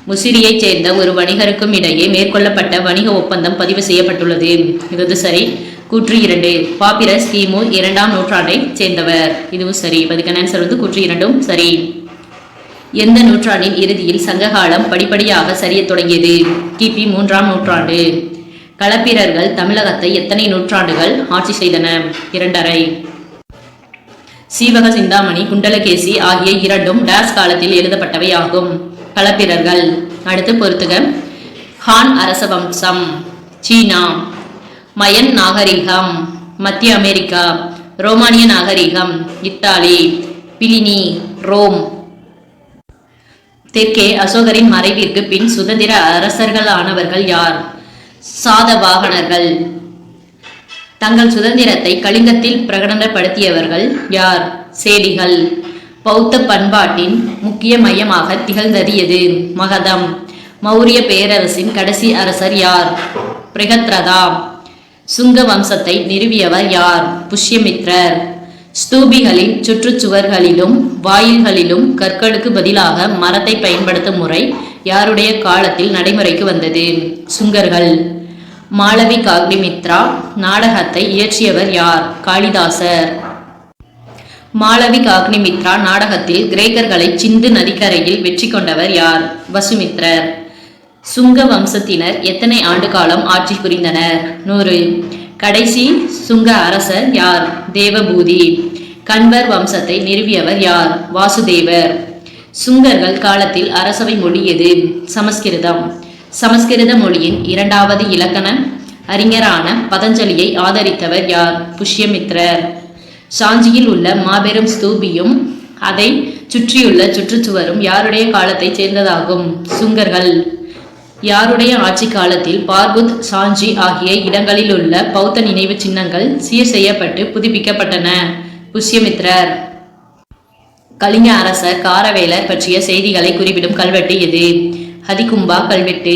முசிறியைச் சேர்ந்த ஒரு வணிகருக்கும் இடையே மேற்கொள்ளப்பட்ட வணிக ஒப்பந்தம் பதிவு செய்யப்பட்டுள்ளது. இது சரி. கூற்று 2. பாப்பிரஸ் கிமு 2ஆம் நூற்றாண்டை சேர்ந்தவர். இதுவும் சரி. அதுக்கான ஆன்சர் கூற்று 2ம் சரி. எந்த நூற்றாண்டின் இறுதியில் சங்ககாலம் படிப்படியாக சரியத் தொடங்கியது? கிபி 3ஆம் நூற்றாண்டு. களப்பிரர்கள் தமிழகத்தை எத்தனை நூற்றாண்டுகள் ஆட்சி செய்தன? 2½. சீவக சிந்தாமணி குண்டலகேசி ஆகிய இரண்டும் டாஸ் காலத்தில் எழுதப்பட்டவை ஆகும். களப்பிரர்கள். அடுத்து பொறுத்துக. ஹான் அரச வம்சம். சீனா. மயன் நாகரிகம். மத்திய அமெரிக்கா. ரோமானிய நாகரிகம். இத்தாலி. பிலினி. ரோம். தெற்கே அசோகரின் மறைவிற்கு பின் சுதந்திர அரசர்களானவர்கள் யார்? சாதவாகனர்கள். தங்கள் சுதந்திரத்தை கலிங்கத்தில் பிரகடனப்படுத்தியவர்கள் யார்? சேடிகள். பௌத்த பண்பாட்டின் முக்கிய மையமாக திகழ்ந்தது எது? மகதம். மௌரிய பேரரசின் கடைசி அரசர் யார்? பிரகத்ரதா. சுங்க வம்சத்தை நிறுவியவர் யார்? புஷ்யமித்ரர். ஸ்தூபிகளின் சுற்றுச்சுவர்களிலும் வாயில்களிலும் கற்களுக்கு பதிலாக மரத்தை பயன்படுத்தும் முறை யாருடைய காலத்தில் நடைமுறைக்கு வந்தது? சுங்கர்கள். மாளவிகாக்னிமித்ரா நாடகத்தை இயற்றியவர் யார்? காளிதாசர். மாளவிகாக்னிமித்ரா நாடகத்தில் கிரேக்கர்களை சிந்து நதிக்கரையில் வெற்றி கொண்டவர் யார்? வசுமித்ரர். சுங்க வம்சத்தினர் எத்தனை ஆண்டு காலம் ஆட்சி புரிந்தனர்? 100. கடைசி சுங்க அரசர் யார்? தேவபூதி. கண்வர் வம்சத்தை நிறுவியவர் யார்? வாசுதேவர். சுங்கர்கள் காலத்தில் அரசவை மொழி எது? சமஸ்கிருதம். சமஸ்கிருத மொழியின் 2வது இலக்கண அறிஞரான பதஞ்சலியை ஆதரித்தவர் யார்? புஷ்யமித்ரர். சாஞ்சியில் உள்ள மாபெரும் ஸ்தூபியும் அதை சுற்றியுள்ள சுற்றுச்சுவரும் யாருடைய காலத்தை சேர்ந்ததாகும்? சுங்கர்கள். யாருடைய ஆட்சி காலத்தில் பார்புத், சாஞ்சி ஆகிய இடங்களில் உள்ள பௌத்த நினைவு சின்னங்கள் சீர் செய்யப்பட்டு புதுப்பிக்கப்பட்டன? புஷ்யமித்ரர். கலிங்க அரசர் காரவேலர் பற்றிய செய்திகளை குறிப்பிடும் கல்வெட்டு எது? ஹதிகும்பா கல்வெட்டு.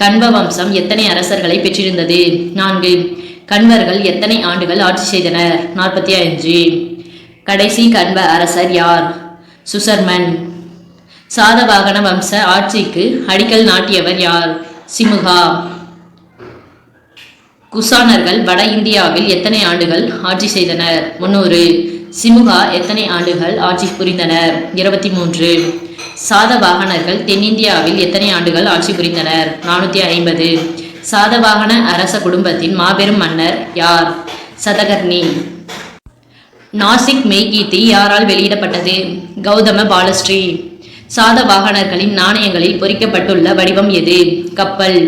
கண்வ வம்சம் எத்தனை அரசர்களை பெற்றிருந்தது? 4. கண்வர்கள் எத்தனை ஆண்டுகள் ஆட்சி செய்தனர்? 45. கடைசி கண்வ அரசர் யார்? சுசர்மன். சாதவாகன வம்ச ஆட்சிக்கு அடிக்கல் நாட்டியவர் யார்? சிமுகா. குசானர்கள் வட இந்தியாவில் எத்தனை ஆண்டுகள் ஆட்சி செய்தனர்? 300. சிமுகா எத்தனை ஆண்டுகள் ஆட்சி புரிந்தனர்? 23. சாதவாகனர்கள் தென்னிந்தியாவில் எத்தனை ஆண்டுகள் ஆட்சி புரிந்தனர்? 450. சாதவாகன அரச குடும்பத்தின் மாபெரும் மன்னர் யார்? சதகர்ணி. நாசிக் மெய்கீர்த்தி யாரால் வெளியிடப்பட்டது? கௌதம பாலஸ்ரீ. சாதவாகனர்களின் நாணயங்களில் பொறிக்கப்பட்டுள்ள வடிவம் எது? கப்பல்.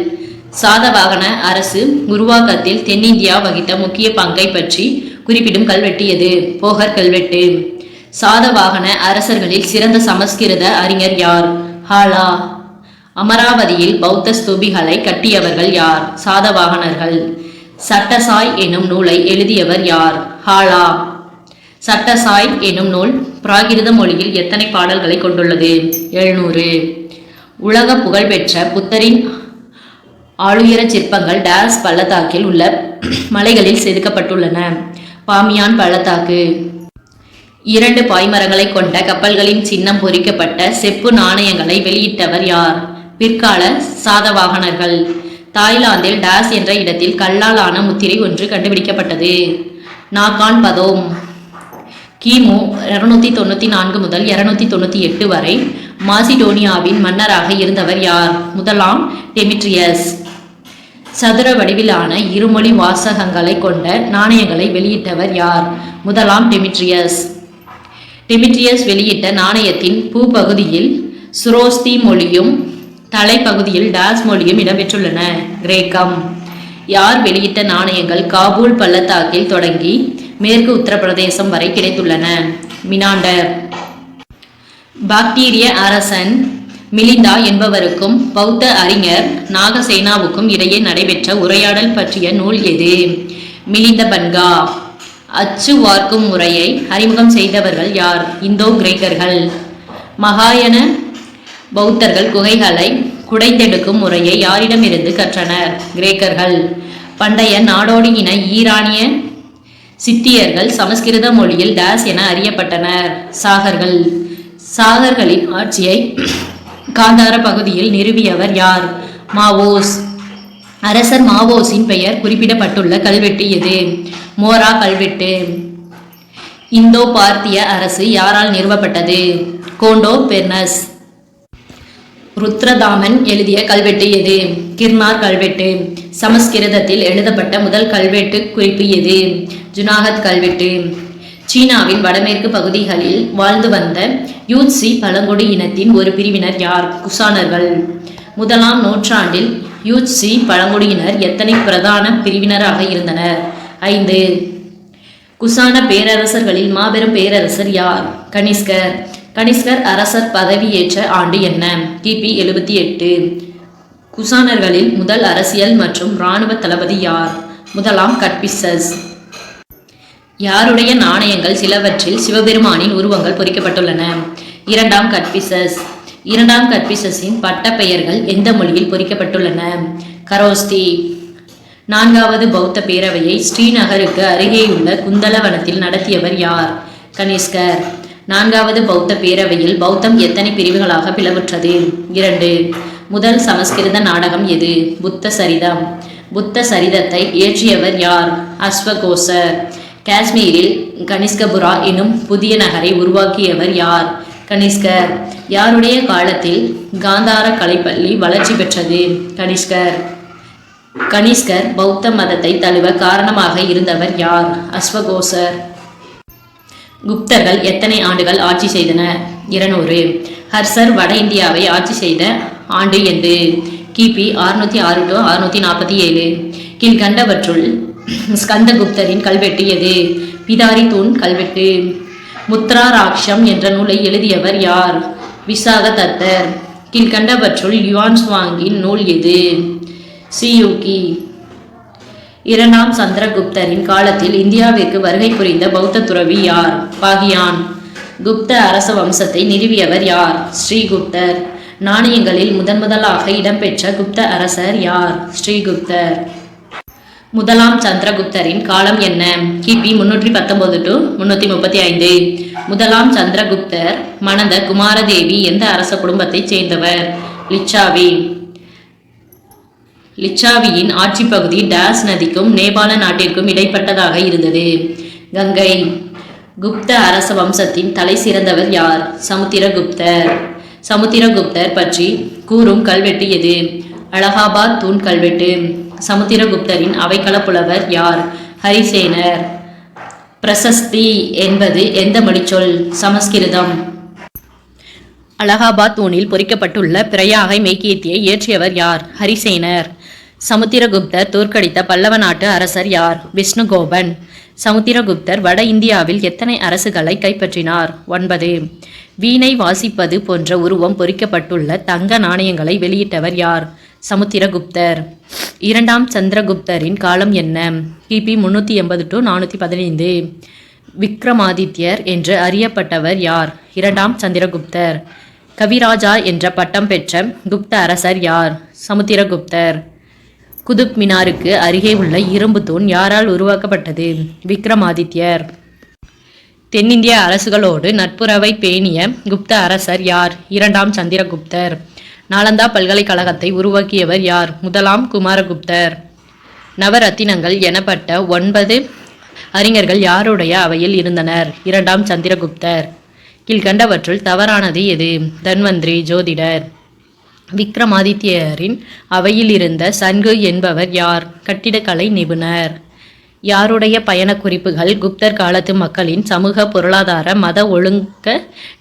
சாதவாகன அரசு உருவாக்கத்தில் தென்னிந்தியா வகித்த முக்கிய பங்கை பற்றி குறிப்பிடும் கல்வெட்டு எது? போகர் கல்வெட்டு. சாதவாகன அரசர்களில் சிறந்த சமஸ்கிருத அறிஞர் யார்? ஹாலா. அமராவதியில் பௌத்த ஸ்தூபிகளை கட்டியவர்கள் யார்? சாதவாகனர்கள். சட்டசாய் எனும் நூலை எழுதியவர் யார்? ஹாலா. சட்டசாய் எனும் நூல் பிராகிருத மொழியில் எத்தனை பாடல்களை கொண்டுள்ளது? 700. உலக புகழ்பெற்ற புத்தரின் ஆளுயர சிற்பங்கள் டேஸ் பள்ளத்தாக்கில் உள்ள மலைகளில் செதுக்கப்பட்டுள்ளன. பாமியான் பள்ளத்தாக்கு. 2 பாய்மரங்களை கொண்ட கப்பல்களின் சின்னம் பொறிக்கப்பட்ட செப்பு நாணயங்களை வெளியிட்டவர் யார்? பிற்கால சாதவாகனர்கள். தாய்லாந்தில் டேஸ் என்ற இடத்தில் கல்லால் ஆன முத்திரை ஒன்று கண்டுபிடிக்கப்பட்டது. நாகான் பதோம். கிமு 294 முதல் 298 வரை மாசிடோனியாவின் மன்னராக இருந்தவர் யார்? முதலாம் டெமிட்ரியஸ். சதுர வடிவிலான இருமொழி வாசகங்களை கொண்ட நாணயங்களை வெளியிட்டவர் யார்? முதலாம் டெமிட்ரியஸ். டெமிட்ரியஸ் வெளியிட்ட நாணயத்தின் பூப்பகுதியில் சுரோஸ்தி மொழியும் தலைப்பகுதியில் டாஸ் மொழியும் இடம்பெற்றுள்ளன. கிரேக்கம். யார் வெளியிட்ட நாணயங்கள் காபூல் பள்ளத்தாக்கில் தொடங்கி மேற்கு உத்தரப்பிரதேசம் வரை கிடைத்துள்ளன? மினாண்டர். பாக்டீரிய அரசன் மிலிந்தா என்பவருக்கும் பௌத்த அறிஞர் நாகசேனாவுக்கும் இடையே நடைபெற்ற உரையாடல் பற்றிய நூல் எது? மிலிந்த பன்கா. அச்சு வார்க்கும் முறையை அறிமுகம் செய்தவர்கள் யார்? இந்தோ கிரேக்கர்கள். மகாயன பௌத்தர்கள் குகைகளை குடைந்தெடுக்கும் முறையை யாரிடமிருந்து கற்றனர்? கிரேக்கர்கள். பண்டைய நாடோடி இன ஈரானிய சித்தியர்கள் சமஸ்கிருத மொழியில் டாஸ் என அறியப்பட்டனர். சாகர்கள். சாகர்களின் ஆட்சியை காந்தார பகுதியில் நிறுவியவர் யார்? மாவோஸ். அரசர் மாவோஸின் பெயர் குறிப்பிடப்பட்டுள்ள கல்வெட்டு எது? மோரா கல்வெட்டு. இந்தோ பார்த்திய அரசு யாரால் நிறுவப்பட்டது? கோண்டோ பெர்னஸ். ருத்ரதாமன் எழுதிய கல்வெட்டு எது? கிர்னார் கல்வெட்டு. சமஸ்கிருதத்தில் எழுதப்பட்ட முதல் கல்வெட்டு குறிப்பு எது? ஜுனாகத் கல்வெட்டு. சீனாவின் வடமேற்கு பகுதிகளில் வாழ்ந்து வந்த யூத்சி பழங்குடி இனத்தின் ஒரு பிரிவினர் யார்? குசானர்கள். முதலாம் நூற்றாண்டில் யூத்சி பழங்குடியினர் எத்தனை பிரதான பிரிவினராக இருந்தனர்? 5. குசான பேரரசர்களில் மாபெரும் பேரரசர் யார்? கனிஷ்கர். கனிஷ்கர் அரசர் பதவியேற்ற ஆண்டு என்ன? கிபி 78. குசானர்களில் முதல் அரசியல் மற்றும் இராணுவ தளபதி யார்? முதலாம் கட்பிசஸ். யாருடைய நாணயங்கள் சிலவற்றில் சிவபெருமானின் உருவங்கள் பொறிக்கப்பட்டுள்ளன? இரண்டாம் கட்பிசஸ். இரண்டாம் கட்பிசஸின் பட்ட பெயர்கள் எந்த மொழியில் பொறிக்கப்பட்டுள்ளன? கரோஸ்தி. 4வது பௌத்த பேரவையை ஸ்ரீநகருக்கு அருகேயுள்ள குந்தலவனத்தில் நடத்தியவர் யார்? கனிஷ்கர். 4வது பௌத்த பேரவையில் பௌத்தம் எத்தனை பிரிவுகளாக பிளவுற்றது? 2. முதல் சமஸ்கிருத நாடகம் எது? புத்த சரிதம். புத்த சரிதத்தை இயற்றியவர் யார்? அஸ்வகோசர். காஷ்மீரில் கனிஷ்கபுரா எனும் புதிய நகரை உருவாக்கியவர் யார்? கனிஷ்கர். யாருடைய காலத்தில் காந்தார கலைப்பள்ளி வளர்ச்சி பெற்றது? கனிஷ்கர். கனிஷ்கர் பௌத்த மதத்தை தழுவ காரணமாக இருந்தவர் யார்? அஸ்வகோசர். குப்தர்கள் எத்தனை ஆண்டுகள் ஆட்சி செய்தனர்? 200. ஹர்ஷர் வட இந்தியாவை ஆட்சி செய்த ஆண்டு எது? கிபி 606 to 647. கீழ்கண்டவற்றுள் ஸ்கந்தகுப்தரின் கல்வெட்டு எது? பிதாரி தூண் கல்வெட்டு. முத்ராராக்ஷம் என்ற நூலை எழுதியவர் யார்? விசாக தத்தர். கீழ்கண்டவற்றுள் யுவான் சுவாங்கின் நூல் எது? சியூகி. 2ஆம் சந்திரகுப்தரின் காலத்தில் இந்தியாவிற்கு வருகை புரிந்த பௌத்த துறவி யார்? பாகியான். குப்த அரச வம்சத்தை நிறுவியவர் யார்? ஸ்ரீகுப்தர். நாணயங்களில் முதலாக இடம்பெற்ற குப்த அரசர் யார்? ஸ்ரீகுப்தர். முதலாம் சந்திரகுப்தரின் காலம் என்ன? கிபி 319 to 335. முதலாம் சந்திரகுப்தர் மணந்த குமாரதேவி எந்த அரச குடும்பத்தைச் சேர்ந்தவர்? லிச்சாவி. லிச்சாவியின் ஆட்சி பகுதி டாஸ் நதிக்கும் நேபாள நாட்டிற்கும் இடைப்பட்டதாக இருந்தது. கங்கை. குப்த அரச வம்சத்தின் தலை சிறந்தவர் யார்? சமுத்திரகுப்தர். சமுத்திரகுப்தர் பற்றி கூறும் கல்வெட்டு எது? அலகாபாத் தூண் கல்வெட்டு. சமுத்திரகுப்தரின் அவைக்கள புலவர் யார்? ஹரிசேனர். பிரசஸ்தி என்பது எந்த மொழிச்சொல்? சமஸ்கிருதம். அலகாபாத் தூணில் பொறிக்கப்பட்டுள்ள பிரயாகை மெய்கீர்த்தியை இயற்றியவர் யார்? ஹரிசேனர். சமுத்திரகுப்தர் தோற்கடித்த பல்லவ நாட்டு அரசர் யார்? விஷ்ணுகோபன். சமுத்திரகுப்தர் வட இந்தியாவில் எத்தனை அரசுகளை கைப்பற்றினார்? 9. வீணை வாசிப்பது போன்ற உருவம் பொறிக்கப்பட்டுள்ள தங்க நாணயங்களை வெளியிட்டவர் யார்? சமுத்திரகுப்தர். இரண்டாம் சந்திரகுப்தரின் காலம் என்ன? கிபி 380 to 415. விக்ரமாதித்யர் என்று அறியப்பட்டவர் யார்? இரண்டாம் சந்திரகுப்தர். கவிராஜா என்ற பட்டம் பெற்ற குப்த அரசர் யார்? சமுத்திரகுப்தர். குதுப் மினாருக்கு அருகே உள்ள இரும்பு தூண் யாரால் உருவாக்கப்பட்டது? விக்ரமாதித்யர். தென்னிந்திய அரசுகளோடு நட்புறவை பேணிய குப்த அரசர் யார்? இரண்டாம் சந்திரகுப்தர். நாலந்தா பல்கலைக்கழகத்தை உருவாக்கியவர் யார்? முதலாம் குமாரகுப்தர். நவரத்தினங்கள் எனப்பட்ட 9 அறிஞர்கள் யாருடைய அவையில் இருந்தனர்? இரண்டாம் சந்திரகுப்தர். கீழ்கண்டவற்றுள் தவறானது எது? தன்வந்திரி, ஜோதிடர். விக்ரமாதித்யரின் அவையில் இருந்த சன்கு என்பவர் யார்? கட்டிடக்கலை நிபுணர். யாருடைய பயண குறிப்புகள் குப்தர் காலத்து மக்களின் சமூக, பொருளாதார, மத ஒழுங்க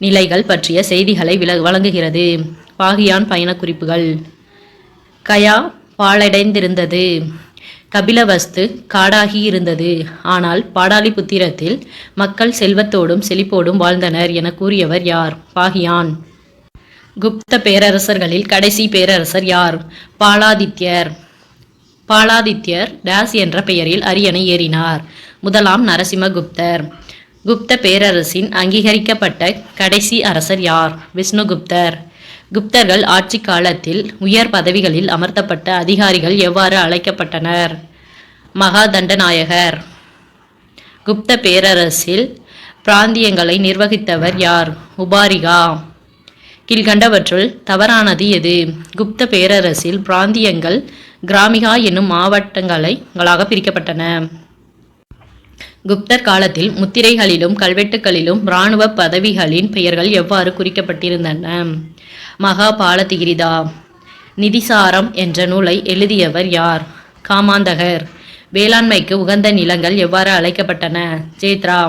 நிலைகள் பற்றிய செய்திகளை வழங்குகிறது? பாகியான் பயண குறிப்புகள். கயா பாழடைந்திருந்தது. கபிலவஸ்து காடாகி இருந்தது. ஆனால் பாடாலிபுத்திரத்தில் மக்கள் செல்வத்தோடும் செழிப்போடும் வாழ்ந்தனர் என கூறியவர் யார்? பாகியான். குப்த பேரரசர்களில் கடைசி பேரரசர் யார்? பாலாதித்யர். பாலாதித்யர் டேஸ் என்ற பெயரில் அரியணை ஏறினார்? முதலாம் நரசிம்மகுப்தர். குப்த பேரரசின் அங்கீகரிக்கப்பட்ட கடைசி அரசர் யார்? விஷ்ணுகுப்தர். குப்தர்கள் ஆட்சி காலத்தில் உயர் பதவிகளில் அமர்த்தப்பட்ட அதிகாரிகள் எவ்வாறு அழைக்கப்பட்டனர்? மகாதண்டநாயகர். குப்த பேரரசில் பிராந்தியங்களை நிர்வகித்தவர் யார்? உபாரிகா. கீழ்கண்டவற்றுள் தவறானது எது? குப்த பேரரசில் பிராந்தியங்கள் கிராமிகா என்னும் மாவட்டங்களாக பிரிக்கப்பட்டன. குப்தர் காலத்தில் முத்திரைகளிலும் கல்வெட்டுகளிலும் இராணுவ பதவிகளின் பெயர்கள் எவ்வாறு குறிக்கப்பட்டிருந்தன? மகாபாலதிகிரிதா. நிதிசாரம் என்ற நூலை எழுதியவர் யார்? காமாந்தகர். வேளாண்மைக்கு உகந்த நிலங்கள் எவ்வாறு அழைக்கப்பட்டன? ஜேத்ரா.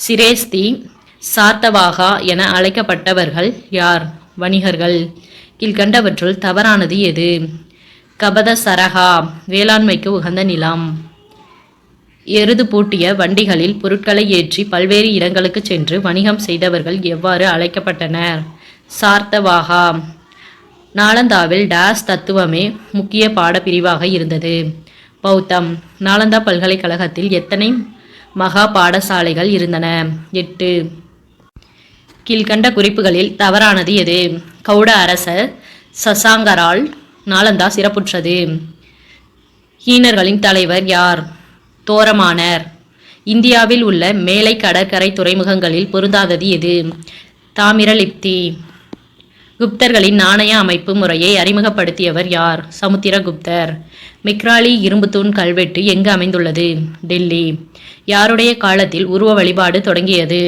சிரேஸ்தி, சாத்தவாகா என அழைக்கப்பட்டவர்கள் யார்? வணிகர்கள். கீழ்கண்டவற்றுள் தவறானது எது? கபத சரகா வேளாண்மைக்கு உகந்த நிலம். எருது பூட்டிய வண்டிகளில் பொருட்களை ஏற்றி பல்வேறு இடங்களுக்கு சென்று வணிகம் செய்தவர்கள் எவ்வாறு அழைக்கப்பட்டனர்? சார்த்தவாகா. நாலந்தாவில் டேஸ் தத்துவமே முக்கிய பாடப்பிரிவாக இருந்தது? பௌத்தம். நாலந்தா பல்கலைக்கழகத்தில் எத்தனை மகா பாடசாலைகள் இருந்தன? 8. கீழ்கண்ட குறிப்புகளில் தவறானது எது? கௌட அரசர் சசாங்கரால் நாலந்தா சிறப்புற்றது. ஹீனர்களின் தலைவர் யார்? தோரமானர். இந்தியாவில் உள்ள மேலை கடற்கரை துறைமுகங்களில் பொருந்தாதது எது? தாமிரலிப்தி. குப்தர்களின் நாணய அமைப்பு முறையை அறிமுகப்படுத்தியவர் யார்? சமுத்திரகுப்தர். மிக்ராலி இரும்பு தூண் கல்வெட்டு எங்கு அமைந்துள்ளது? டெல்லி. யாருடைய காலத்தில் உருவ வழிபாடு தொடங்கியது?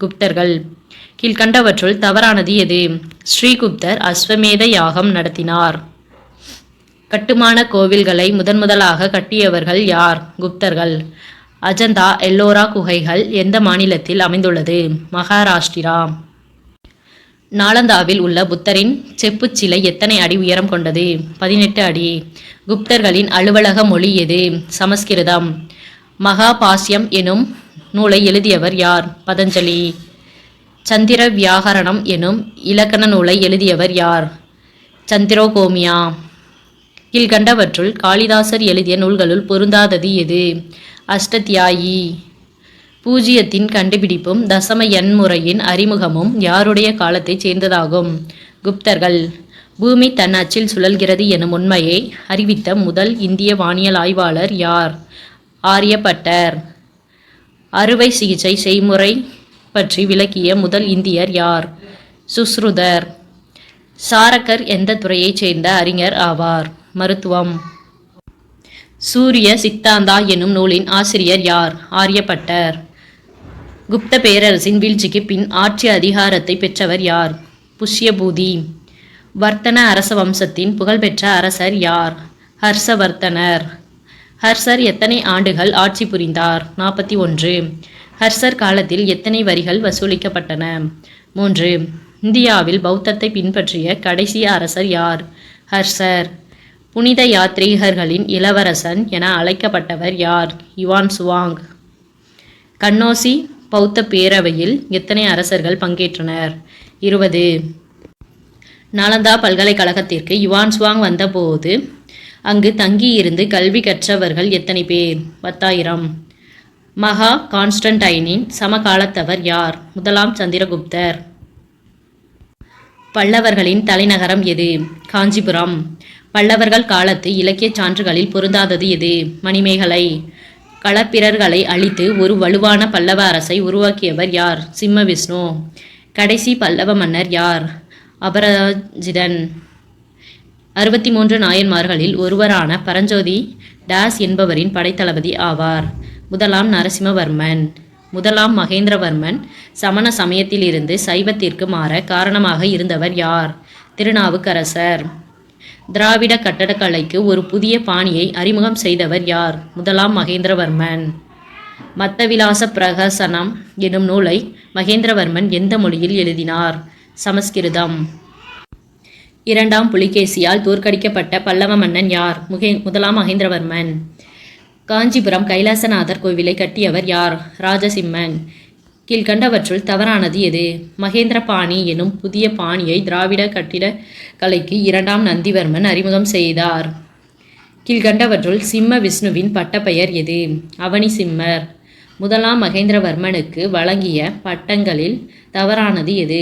குப்தர்கள். கீழ்கண்டவற்றுள் தவறானது எது? ஸ்ரீகுப்தர் அஸ்வமேத யாகம் நடத்தினார். கட்டுமான கோவில்களை முதன்முதலாக கட்டியவர்கள் யார்? குப்தர்கள். அஜந்தா எல்லோரா குகைகள் எந்த மாநிலத்தில் அமைந்துள்ளது? மகாராஷ்டிரா. நாலந்தாவில் உள்ள புத்தரின் செப்புச் சிலை எத்தனை அடி உயரம் கொண்டது? 18 அடி. குப்தர்களின் அலுவலக மொழி எது? சமஸ்கிருதம். மகாபாஷ்யம் எனும் நூலை எழுதியவர் யார்? பதஞ்சலி. சந்திர வியாகரணம் எனும் இலக்கண நூலை எழுதியவர் யார்? சந்திரோகோமியா. கீழ்கண்டவற்றுள் காளிதாசர் எழுதிய நூல்களுள் பொருந்தாதது எது? அஷ்டத்யாயி. பூஜ்ஜியத்தின் கண்டுபிடிப்பும் தசம எண் முறையின் அறிமுகமும் யாருடைய காலத்தைச் சேர்ந்ததாகும்? குப்தர்கள். பூமி தன் அச்சில் சுழல்கிறது எனும் உண்மையை அறிவித்த முதல் இந்திய வானியல் ஆய்வாளர் யார்? ஆரியப்பட்டர். அறுவை சிகிச்சை செய்முறை பற்றி விளக்கிய முதல் இந்தியர் யார்? சுஸ்ருதர். சாரக்கர் எந்த துறையைச் சேர்ந்த அறிஞர் ஆவார்? மருத்துவம். சூரிய சித்தாந்தா எனும் நூலின் ஆசிரியர் யார்? ஆரியப்பட்டர். குப்த பேரரசின் வீழ்ச்சிக்கு பின் ஆட்சி அதிகாரத்தை பெற்றவர் யார்? புஷ்யபூதி. வர்த்தன அரச வம்சத்தின் புகழ்பெற்ற அரசர் யார்? ஹர்ஷவர்த்தனர். ஹர்ஷர் எத்தனை ஆண்டுகள் ஆட்சி புரிந்தார்? 41. ஹர்ஷர் காலத்தில் எத்தனை வரிகள் வசூலிக்கப்பட்டன? 3. இந்தியாவில் பௌத்தத்தை பின்பற்றிய கடைசி அரசர் யார்? ஹர்ஷர். புனித யாத்ரீகர்களின் இளவரசன் என அழைக்கப்பட்டவர் யார்? Yuan Chuang. கன்னோசி பௌத்த பேரவையில் எத்தனை அரசர்கள் பங்கேற்றனர்? 20. நாலந்தா பல்கலைக்கழகத்திற்கு யுவான் சுவாங் வந்தபோது அங்கு தங்கியிருந்து கல்வி கற்றவர்கள் எத்தனை பேர்? 10,000. மகா கான்ஸ்டன்டைனின் சமகாலத்தவர் யார்? முதலாம் சந்திரகுப்தர். பல்லவர்களின் தலைநகரம் எது? காஞ்சிபுரம். பல்லவர்கள் காலத்து இலக்கிய சான்றுகளில் பொருந்தாதது எது? மணிமேகலை. களப்பிரர்களை அழித்து ஒரு வலுவான பல்லவ அரசை உருவாக்கியவர் யார்? சிம்ம விஷ்ணு. கடைசி பல்லவ மன்னர் யார்? அபராஜிதன். 63 நாயன்மார்களில் ஒருவரான பரஞ்சோதி டாஸ் என்பவரின் படைத்தளபதி ஆவார்? முதலாம் நரசிம்மவர்மன். முதலாம் மகேந்திரவர்மன் சமண சமயத்திலிருந்து சைவத்திற்கு மாற காரணமாக இருந்தவர் யார்? திருநாவுக்கரசர். திராவிட கட்டடக்கலைக்கு ஒரு புதிய பாணியை அறிமுகம் செய்தவர் யார்? முதலாம் மகேந்திரவர்மன். மத்தவிலாச பிரகசனம் எனும் நூலை மகேந்திரவர்மன் எந்த மொழியில் எழுதினார்? சமஸ்கிருதம். இரண்டாம் புலிகேசியால் தோற்கடிக்கப்பட்ட பல்லவ மன்னன் யார்? முதலாம் மகேந்திரவர்மன். காஞ்சிபுரம் கைலாசநாதர் கோவிலை கட்டியவர் யார்? ராஜசிம்மன். கீழ்கண்டவற்றுள் தவறானது எது? மகேந்திரபாணி எனும் புதிய பாணியை திராவிட கட்டிடக்கலைக்கு இரண்டாம் நந்திவர்மன் அறிமுகம் செய்தார். கீழ்கண்டவற்றுள் சிம்ம விஷ்ணுவின் பட்டப்பெயர் எது? அவனி சிம்மர். முதலாம் மகேந்திரவர்மனுக்கு வழங்கிய பட்டங்களில் தவறானது எது?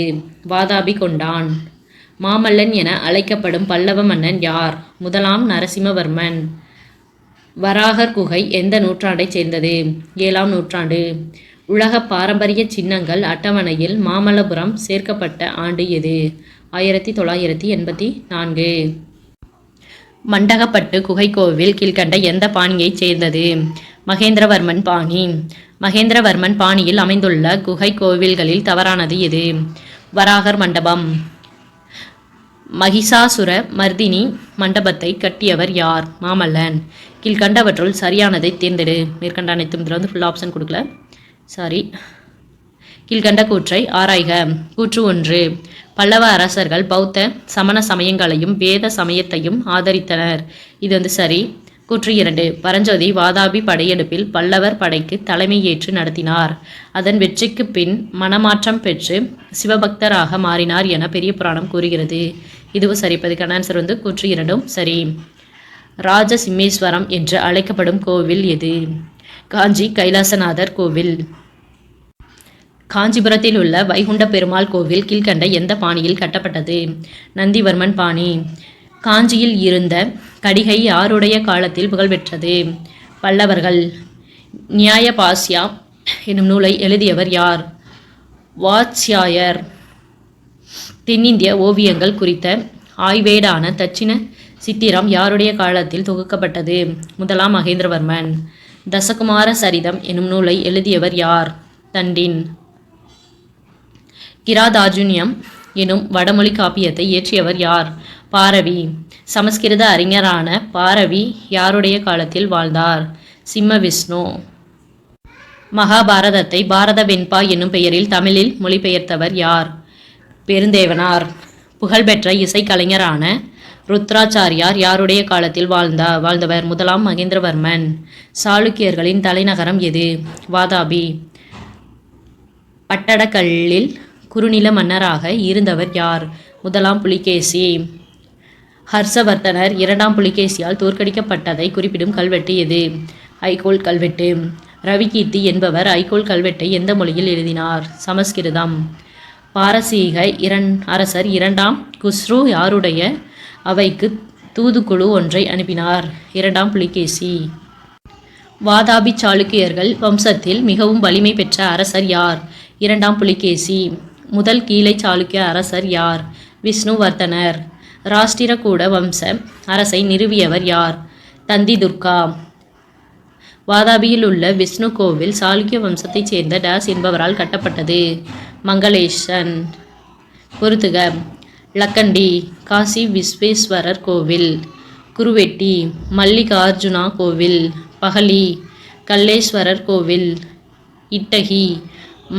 வாதாபி கொண்டான். மாமல்லன் என அழைக்கப்படும் பல்லவ மன்னன் யார்? முதலாம் நரசிம்மவர்மன். வராகர் குகை எந்த நூற்றாண்டைச் சேர்ந்தது? 7ஆம் நூற்றாண்டு. உலக பாரம்பரிய சின்னங்கள் அட்டவணையில் மாமல்லபுரம் சேர்க்கப்பட்ட ஆண்டு எது? 1984. மண்டகப்பட்டு குகை கோவில் கீழ்கண்ட எந்த பாணியைச் சேர்ந்தது? மகேந்திரவர்மன் பாணி. மகேந்திரவர்மன் பாணியில் அமைந்துள்ள குகை கோவில்களில் தவறானது எது? வராகர் மண்டபம். மகிஷாசுர மர்தினி மண்டபத்தை கட்டியவர் யார்? மாமல்லன். கீழ்கண்டவற்றுள் சரியானதை தேர்ந்தெடு. மேற்கண்ட அனைத்தும் இதில் ஃபுல் ஆப்ஷன் கொடுக்கல, சாரி. கீழ்கண்ட கூற்றை ஆராய்க. கூற்று 1. பல்லவ அரசர்கள் பௌத்த சமண சமயங்களையும் வேத சமயத்தையும் ஆதரித்தனர். இது சரி. கூற்று 2. பரஞ்சோதி வாதாபி படையெடுப்பில் பல்லவர் படைக்கு தலைமையேற்று நடத்தினார். அதன் வெற்றிக்கு பின் மனமாற்றம் பெற்று சிவபக்தராக மாறினார் என பெரிய புராணம் கூறுகிறது. இதுவும் சரி. இப்போதுக்கான ஆன்சர் கூற்று 2ம் சரி. ராஜசிம்மேஸ்வரம் என்று அழைக்கப்படும் கோவில் எது? காஞ்சி கைலாசநாதர் கோவில். காஞ்சிபுரத்தில் உள்ள வைகுண்ட பெருமாள் கோவில் கீழ்கண்ட எந்த பாணியில் கட்டப்பட்டது? நந்திவர்மன் பாணி. காஞ்சியில் இருந்த கடிகை யாருடைய காலத்தில் புகழ்பெற்றது? பல்லவர்கள். நியாயபாஸ்யா எனும் நூலை எழுதியவர் யார்? வாத்ஸ்யாயர். தென்னிந்திய ஓவியங்கள் குறித்த ஆய்வேடான தட்சிண சித்திரம் யாருடைய காலத்தில் தொகுக்கப்பட்டது? முதலாம் மகேந்திரவர்மன். தசகுமார சரிதம் எனும் நூலை எழுதியவர் யார்? தண்டின். கிராதாஜுன்யம் எனும் வடமொழி காப்பியத்தை இயற்றியவர் யார்? பாரவி. சமஸ்கிருத அறிஞரான பாரவி யாருடைய காலத்தில் வாழ்ந்தார்? சிம்ம விஷ்ணு. மகாபாரதத்தை பாரத வெண்பா என்னும் பெயரில் தமிழில் மொழிபெயர்த்தவர் யார்? பெருந்தேவனார். புகழ்பெற்ற இசைக்கலைஞரான ருத்ராச்சாரியார் யாருடைய காலத்தில் வாழ்ந்தவர்? முதலாம் மகேந்திரவர்மன். சாளுக்கியர்களின் தலைநகரம் எது? வாதாபி. பட்டடக்கல்லில் குறுநில மன்னராக இருந்தவர் யார்? முதலாம் புலிகேசி. ஹர்ஷவர்தனர் இரண்டாம் புலிகேசியால் தோற்கடிக்கப்பட்டதை குறிப்பிடும் கல்வெட்டு எது? ஐகோல் கல்வெட்டு. ரவிகீர்த்தி என்பவர் ஐகோல் கல்வெட்டை எந்த மொழியில் எழுதினார்? சமஸ்கிருதம். பாரசீக அரசர் இரண்டாம் குஸ்ரு யாருடைய அவைக்கு தூதுக்குழு ஒன்றை அனுப்பினார்? இரண்டாம் புலிகேசி. வாதாபி சாளுக்கியர்கள் வம்சத்தில் மிகவும் வலிமை பெற்ற அரசர் யார்? இரண்டாம் புலிகேசி. முதல் கீழை சாளுக்கிய அரசர் யார்? விஷ்ணுவர்தனர். ராஷ்டிரகூட வம்ச அரசை நிறுவியவர் யார்? தந்தி துர்கா. வாதாபியில் உள்ள விஷ்ணு கோவில் சாளுக்கிய வம்சத்தைச் சேர்ந்த டாஸ் என்பவரால் கட்டப்பட்டது? மங்களேஷன். பொறுத்துக. லக்கண்டி. காசி விஸ்வேஸ்வரர் கோவில். குருவெட்டி. மல்லிகார்ஜுனா கோவில். பகலி. கல்லேஸ்வரர் கோவில். இட்டகி.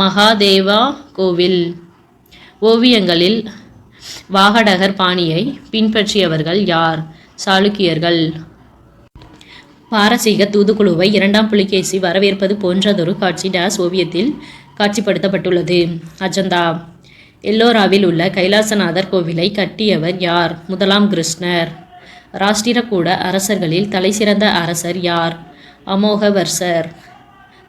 மகாதேவா கோவில். ஓவியங்களில் வாகடகர் பாணியை பின்பற்றியவர்கள் யார்? சாளுக்கியர்கள். பாரசீக தூதுக்குழுவை 2ஆம் புலிகேசி வரவேற்பது போன்றதொரு காட்சி டேஸ் ஓவியத்தில் காட்சிப்படுத்தப்பட்டுள்ளது. அஜந்தா. எல்லோராவில் உள்ள கைலாசநாதர் கோவிலை கட்டியவர் யார்? 1ஆம் கிருஷ்ணர். ராஷ்டிரகூட அரசர்களில் தலைசிறந்த அரசர் யார்? அமோகவர்சர்.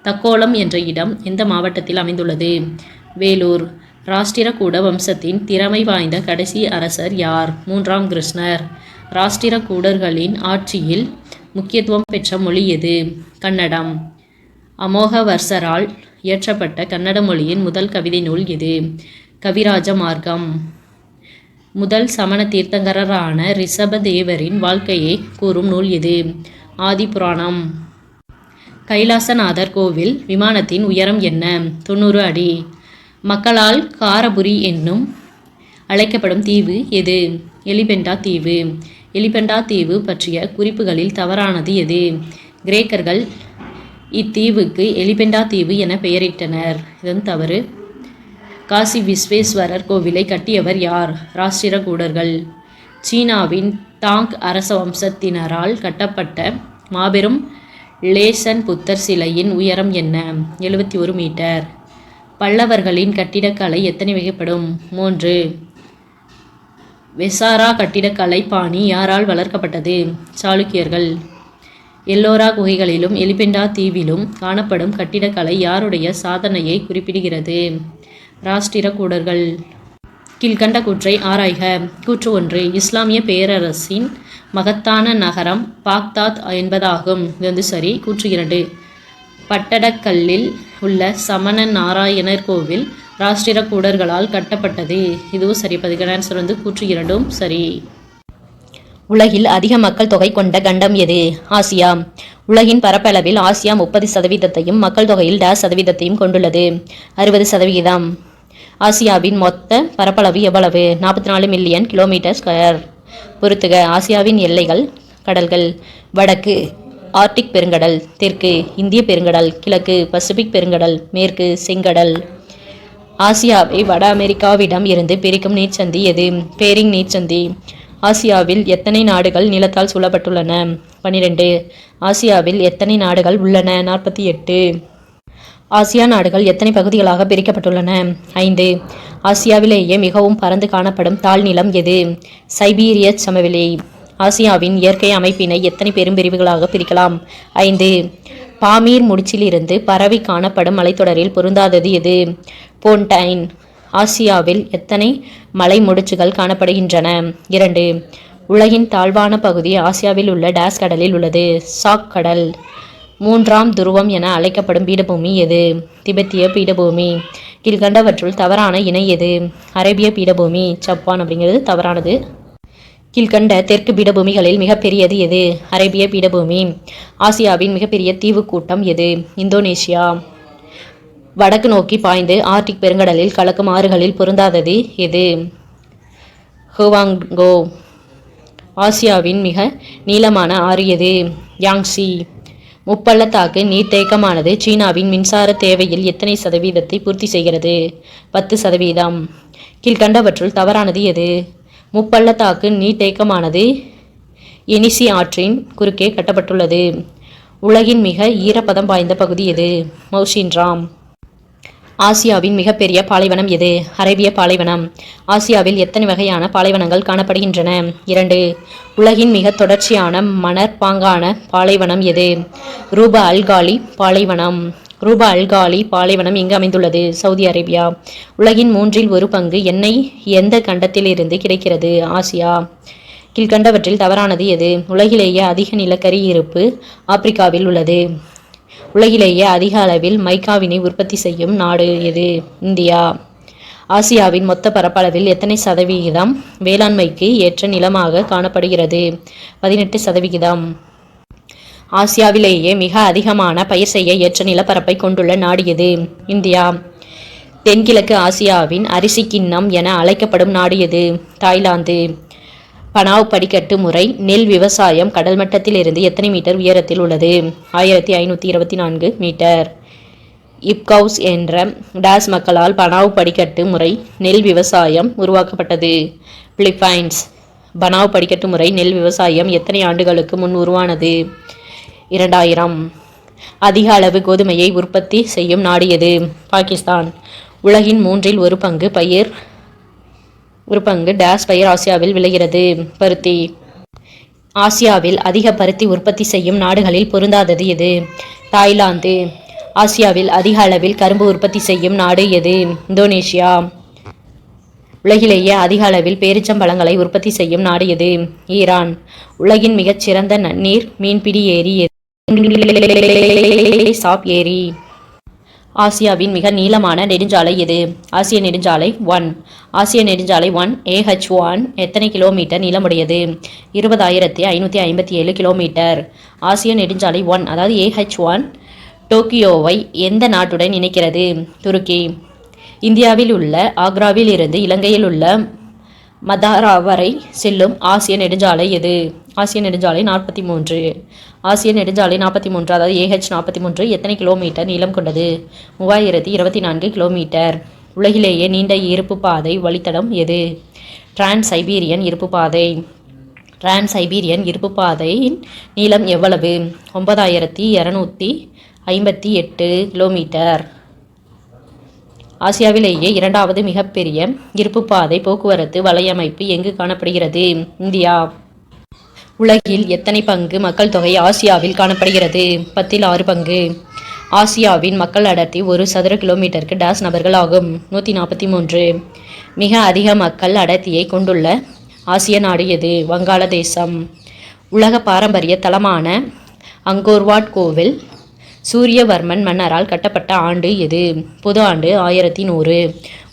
தக்கோலம் என்ற இடம் எந்த மாவட்டத்தில் அமைந்துள்ளது? வேலூர். ராஷ்டிரகூட வம்சத்தின் திறமை வாய்ந்த கடைசி அரசர் யார்? 3ஆம் கிருஷ்ணர். ராஷ்டிரகூடர்களின் ஆட்சியில் முக்கியத்துவம் பெற்ற மொழி எது? கன்னடம். அமோகவர்சரால் இயற்றப்பட்ட கன்னட மொழியின் முதல் கவிதை நூல் எது? கவிராஜ மார்க்கம். முதல் சமண தீர்த்தங்கரரான ரிஷபதேவரின் வாழ்க்கையை கூறும் நூல் எது? ஆதி புராணம். கைலாசநாதர் கோவில் விமானத்தின் உயரம் என்ன? 90 அடி. மக்களால் காரபுரி என்னும் அழைக்கப்படும் தீவு எது? எலிபெண்டா தீவு. எலிபெண்டா தீவு பற்றிய குறிப்புகளில் தவறானது எது? கிரேக்கர்கள் இத்தீவுக்கு எலிபெண்டா தீவு என பெயரிட்டனர். இதன் தவறு. காசி விஸ்வேஸ்வரர் கோவிலை கட்டியவர் யார்? ராஷ்டிரகூடர்கள். சீனாவின் தாங் அரச வம்சத்தினரால் கட்டப்பட்ட மாபெரும் லேசன் புத்தர் சிலையின் உயரம் என்ன? 71 மீட்டர். பல்லவர்களின் கட்டிடக்கலை எத்தனை வகைப்படும்? 3. வெசாரா கட்டிடக்கலை பாணி யாரால் வளர்க்கப்பட்டது? சாளுக்கியர்கள். எல்லோரா குகைகளிலும் எலிபெண்டா தீவிலும் காணப்படும் கட்டிடக்கலை யாருடைய சாதனையை குறிப்பிடுகிறது? ராஷ்டிரகூடர்கள். கீழ்கண்ட கூற்றை ஆராய்க. கூற்று 1. இஸ்லாமிய பேரரசின் மகத்தான நகரம் பாக்தாத் என்பதாகும். இது சரி. கூற்று 2. பட்டடக்கல்லில் உள்ள சமண நாராயணர் கோவில் ராஷ்டிரகூடர்களால் கட்டப்பட்டது. இதுவும் சரி. பதிக்கான ஆன்சர் கூற்று 2ம் சரி. உலகில் அதிக மக்கள் தொகை கொண்ட கண்டம் எது? ஆசியா. உலகின் பரப்பளவில் ஆசியா 30%, மக்கள் தொகையில் %, கொண்டுள்ளது. 60%. ஆசியாவின் மொத்த பரப்பளவு எவ்வளவு? 44 மில்லியன் km². பொறுத்துக. ஆசியாவின் எல்லைகள். கடல்கள். வடக்கு ஆர்டிக் பெருங்கடல், தெற்கு இந்திய பெருங்கடல், கிழக்கு பசிபிக் பெருங்கடல், மேற்கு செங்கடல். ஆசியாவை வட அமெரிக்காவிடம் இருந்து பிரிக்கும் நீர்ச்சந்தி எது? பேரிங் நீர்ச்சந்தி. ஆசியாவில் எத்தனை நாடுகள் நிலத்தால் சூழப்பட்டுள்ளன? 12. ஆசியாவில் எத்தனை நாடுகள் உள்ளன? 48. ஆசியா நாடுகள் எத்தனை பகுதிகளாக பிரிக்கப்பட்டுள்ளன? 5. ஆசியாவிலேயே மிகவும் பரந்து காணப்படும் தாழ்நிலம் எது? சைபீரிய சமவெளி. ஆசியாவின் இயற்கை அமைப்பினை எத்தனை பெரும்பிரிவுகளாக பிரிக்கலாம்? 5. பாமீர் முடிச்சிலிருந்து பரவி காணப்படும் மலைத்தொடரில் பொருந்தாதது எது? போன்டைன். ஆசியாவில் எத்தனை மலை முடிச்சுகள் காணப்படுகின்றன? 2. உலகின் தாழ்வான பகுதி ஆசியாவில் உள்ள டேஸ் கடலில் உள்ளது? சாக் கடல். 3ஆம் துருவம் என அழைக்கப்படும் பீடபூமி எது? திபெத்திய பீடபூமி. கீழ்கண்டவற்றுள் தவறான இணை எது? அரேபிய பீடபூமி. ஜப்பான் அப்படிங்கிறது தவறானது. கீழ்கண்ட தெற்கு பீடபூமிகளில் மிகப்பெரியது எது? அரேபிய பீடபூமி. ஆசியாவின் மிகப்பெரிய தீவு கூட்டம் எது? இந்தோனேஷியா. வடக்கு நோக்கி பாய்ந்து ஆர்டிக் பெருங்கடலில் கலக்கும் ஆறுகளில் பொருந்தாதது எது? ஹுவாங்கோ. ஆசியாவின் மிக நீளமான ஆறு எது? யாங்சி. முப்பள்ளத்தாக்கு நீர்த்தேக்கமானது சீனாவின் மின்சார தேவையில் எத்தனை சதவீதத்தை பூர்த்தி செய்கிறது? 10%. கீழ்கண்டவற்றுள் தவறானது எது? முப்பள்ளத்தாக்கு நீர்த்தேக்கமானது எனிசி ஆற்றின் குறுக்கே கட்டப்பட்டுள்ளது. உலகின் மிக ஈரப்பதம் வாய்ந்த பகுதி எது? மௌசின்ராம். ஆசியாவின் மிகப்பெரிய பாலைவனம் எது? அரேபிய பாலைவனம். ஆசியாவில் எத்தனை வகையான பாலைவனங்கள் காணப்படுகின்றன? 2. உலகின் மிக தொடர்ச்சியான மணற்பாங்கான பாலைவனம் எது? ரூப அல்காலி பாலைவனம். ரூப அல்காலி பாலைவனம் எங்கு அமைந்துள்ளது? Saudi Arabia. உலகின் 1/3 எண்ணெய் எந்த கண்டத்திலிருந்து கிடைக்கிறது? ஆசியா. கீழ்கண்டவற்றில் தவறானது எது? உலகிலேயே அதிக நிலக்கரி இருப்பு ஆப்பிரிக்காவில் உள்ளது. உலகிலேயே அதிக அளவில் மைக்காவினை உற்பத்தி செய்யும் நாடு எது? இந்தியா. ஆசியாவின் மொத்த பரப்பளவில் எத்தனை சதவிகிதம் வேளாண்மைக்கு ஏற்ற நிலமாக காணப்படுகிறது? 18%. ஆசியாவிலேயே மிக அதிகமான பயிர் செய்ய ஏற்ற நிலப்பரப்பை கொண்டுள்ள நாடு எது? இந்தியா. தென்கிழக்கு ஆசியாவின் அரிசி கிண்ணம் என அழைக்கப்படும் நாடு எது? தாய்லாந்து. பனாவ் படிக்கட்டு முறை நெல் விவசாயம் கடல் மட்டத்தில் இருந்து எத்தனை மீட்டர் உயரத்தில் உள்ளது? 1524 மீட்டர். இப்கவுஸ் என்ற டாஸ் மக்களால் பனாவ் படிக்கட்டு முறை நெல் விவசாயம் உருவாக்கப்பட்டது? பிலிப்பைன்ஸ். பனாவ் படிக்கட்டு முறை நெல் விவசாயம் எத்தனை ஆண்டுகளுக்கு முன் உருவானது? 2000. அதிக அளவு கோதுமையை உற்பத்தி செய்யும் நாடு எது? பாகிஸ்தான். உலகின் 1/3 டேஸ் பயிர் ஆசியாவில் விளைகிறது? பருத்தி. ஆசியாவில் அதிக பருத்தி உற்பத்தி செய்யும் நாடுகளில் பொருந்தாதது எது? தாய்லாந்து. ஆசியாவில் அதிக அளவில் கரும்பு உற்பத்தி செய்யும் நாடு எது? இந்தோனேஷியா. உலகிலேயே அதிக அளவில் பேரிச்சம்பழங்களை உற்பத்தி செய்யும் நாடு எது? ஈரான். உலகின் மிகச்சிறந்த நன்னீர் மீன்பிடி ஏரி எது? சாப் ஏரி. ஆசியாவின் மிக நீளமான நெடுஞ்சாலை எது? ஆசிய நெடுஞ்சாலை 1. ஆசிய நெடுஞ்சாலை 1 AH1 எத்தனை கிலோமீட்டர் நீளமுடையது? 20,557 கிலோமீட்டர். ஆசிய நெடுஞ்சாலை 1 அதாவது AH1 டோக்கியோவை எந்த நாட்டுடன் இணைக்கிறது? துருக்கி. இந்தியாவில் உள்ள ஆக்ராவில் இருந்து இலங்கையில் உள்ள மதாரா வரை செல்லும் ஆசிய நெடுஞ்சாலை எது? ஆசிய நெடுஞ்சாலை 43. ஆசிய நெடுஞ்சாலை 43 அதாவது AH43 எத்தனை கிலோமீட்டர் நீளம் கொண்டது? 3024 கிலோமீட்டர். உலகிலேயே நீண்ட இருப்பு பாதை வழித்தடம் எது? டிரான்ஸ் சைபீரியன் இருப்பு பாதை. டிரான்ஸ் சைபீரியன் இருப்பு பாதையின் நீளம் எவ்வளவு? 9258 கிலோமீட்டர். ஆசியாவிலேயே இரண்டாவது மிகப்பெரிய இருப்பு பாதை போக்குவரத்து வலையமைப்பு எங்கு காணப்படுகிறது? இந்தியா. உலகில் எத்தனை பங்கு மக்கள் தொகை ஆசியாவில் காணப்படுகிறது? 10/6 பங்கு. ஆசியாவின் மக்கள் அடர்த்தி 1 சதுர கிலோமீட்டருக்கு டேஸ் நபர்கள் ஆகும்? 143. மிக அதிக மக்கள் அடர்த்தியை கொண்டுள்ள ஆசிய நாடு எது? வங்காளதேசம். உலக பாரம்பரிய தலமான அங்கோர்வாட் கோவில் சூரியவர்மன் மன்னரால் கட்டப்பட்ட ஆண்டு எது? பொது ஆண்டு 1100.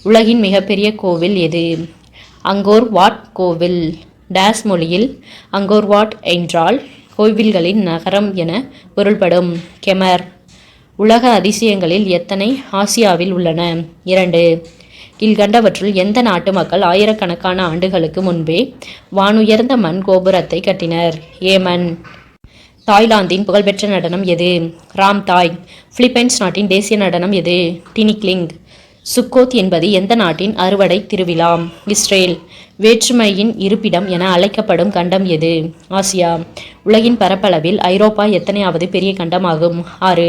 உலகின் மிகப்பெரிய கோவில் எது? அங்கோர்வாட் கோவில். டேஸ் மொழியில் அங்கோர்வாட் என்றால் கோவில்களின் நகரம் என பொருள்படும். கெமர். உலக அதிசயங்களில் எத்தனை ஆசியாவில் உள்ளன? 2. கீழ்கண்டவற்றுள் எந்த நாட்டு மக்கள் ஆயிரக்கணக்கான ஆண்டுகளுக்கு முன்பே வானுயர்ந்த மண் கோபுரத்தை கட்டினர்? ஏமன். தாய்லாந்தின் புகழ்பெற்ற நடனம் எது? ராம்தாய். பிலிப்பைன்ஸ் நாட்டின் தேசிய நடனம் எது? டினிக்லிங். சுக்கோத் என்பது எந்த நாட்டின் அறுவடை திருவிழா? இஸ்ரேல். வேற்றுமையின் இருப்பிடம் என அழைக்கப்படும் கண்டம் எது? ஆசியா. உலகின் பரப்பளவில் ஐரோப்பா எத்தனையாவது பெரிய கண்டமாகும்? 6.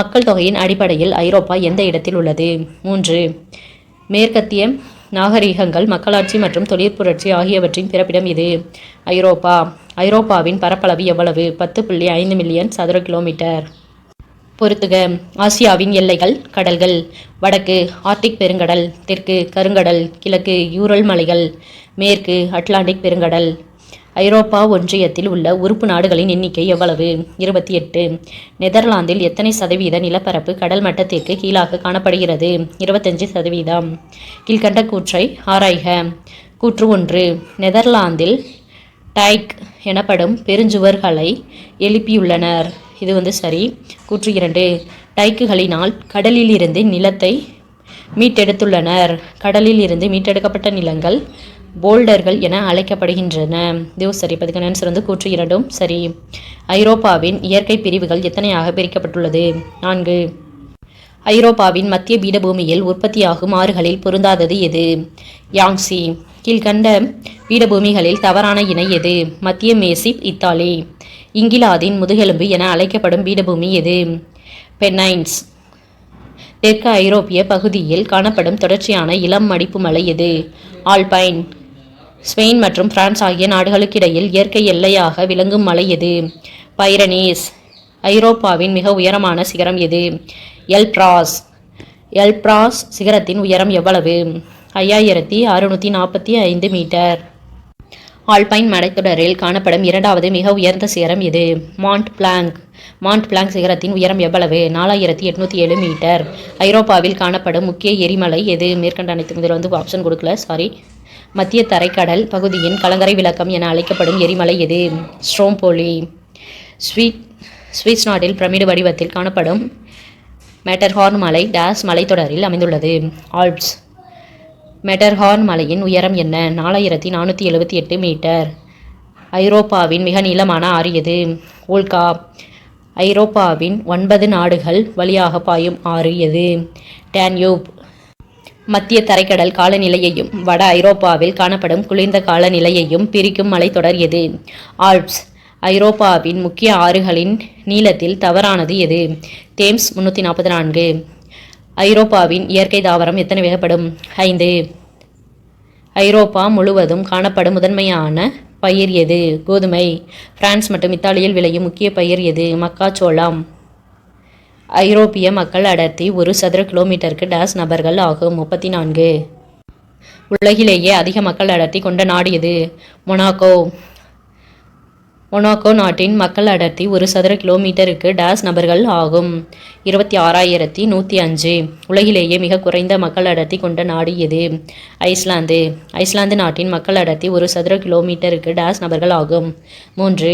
மக்கள் தொகையின் அடிப்படையில் ஐரோப்பா எந்த இடத்தில் உள்ளது? 3. மேற்கத்திய நாகரிகங்கள் மக்களாட்சி மற்றும் தொழிற்புரட்சி ஆகியவற்றின் பிறப்பிடம் எது? ஐரோப்பா. ஐரோப்பாவின் பரப்பளவு எவ்வளவு? 10.5 மில்லியன் சதுர கிலோமீட்டர். பொறுத்துக. ஆசியாவின் எல்லைகள். கடல்கள். வடக்கு ஆர்க்டிக் பெருங்கடல், தெற்கு கருங்கடல், கிழக்கு யூரல் மலைகள், மேற்கு அட்லாண்டிக் பெருங்கடல். ஐரோப்பா ஒன்றியத்தில் உள்ள உறுப்பு நாடுகளின் எண்ணிக்கை எவ்வளவு? 28. நெதர்லாந்தில் எத்தனை சதவீத நிலப்பரப்பு கடல் மட்டத்திற்கு கீழாக காணப்படுகிறது? 25%. கீழ்கண்ட கூற்றை ஆராய்க. கூற்று 1. நெதர்லாந்தில் டைக் எனப்படும் பெருஞ்சுவர்களை எழுப்பியுள்ளனர். இது சரி. கூற்று 2. டைக்குகளினால் கடலில் இருந்து நிலத்தை மீட்டெடுத்துள்ளனர். கடலில் இருந்து மீட்டெடுக்கப்பட்ட நிலங்கள் போல்டர்கள் என அழைக்கப்படுகின்றன. இது சரி. அதுக்கான ஆன்சர் கூற்று 2 சரி. ஐரோப்பாவின் இயற்கை பிரிவுகள் எத்தனையாக பிரிக்கப்பட்டுள்ளது? 4. ஐரோப்பாவின் மத்திய பீடபூமியில் உற்பத்தியாகும் ஆறுகளில் பொருந்தாதது எது? யாங்சி. கீழ்கண்ட பீடபூமிகளில் தவறான இணை எது? மத்திய மேசிப், இத்தாலி. இங்கிலாந்தின் முதுகெலும்பு என அழைக்கப்படும் பீடபூமி எது? பெனைன்ஸ். தெற்கு ஐரோப்பிய பகுதியில் காணப்படும் தொடர்ச்சியான இளம் மடிப்பு மலை எது? ஆல்பைன். ஸ்பெயின் மற்றும் பிரான்ஸ் ஆகிய நாடுகளுக்கிடையில் இயற்கை எல்லையாக விளங்கும் மலை எது? பைரனீஸ். ஐரோப்பாவின் மிக உயரமான சிகரம் எது? எல்ப்ராஸ். எல்ப்ராஸ் சிகரத்தின் உயரம் எவ்வளவு? 5645 மீட்டர். ஆல்பைன் மலைத்தொடரில் காணப்படும் இரண்டாவது மிக உயர்ந்த சிகரம் எது? மாண்ட் பிளாங்க். மாண்ட் பிளாங்க் சிகரத்தின் உயரம் எவ்வளவு? 4807 மீட்டர். ஐரோப்பாவில் காணப்படும் முக்கிய எரிமலை எது? மேற்கண்ட அனைத்து இதில் ஆப்ஷன் கொடுக்கல, சாரி. மத்திய தரைக்கடல் பகுதியின் கலங்கரை விளக்கம் என அழைக்கப்படும் எரிமலை எது? ஸ்ட்ரோம்போலி. ஸ்வீஸ் நாட்டில் பிரமிடு வடிவத்தில் காணப்படும் மேட்டர்ஹார்ன் மலை டேஸ் மலைத்தொடரில் அமைந்துள்ளது. ஆல்ப்ஸ். மேட்டர்ஹார்ன் மலையின் உயரம் என்ன? 4478 மீட்டர். ஐரோப்பாவின் மிக நீளமான ஆறு எது? வோல்கா. ஐரோப்பாவின் 9 நாடுகள் வழியாக பாயும் ஆறு எது? டேன்யூப். மத்திய தரைக்கடல் காலநிலையையும் வட ஐரோப்பாவில் காணப்படும் குளிர்ந்த காலநிலையையும் பிரிக்கும் மலைத்தொடர் எது? ஆல்ப்ஸ். ஐரோப்பாவின் முக்கிய ஆறுகளின் நீளத்தில் தவறானது எது? தேம்ஸ் 344. ஐரோப்பாவின் இயற்கை தாவரம் எத்தனை வகைப்படும்? 5. ஐரோப்பா முழுவதும் காணப்படும் முதன்மையான பயிர் எது? கோதுமை. பிரான்ஸ் மற்றும் இத்தாலியில் விளையும் முக்கிய பயிர் எது? மக்காச்சோளம். ஐரோப்பிய மக்கள் அடர்த்தி ஒரு சதுர கிலோமீட்டருக்கு டேஸ் நபர்கள் ஆகும்? 34. உலகிலேயே அதிக மக்கள் அடர்த்தி கொண்ட நாடு எது? மொனாக்கோ. மொனாக்கோ நாட்டின் மக்கள் அடர்த்தி ஒரு சதுர கிலோமீட்டருக்கு டேஸ் நபர்கள் ஆகும்? 26,105. உலகிலேயே மிக குறைந்த மக்கள் அடர்த்தி கொண்ட நாடு எது? ஐஸ்லாந்து. ஐஸ்லாந்து நாட்டின் மக்கள் அடர்த்தி ஒரு சதுர கிலோமீட்டருக்கு டேஸ் நபர்கள் ஆகும்? 3.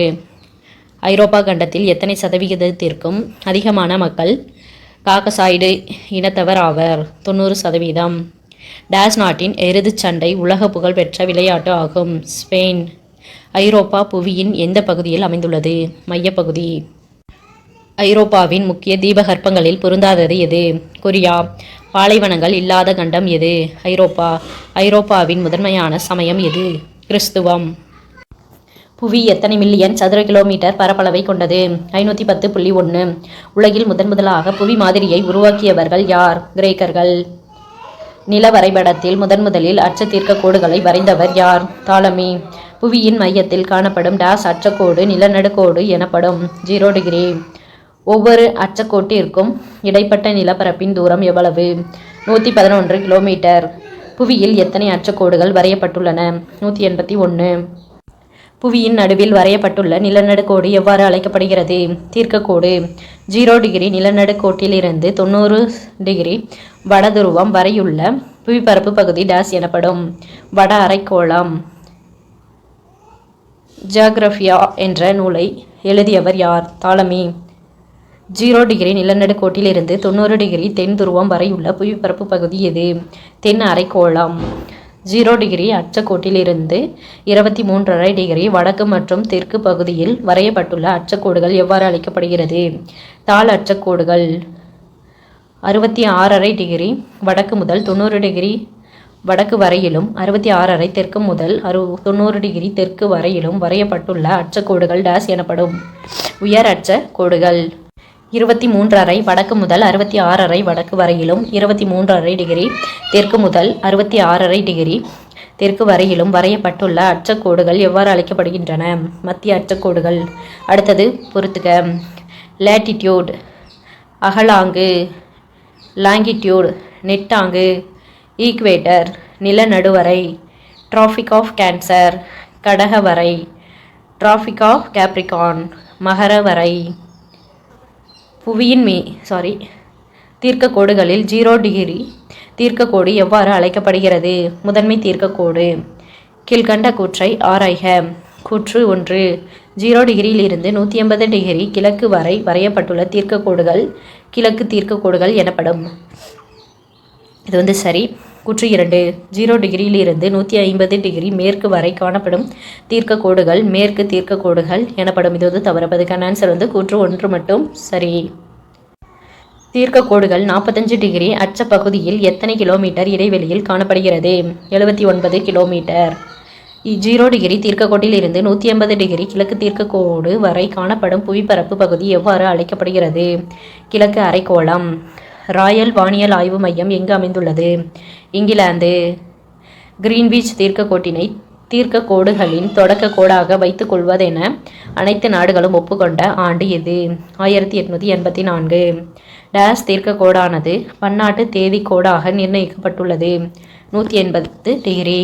ஐரோப்பா கண்டத்தில் எத்தனை சதவிகிதத்திற்கும் அதிகமான மக்கள் காக்கசாய்டு இனத்தவர் ஆவர்? 90%. டேஸ் நாட்டின் எருதுச் சண்டை உலக புகழ்பெற்ற விளையாட்டு ஆகும்? ஸ்பெயின். ஐரோப்பா புவியின் எந்த பகுதியில் அமைந்துள்ளது? மையப்பகுதி. ஐரோப்பாவின் முக்கிய தீபகற்பங்களில் பொருந்தாதது எது? கொரியா. பாலைவனங்கள் இல்லாத கண்டம் எது? ஐரோப்பா. ஐரோப்பாவின் முதன்மையான சமயம் எது? கிறிஸ்துவம். புவி எத்தனை மில்லியன் சதுர கிலோமீட்டர் பரப்பளவை கொண்டது? 510.1. உலகில் முதலாக புவி மாதிரியை உருவாக்கியவர்கள் யார்? கிரேக்கர்கள். நில வரைபடத்தில் முதலில் அச்சத்தீர்க்க கோடுகளை வரைந்தவர் யார்? தாலமி. புவியின் மையத்தில் காணப்படும் டேஸ் அச்சக்கோடு நிலநடுக்கோடு எனப்படும்? 0 டிகிரி. ஒவ்வொரு அச்சக்கோட்டிற்கும் இடைப்பட்ட நிலப்பரப்பின் தூரம் எவ்வளவு? 111 கிலோமீட்டர். புவியில் எத்தனை அச்சக்கோடுகள் வரையப்பட்டுள்ளன? 181. புவியின் நடுவில் வரையப்பட்டுள்ள நிலநடுக்கோடு எவ்வாறு அழைக்கப்படுகிறது? தீர்க்கக்கோடு. 0 டிகிரி நிலநடுக்கோட்டிலிருந்து 90 டிகிரி வடதுருவம் வரையுள்ள புவிப்பரப்பு பகுதி டேஸ் எனப்படும்? வட அரைக்கோளம். ஜியாகிரபியா என்ற நூலை எழுதியவர் யார்? தாலமி. 0 டிகிரி நிலநடுக்கோட்டிலிருந்து 90 டிகிரி தென் துருவம் வரையுள்ள புவிப்பரப்பு பகுதி எது? தென் அரைக்கோளம். 0 டிகிரி அச்சக்கோட்டிலிருந்து 23.5 டிகிரி வடக்கு மற்றும் தெற்கு பகுதியில் வரையப்பட்டுள்ள அச்சக்கோடுகள் எவ்வாறு அழைக்கப்படுகிறது? தாள் அச்சக்கோடுகள். 66.5 டிகிரி வடக்கு முதல் 90 டிகிரி வடக்கு வரையிலும் 66.5 தெற்கு முதல் 90 டிகிரி தெற்கு வரையிலும் வரையப்பட்டுள்ள அச்சக்கோடுகள் டேஸ் எனப்படும்? உயர் அச்சக்கோடுகள். 23.5 வடக்கு முதல் 66.5 வடக்கு வரையிலும் 23.5 டிகிரி தெற்கு முதல் 66.5 டிகிரி தெற்கு வரையிலும் வரையப்பட்டுள்ள அச்சக்கோடுகள் எவ்வாறு அழைக்கப்படுகின்றன? மத்திய அச்சக்கோடுகள். அடுத்தது பொறுத்துக. லேட்டிடியூட் அகலாங்கு, லாங்கிடியூட் நெட்டாங்கு, ஈக்வேட்டர் நிலநடுவரை, டிராபிக் ஆஃப் கேன்சர் கடகவரை, டிராபிக் ஆஃப் கேப்ரிகான் மகரவரை. புவியின் தீர்க்கக்கோடுகளில் 0 டிகிரி தீர்க்கக்கோடு எவ்வாறு அழைக்கப்படுகிறது? முதன்மை தீர்க்கக்கோடு. கீழ்கண்ட கூற்றை ஆராய்க. கூற்று 1. 0 டிகிரியிலிருந்து 180 டிகிரி கிழக்கு வரை வரையப்பட்டுள்ள தீர்க்கக்கோடுகள் கிழக்கு தீர்க்கக்கோடுகள் எனப்படும். இது சரி. கூற்று 2. 0 டிகிரியிலிருந்து 150 டிகிரி மேற்கு வரை காணப்படும் தீர்க்கக்கோடுகள் மேற்கு தீர்க்கக்கோடுகள் எனப்படும். இது தவறு. அதுக்கான ஆன்சர் கூற்று 1 மட்டும் சரி. தீர்க்கக்கோடுகள் 45 டிகிரி அச்ச பகுதியில் எத்தனை கிலோமீட்டர் இடைவெளியில் காணப்படுகிறது? 79 கிலோமீட்டர். 0 டிகிரி தீர்க்கக்கோட்டில் இருந்து 180 டிகிரி கிழக்கு தீர்க்கக்கோடு வரை காணப்படும் புவிப்பரப்பு பகுதி எவ்வாறு அழைக்கப்படுகிறது? கிழக்கு அரைக்கோளம். ராயல் வானியல் ஆய்வு மையம் எங்கு அமைந்துள்ளது? இங்கிலாந்து. கிரீன்விச் தீர்க்கக்கோட்டினை தீர்க்கக்கோடுகளின் தொடக்க கோடாக வைத்துக் கொள்வதென அனைத்து நாடுகளும் ஒப்புக்கொண்ட ஆண்டு எது? 1884. டேஸ் தீர்க்கக்கோடானது பன்னாட்டு தேதி கோடாக நிர்ணயிக்கப்பட்டுள்ளது? 180 டிகிரி.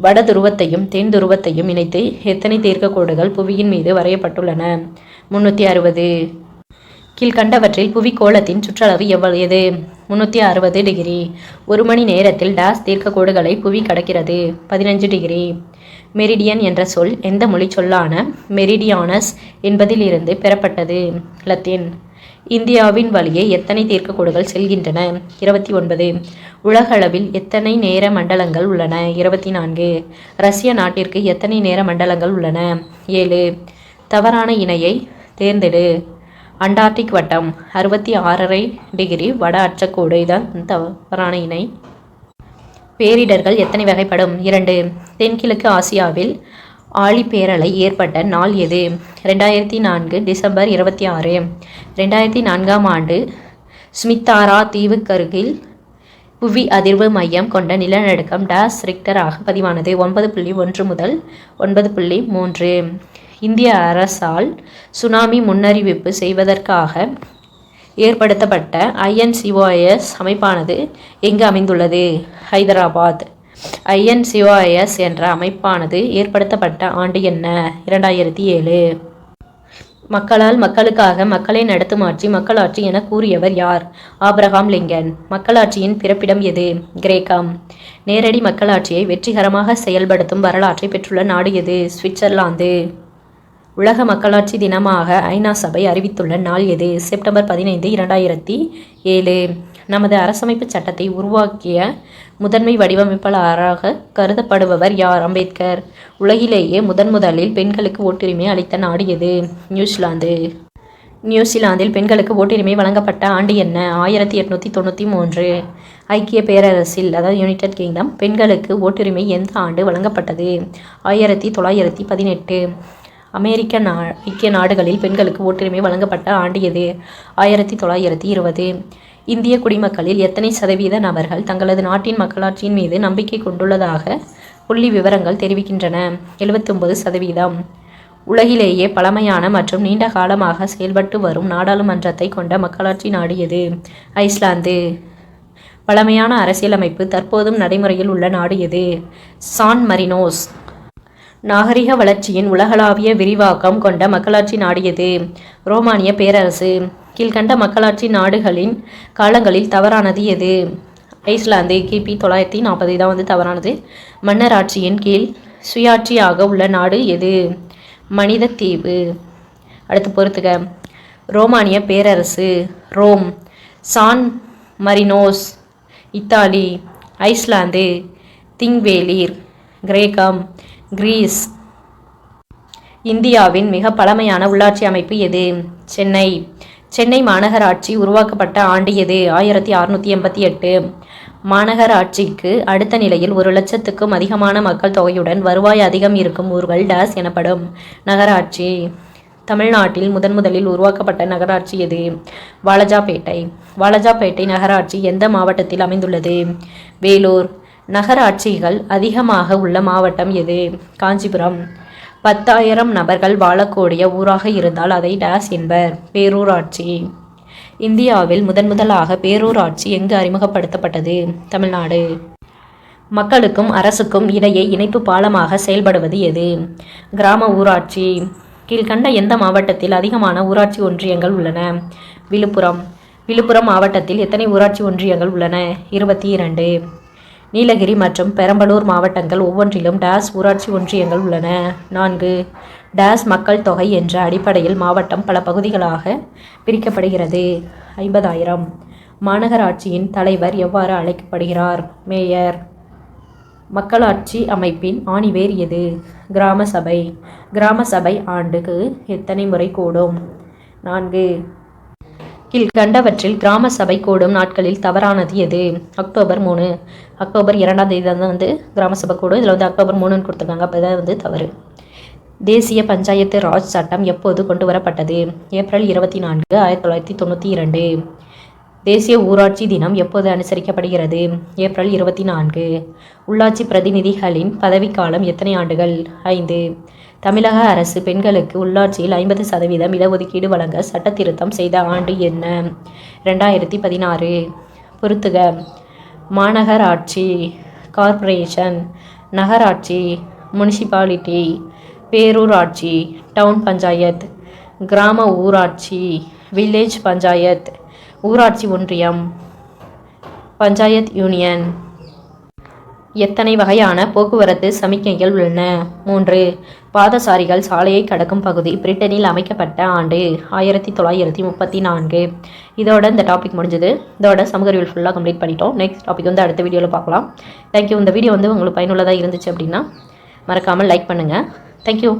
வட துருவத்தையும் தென் துருவத்தையும் இணைத்து எத்தனை தீர்க்கக்கோடுகள் புவியின் மீது வரையப்பட்டுள்ளன? 360. கீழ்கண்டவற்றில் புவிக்கோளத்தின் சுற்றளவு எவ்வளவு? 360 டிகிரி. 1 மணி நேரத்தில் டேஸ் தீர்க்கக்கோடுகளை புவி கடக்கிறது? 15 டிகிரி. மெரிடியன் என்ற சொல் எந்த மொழி சொல்லான மெரிடியானஸ் என்பதிலிருந்து பெறப்பட்டது? லத்தீன். இந்தியாவின் வழியே எத்தனை தீர்க்கக்கோடுகள் செல்கின்றன? 29. உலகளவில் எத்தனை நேர மண்டலங்கள் உள்ளன? 24. ரஷ்ய நாட்டிற்கு எத்தனை நேர மண்டலங்கள் உள்ளன? 7. தவறான இணையை தேர்ந்தெடு. அண்டார்டிக் வட்டம் 66.5 டிகிரி வட அச்சக்கோடு. இதான் தவறான இணை. பேரிடர்கள் எத்தனை வகைப்படும்? 2. தென்கிழக்கு ஆசியாவில் ஆழிப்பேரலை ஏற்பட்ட நாள் எது? 2004 டிசம்பர் 26. 2004ஆம் ஆண்டு ஸ்மித்தாரா தீவுக்கருகில் புவி அதிர்வு மையம் கொண்ட நிலநடுக்கம் டேஸ் ரிக்டராக பதிவானது. 9.1 முதல் 9.3. இந்திய அரசால் சுனாமி முன்னறிவிப்பு செய்வதற்காக ஏற்படுத்தப்பட்ட INCOIS அமைப்பானது எங்கு அமைந்துள்ளது? ஹைதராபாத். INCOIS என்ற அமைப்பானது ஏற்படுத்தப்பட்ட ஆண்டு என்ன? 2007. மக்களால் மக்களுக்காக மக்களை நடத்தும் ஆட்சி மக்களாட்சி என கூறியவர் யார்? Abraham Lincoln. மக்களாட்சியின் பிறப்பிடம் எது? கிரேக்கம். நேரடி மக்களாட்சியை வெற்றிகரமாக செயல்படுத்தும் வரலாற்றை பெற்றுள்ள நாடு எது? சுவிட்சர்லாந்து. உலக மக்களாட்சி தினமாக ஐநா சபை அறிவித்துள்ள நாள் எது? செப்டம்பர் 15, 2007. நமது அரசமைப்பு சட்டத்தை உருவாக்கிய முதன்மை வடிவமைப்பாளராக கருதப்படுபவர் யார்? அம்பேத்கர். உலகிலேயே முதலில் பெண்களுக்கு ஓட்டுரிமை அளித்த நாடு எது? நியூசிலாந்து. நியூசிலாந்தில் பெண்களுக்கு ஓட்டுரிமை வழங்கப்பட்ட ஆண்டு என்ன? 1893. ஐக்கிய பேரரசில் யுனைடெட் கிங்டம் பெண்களுக்கு ஓட்டுரிமை எந்த ஆண்டு வழங்கப்பட்டது? 1918. அமெரிக்க ஐக்கிய நாடுகளில் பெண்களுக்கு ஓட்டுரிமை வழங்கப்பட்ட ஆண்டு எது? 1920. இந்திய குடிமக்களில் எத்தனை சதவீத நபர்கள் தங்களது நாட்டின் மக்களாட்சியின் மீது நம்பிக்கை கொண்டுள்ளதாக புள்ளி விவரங்கள் தெரிவிக்கின்றன? 79%. உலகிலேயே பழமையான மற்றும் நீண்ட காலமாக செயல்பட்டு வரும் நாடாளுமன்றத்தை கொண்ட மக்களாட்சி நாடு எது? ஐஸ்லாந்து. பழமையான அரசியலமைப்பு தற்போதும் நடைமுறையில் உள்ள நாடு எது? சான் மரினோஸ். நாகரிக வளர்ச்சியின் உலகளாவிய விரிவாக்கம் கொண்ட மக்களாட்சி நாடு எது? ரோமானிய பேரரசு. கீழ்கண்ட மக்களாட்சி நாடுகளின் காலங்களில் தவறானது எது? ஐஸ்லாந்து. கிபி 940 தான் தவறானது. மன்னர் ஆட்சியின் கீழ் சுயாட்சியாக உள்ள நாடு எது? மனித தீவு. அடுத்து பொறுத்துக. ரோமானிய பேரரசு ரோம். சான் மரினோஸ் இத்தாலி. ஐஸ்லாந்து திங்வேலீர் கிரேக்கம். கிரீஸ். இந்தியாவின் மிக பழமையான உள்ளாட்சி அமைப்பு எது? சென்னை. சென்னை மாநகராட்சி உருவாக்கப்பட்ட ஆண்டு எது? 1688. மாநகராட்சிக்கு அடுத்த நிலையில் 1,00,000க்கும் அதிகமான மக்கள் தொகையுடன் வருவாய் அதிகம் இருக்கும் ஊர்கள் டேஸ் எனப்படும். நகராட்சி. தமிழ்நாட்டில் முதலில் உருவாக்கப்பட்ட நகராட்சி எது? வாலாஜாபேட்டை. வாலாஜாபேட்டை நகராட்சி எந்த மாவட்டத்தில் அமைந்துள்ளது? வேலூர். நகராட்சிகள் அதிகமாக உள்ள மாவட்டம் எது? காஞ்சிபுரம். 10,000 நபர்கள் வாழக்கூடிய ஊராக இருந்தால் அதை டேஸ் என்பர்? பேரூராட்சி. இந்தியாவில் முதலாக பேரூராட்சி எங்கு அறிமுகப்படுத்தப்பட்டது? தமிழ்நாடு. மக்களுக்கும் அரசுக்கும் இடையே இணைப்பு பாலமாக செயல்படுவது எது? கிராம ஊராட்சி. கீழ்கண்ட எந்த மாவட்டத்தில் அதிகமான ஊராட்சி ஒன்றியங்கள் உள்ளன? விழுப்புரம். விழுப்புரம் மாவட்டத்தில் எத்தனை ஊராட்சி ஒன்றியங்கள் உள்ளன? 22. நீலகிரி மற்றும் பெரம்பலூர் மாவட்டங்கள் ஒவ்வொன்றிலும் டேஸ் ஊராட்சி ஒன்றியங்கள் உள்ளன? 4. டேஸ் மக்கள் தொகை என்ற அடிப்படையில் மாவட்டம் பல பகுதிகளாக பிரிக்கப்படுகிறது? 50,000. மாநகராட்சியின் தலைவர் எவ்வாறு அழைக்கப்படுகிறார்? மேயர். மக்களாட்சி அமைப்பின் ஆணிவேர் எது? கிராம சபை. கிராம சபை ஆண்டுக்கு எத்தனை முறை கூடும்? 4. கீழ்கண்டவற்றில் கிராம சபை கூடும் நாட்களில் தவறானது எது? அக்டோபர் 3. அக்டோபர் 2ஆம் தேதி தான் கிராம சபை கூடும். இதில் அக்டோபர் 3ன்னு கொடுத்துருக்காங்க. அப்போ தான் தவறு. தேசிய பஞ்சாயத்து ராஜ் சட்டம் எப்போது கொண்டு வரப்பட்டது? ஏப்ரல் 24, 1992. தேசிய ஊராட்சி தினம் எப்போது அனுசரிக்கப்படுகிறது? ஏப்ரல் 24. உள்ளாட்சி பிரதிநிதிகளின் பதவிக்காலம் எத்தனை ஆண்டுகள்? 5. தமிழக அரசு பெண்களுக்கு உள்ளாட்சியில் 50% இடஒதுக்கீடு வழங்க சட்ட திருத்தம் செய்த ஆண்டு என்ன? 2016. பொறுத்துக. மாநகராட்சி, கார்ப்பரேஷன், நகராட்சி, முனிசிபாலிட்டி, பேரூராட்சி, டவுன் பஞ்சாயத், கிராம ஊராட்சி, வில்லேஜ் பஞ்சாயத், ஊராட்சி ஒன்றியம், பஞ்சாயத் யூனியன். எத்தனை வகையான போக்குவரத்து சமிக்ஞைகள் உள்ளன? 3. பாதசாரிகள் சாலையை கடக்கும் பகுதி பிரிட்டனில் அமைக்கப்பட்ட ஆண்டு 1934. இதோட இந்த டாபிக் முடிஞ்சது. இதோட சமூக அறிவியல் ஃபுல்லாக கம்ப்ளீட் பண்ணிட்டோம். நெக்ஸ்ட் டாபிக் அடுத்த வீடியோவில் பார்க்கலாம். தேங்க்யூ. இந்த வீடியோ உங்களுக்கு பயனுள்ளதாக இருந்துச்சு அப்படின்னா மறக்காமல் லைக் பண்ணுங்கள். தேங்க்யூ.